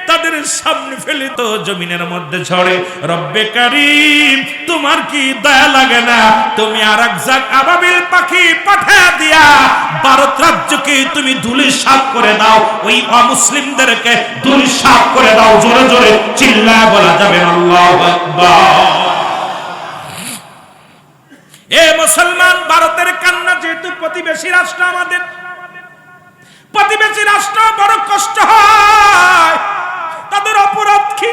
তাদের সামনে ফেলে তো জমিনের মধ্যে ঝড়ে। রব্বে কারীম, তোমার কি দয়া লাগে না? তুমি আরেক জাত আবাবিল পাখি পাঠিয়ে দিয়া ভারত রাজ্যকে তুমি ধূলিসাৎ করে দাও, ওই অমুসলিমদেরকে ধূলিসাৎ করে দাও। জোরে জোরে চিল্লায় বলা যাবে আল্লাহু আকবার। এ মুসলমান, ভারতের কান্না যেহেতু প্রতিবেশী রাষ্ট্র, আমাদের প্রতিবেশী রাষ্ট্র বড় কষ্ট হয়, তাদের অপরাধ কি?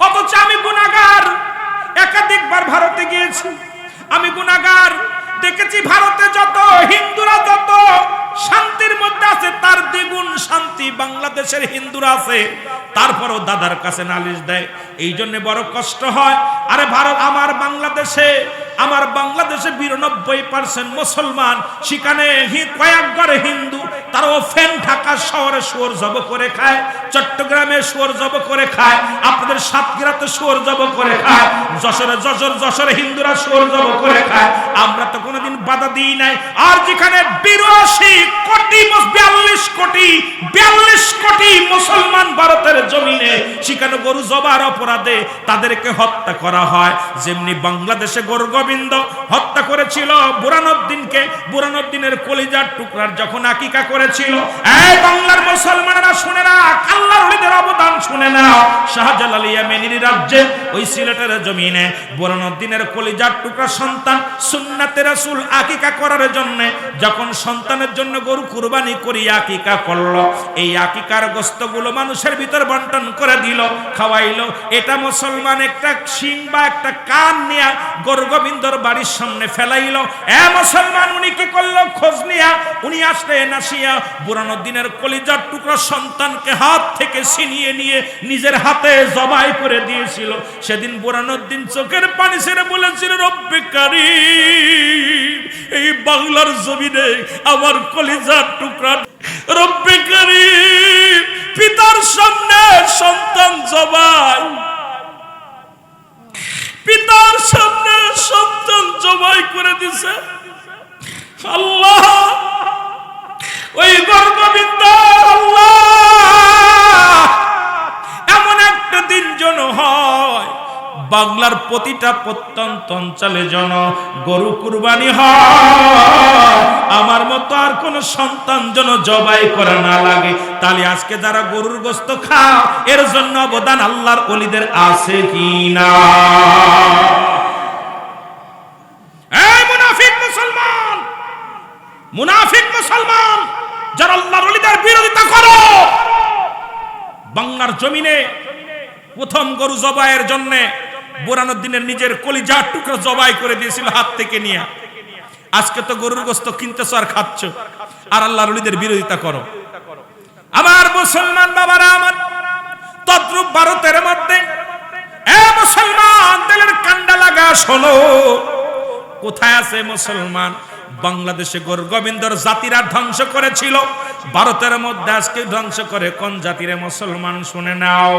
অথচ আমি গুনাহগার, একাধিকবার ভারতে গিয়েছি, আমি গুনাহগার, দেখেছি ভারতে যত হিন্দুরা যত শান্তির মধ্যে আছে, তার দ্বিগুণ শান্তি বাংলাদেশের হিন্দুরা আছে। তারপরও দাদার কাছে নালিশ দেয়, এই জন্য বড় কষ্ট হয়। আরে ভারত, আমার বাংলাদেশে 92% মুসলমান, সেখানে কয়েক ঘরে হিন্দু, তারাও ফ্যান ঢাকা শহরে শুয়োর জব করে খায়, চট্টগ্রামে শুয়োর জব করে খায়, আপনাদের সাতক্ষীরাতে শুয়োর জব করে খায়, যশোরে হিন্দুরা শুয়োর জব করে খায়। আমরা তো কোনোদিন বাধা দিই নাই। আর যেখানে 42 কোটি মুসলমান ভারতের জমিনে, সেখানে গরু জবার অপরাধে তাদেরকে হত্যা করা হয়। যেমনি বাংলাদেশে গরু গোবিন্দ হত্যা করেছিল বুরহানুদ্দিনকে, বুরহানুদ্দিনের কলিজার টুকরার যখন আকিকা করেছিল। এই বাংলার মুসলমানেরা শুনে না, আল্লাহর ওলিদের অবদান শুনে না। শাহজালাল ইয়েমেনির রাজ্যে ওই সিলেটের জমিনে বুরহানুদ্দিনের কলিজার টুকরা সন্তান সুন্নাতে রাসূল আকিকা করার জন্য যখন সন্তানের জন্য গরু কুরবানি করি আকিকা করলো, এই আকিকার গোশতগুলো মানুষের ভিতর বন্টন করে দিল, খাওয়াইলো। এটা মুসলমান একটা শিং বা একটা কান নিয়ে গরু গোবিন্দর বাড়ির সামনে ফেলাইলো। মুসলমান উনি কি করলো? খোঁজ নিয়া উনি আসলে নাসিয়া বুরহানুদ্দিনের কলিজার টুকরা সন্তানকে হাত থেকে ছিনিয়ে নিয়ে নিজের হাতে জবাই করে দিয়েছিল। সেদিন বুরহানুদ্দিন চোখের পানি ছেড়ে বলেছিল, রব্বে কারীম, এই বাংলার জমিনে আমার কলিজার টুকরা, রব্বে কারীম, পিতার সামনে সন্তান জবাই, পিতার সামনে সন্তান জবাই করে দিছে। আল্লাহ, ওই গর্ববিন্দ, আল্লাহ, এমন একটা দিন যেন হয় বাংলার প্রতিটা প্রত্যন্ত অঞ্চলে যেন গরু কুরবানি হয়, আমার মতো আর কোন সন্তান যেন জবাই করা না লাগে। তাহলে আজকে যারা গরুর গোশত খাও, এর জন্য অবদান আল্লাহর ওলিদের আছে কি না? এই মুনাফিক মুসলমান যারা আল্লাহর ওলিদের বিরোধিতা করো, বাংলার জমিনে প্রথম গরু জবাইয়ের জন্য বুরহানুদ্দিনের নিজের কলিজার টুকরা জবাই করে দিয়েছিল হাত থেকে নিয়ে। আজকে তো গরুর গোশত কিনতেছ আর খাচ্ছ, আর আল্লাহর ওলিদের বিরোধিতা করো। আমার মুসলমান বাবারা আমার, তদ্রূপ ভারতের মধ্যে এ মুসলমান দিলের কান্ডা লাগা শোনো, কোথায় আছে মুসলমান? বাংলাদেশে গোবিন্দর জাতিরা ধ্বংস করেছিল, ভারতের মধ্যে আজকে ধ্বংস করে কোন জাতিরে? মুসলমান। শুনে নাও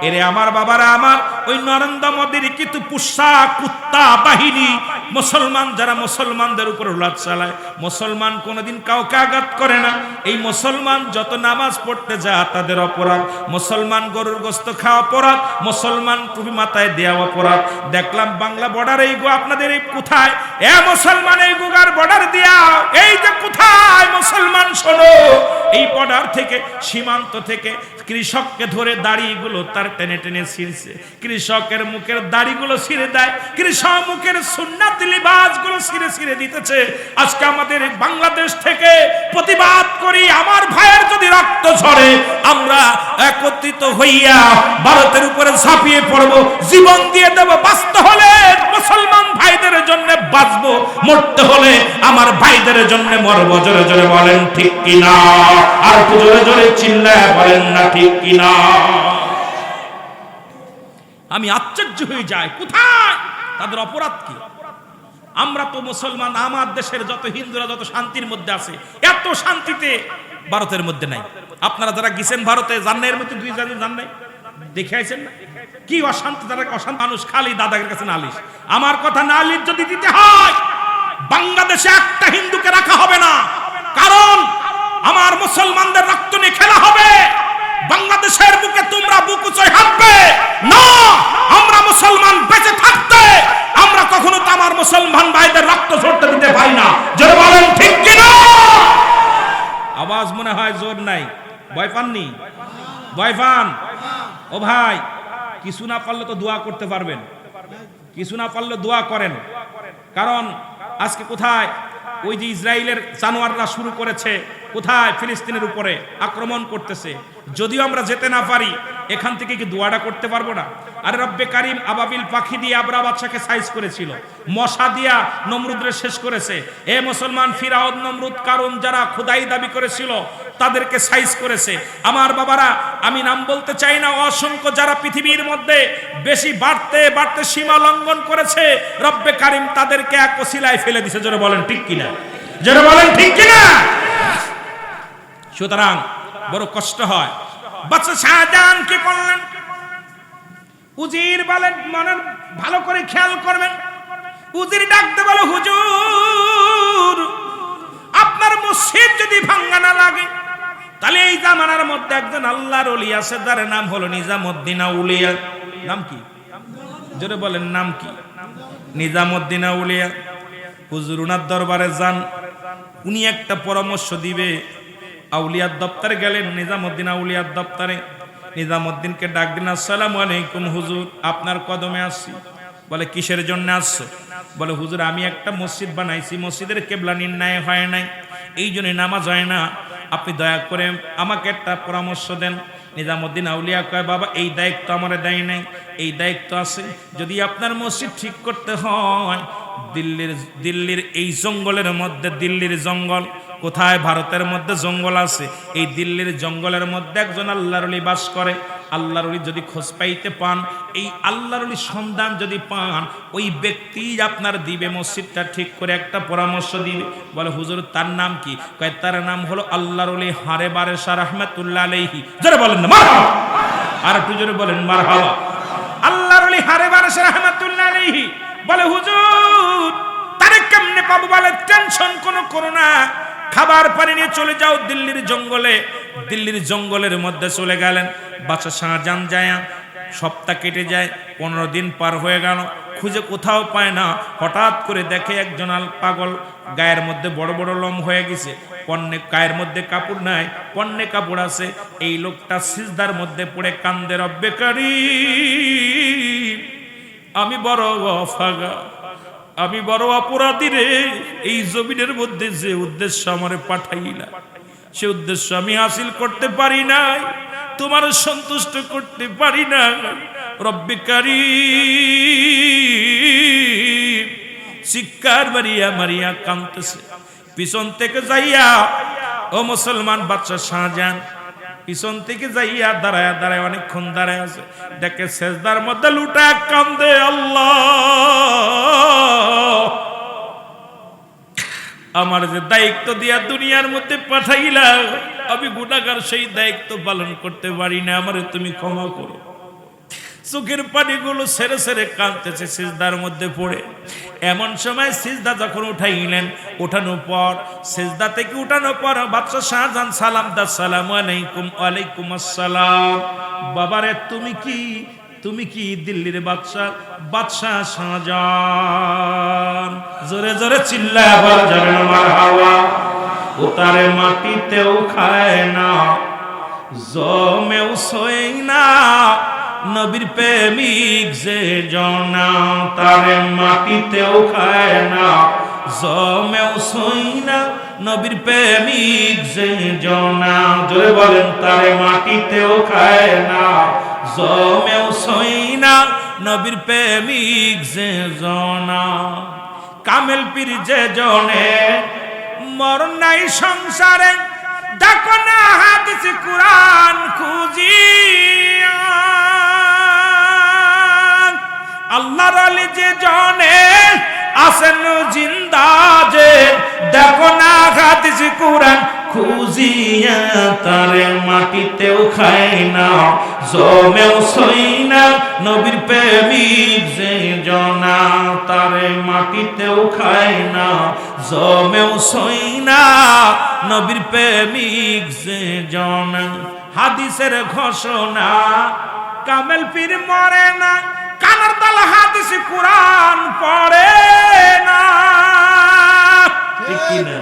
এরে আমার বাবারা আমার, ওই নরেন্দ্র মোদীর কিন্তু পুষা কুত্তা বাহিনী মুসলমান, যারা মুসলমানদের উপর উলাত চালায়, মুসলমান কোনোদিন কাউকে আঘাত করে না। এই মুসলমান যত নামাজ পড়তে যায় তাদের অপরাধ, মুসলমান গরুর গোস্ত খাওয়া অপরাধ, মুসলমান টুপি মাথায় দেওয়া অপরাধ। দেখলাম বাংলা বর্ডার এই গো আপনাদের এই কোথায় এ মুসলমান এই গুগার বর্ডার দিয়া এই যে কোথায় মুসলমান শোনো, এই বর্ডার থেকে সীমান্ত থেকে কৃষককে ধরে দাড়িগুলো তার টেনে টেনে ছিঁড়ছে, কৃষকের মুখের দাড়িগুলো ছিঁড়ে দেয়, কৃষক মুখের সুন্নাতি লিবাসগুলো ছিঁড়ে ছিঁড়ে দিতেছে। আজকে আমাদের বাংলাদেশ থেকে প্রতিবাদ করি, আমার ভাইয়ের যদি রক্ত ঝরে আমরা একত্রিত হইয়া ভারতের উপরে ঝাঁপিয়ে পড়ব, জীবন দিয়ে দেব। বাঁচতে হলে মুসলমান ভাইদের জন্য বাঁচবো, মরতে হলে আমার ভাইদের জন্য মরব। জোরে জোরে বলেন ঠিক কিনা? আর একটু জোরে জোরে চিল্লায় বলেন না ঠিক কিনা? আমি আশ্চর্য হয়ে যাই, কোথায় তাদের অপরাধ কি? আমরা তো মুসলমান, আমার দেশের যত হিন্দুরা যত শান্তির মধ্যে আছে, এত শান্তিতে ভারতের মধ্যে নাই। আপনারা যারা গেছেন ভারতে, জান্নাইয়ের মধ্যে 2 জাতি জান নাই, দেখে আইছেন না কি অশান্তি? তারা অশান্ত মানুষ, খালি দাদাগের কাছে নালিশ। আমার কথা, নালিশ যদি দিতে হয় বাংলাদেশে একটা হিন্দুকে রাখা হবে না, কারণ আমার মুসলমানদের রক্ত নিয়ে খেলা হবে। বাংলাদেশের বুকে তোমরা বুক উঁচয় হাঁটবে না। আমরা মুসলমান বেঁচে থাকতে আমরা কখনো তো আমার মুসলমান ভাইদের রক্ত ঝরতে দিতে পারি না। জোরে বলেন ঠিক কিনা? আওয়াজ মনে হয় জোর নাই, ভয় পাননি? ভয় পান? ও ভাই, কিছু না পারলে তো দোয়া করতে পারবেন, কিছু না পারলে দোয়া করেন। কারণ আজকে কোথায় ওই যে ইসরায়েলের জানোয়াররা শুরু করেছে, কোথায় ফিলিস্তিনের উপরে আক্রমণ করতেছে। যদিও আমরা যেতে না পারি, এখান থেকে কি দোয়াটা করতে পারবো না? আর রব্বে কারিম আবাবিল পাখি দিয়ে আবরা বাদশাকে সাইজ করেছিল, মশা দিয়া নমরুদরে শেষ করেছে। এ মুসলমান, ফিরাউন, নমরুদ, কারুন যারা খোদাই দাবি করেছিল তাদেরকে সাইজ করেছে। আমার বাবারা, আমি নাম বলতে চাই না, অসংখ্য যারা পৃথিবীর মধ্যে বেশি বাড়তে বাড়তে সীমা লঙ্ঘন করেছে, রব্বে কারিম তাদেরকে এক ওসিলায় ফেলে দিছে। জোরে বলেন ঠিক কিনা? জোরে বলেন ঠিক কিনা? সুতরাং বড় কষ্ট হয়। বাদশা শাহজাহান কি করলেন? উজির বলেন, মনের ভালো করে খেয়াল করবেন। উজির ডাকতে বলে, হুজুর আপনার মসজিদ যদি ভাঙ্গা না লাগে, তাহলে এই জামানার মধ্যে একজন আল্লাহর ওলি আছে, যার নাম হলো নিজামউদ্দিন আউলিয়া। নাম কি? জোরে বলেন, নাম কি? নিজামউদ্দিন আউলিয়া। হুজুর উনার দরবারে যান, উনি একটা পরামর্শ দিবে। আউলিয়ার দপ্তরে গেলেন, নিজামউদ্দিন আউলিয়ার দপ্তরে। নিজামউদ্দিনকে ডাক দিন, আসসালামু আলাইকুম হুজুর, আপনার কদমে আসছি। বলে কিসের জন্য আসছো? বলে হুজুর আমি একটা মসজিদ বানাইছি, মসজিদের কেবলা নির্ণয় হয় নাই, এই জন্য নামাজ হয় না, আপনি দয়া করে আমাকে একটা পরামর্শ দেন। নিজামউদ্দিন আউলিয়া কয়, বাবা এই দায়িত্ব আমার দেয় নাই, এই দায়িত্ব আছে। যদি আপনার মসজিদ ঠিক করতে হয়, দিল্লির এই জঙ্গলের মধ্যে, দিল্লির জঙ্গল কোথায়? ভারতের মধ্যে জঙ্গল আছে, এই দিল্লির জঙ্গলের মধ্যে একজন আল্লাহর ওলি বাস করে। আল্লাহর ওলি যদি খোঁজ পাইতে পান, এই আল্লাহর ওলির সন্ধান যদি পান, ওই ব্যক্তি আপনার দিবে, মসজিদটা ঠিক করে একটা পরামর্শ দিবে। বলে হুজুর তার নাম কি? কয় তার নাম হলো আল্লাহর ওলি হারে বারেশা রাহমাতুল্লাহ আলাইহি। জোরে বলেন না মারহাবা? আর একটু জোরে বলেন মারহাবা। আল্লাহর ওলি হারে বারেশা রাহমাতুল্লাহ আলাইহি। বলে হুজুর তারে কেমনে পাবো? বলে টেনশন কোনো করো না, খাবার পানি নিয়ে চলে যাও দিল্লির জঙ্গলে। দিল্লির জঙ্গলের মধ্যে চলে গেলেন। বাদশা শাহজাহান যায়, সপ্তাহ কেটে যায়, 15 দিন পার হয়ে গেল, খুঁজে কোথাও পায় না। হঠাৎ করে দেখে একজন পাগল, গায়ের মধ্যে বড় বড় লোম হয়ে গেছে, পণ্যে গায়ের মধ্যে কাপড় নাই, পণ্যে কাপড় আছে। এই লোকটা সিজদার মধ্যে পড়ে কান্দে, রব্বে কারীম আমি বড় অভাগা, আমি বড় অপরাধী রে। এই জমিনের মধ্যে যে উদ্দেশ্য আমারে পাঠাইলা, সে উদ্দেশ্য আমি হাসিল করতে পারি নাই, তোমার সন্তুষ্ট করতে পারি না। রব্বে কারীম চিৎকার মারিয়া মারিয়া কাঁদতেছে। পিছন থেকে যাইয়া, ও মুসলমান বাদশা শাহজাহান পিছন থেকে যাইয়া দাঁড়ায় দাঁড়ায় অনেকক্ষণ দাঁড়ায় আছে, দেখে সেজদার মধ্যে লুটা কান্দে, আল্লাহ আমার যে দায়িত্ব দিয়া দুনিয়ার মধ্যে পাঠাইলা, আমি গুনাহগার, সেই দায়িত্ব পালন করতে পারি না, আমারে তুমি ক্ষমা করো। চোখের পানিগুলো সেরে সেরে কাঁদতেছে সিজদার মধ্যে পড়ে। এমন সময় সিজদা যখন উঠাইলেন, উঠানোর পর সিজদা থেকে উঠানোর পর বাদশাহ শাহজাহান সালাম দা, সালামু আলাইকুম। ওয়ালাইকুম আসসালাম। বাবারে তুমি কি দিল্লির বাদশাহ শাহজাহান? জোরে জোরে চিল্লায় বলা যাবে না মারহাবা। উতারে মাটিতেও খায় না, জমেও সই না, নবীর প্রেমিক যে জনা, তারে মাটিতেও খায় না, জমেও সই না, নবীর প্রেমিক যে জনা। জোরে বলেন, তারে মাটিতেও খায় না, জমেও সই না, নবীর প্রেমিক যে জনা। কামেল পীর যে জনে, মরণ নাই সংসারে, দেখো না হাদিস কুরআন খুঁজিয়া। আল্লাহর ওলি যে জনে আছেন জিন্দা, যে দেখো না হাদিস কুরআন খুঁজিয়া। তারে মাটিতেও খায় না, জমেও সই না, নবীর প্রেমিক যে জনা। তারে মাটিতেও খায় না, জমেও সই না, নবীর প্রেমিক যে জনা। হাদিসের ঘোষণা, কামেল পীর মরে না, কানার তাল হাদিস কুরআন পড়ে না। ঠিক কি না?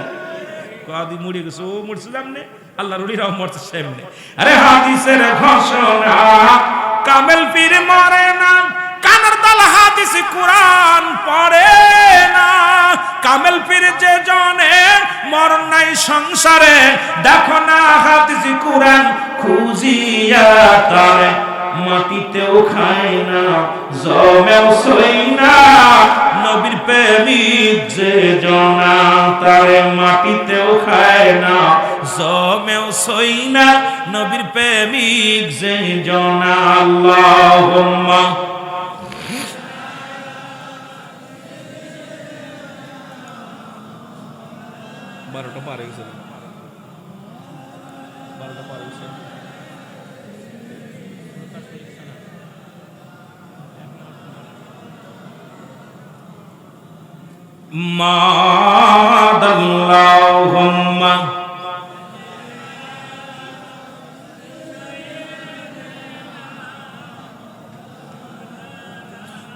কাদি মুড়ে গেছে, ও মরছিলাম নে, আল্লাহর ওলিরাও মরছে সামনে। আরে হাদিসের ঘোষণা, কামেল পীর মরে না, কানার তাল হাদিস কুরআন পড়ে না। কামেল পীর যে জনে, মরণ নাই সংসারে, দেখো না হাদিস কুরআন খুঁজিয়া। তারে মাটিতেও খায় না, জমেও সই না, নবীর প্রেমিক যে জনা। তারে মাটিতেও খায় না, জমেও সই না, নবীর প্রেমিক যে জনা। আল্লাহুম্মা বারোটা পারে গেছে, 12টা পারে গেছে। মাদাল্লাহুম্মা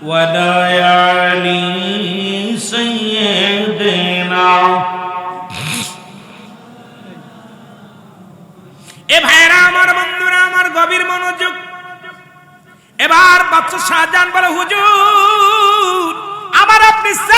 ওয়ালায়ালি সাইয়্যিদিনা। এ ভাইরা আমার, বন্ধুরা আমার, গভীর মনোযোগ। এবার বাদশা শাহজাহান বলে, হুজুর, আবার আপনি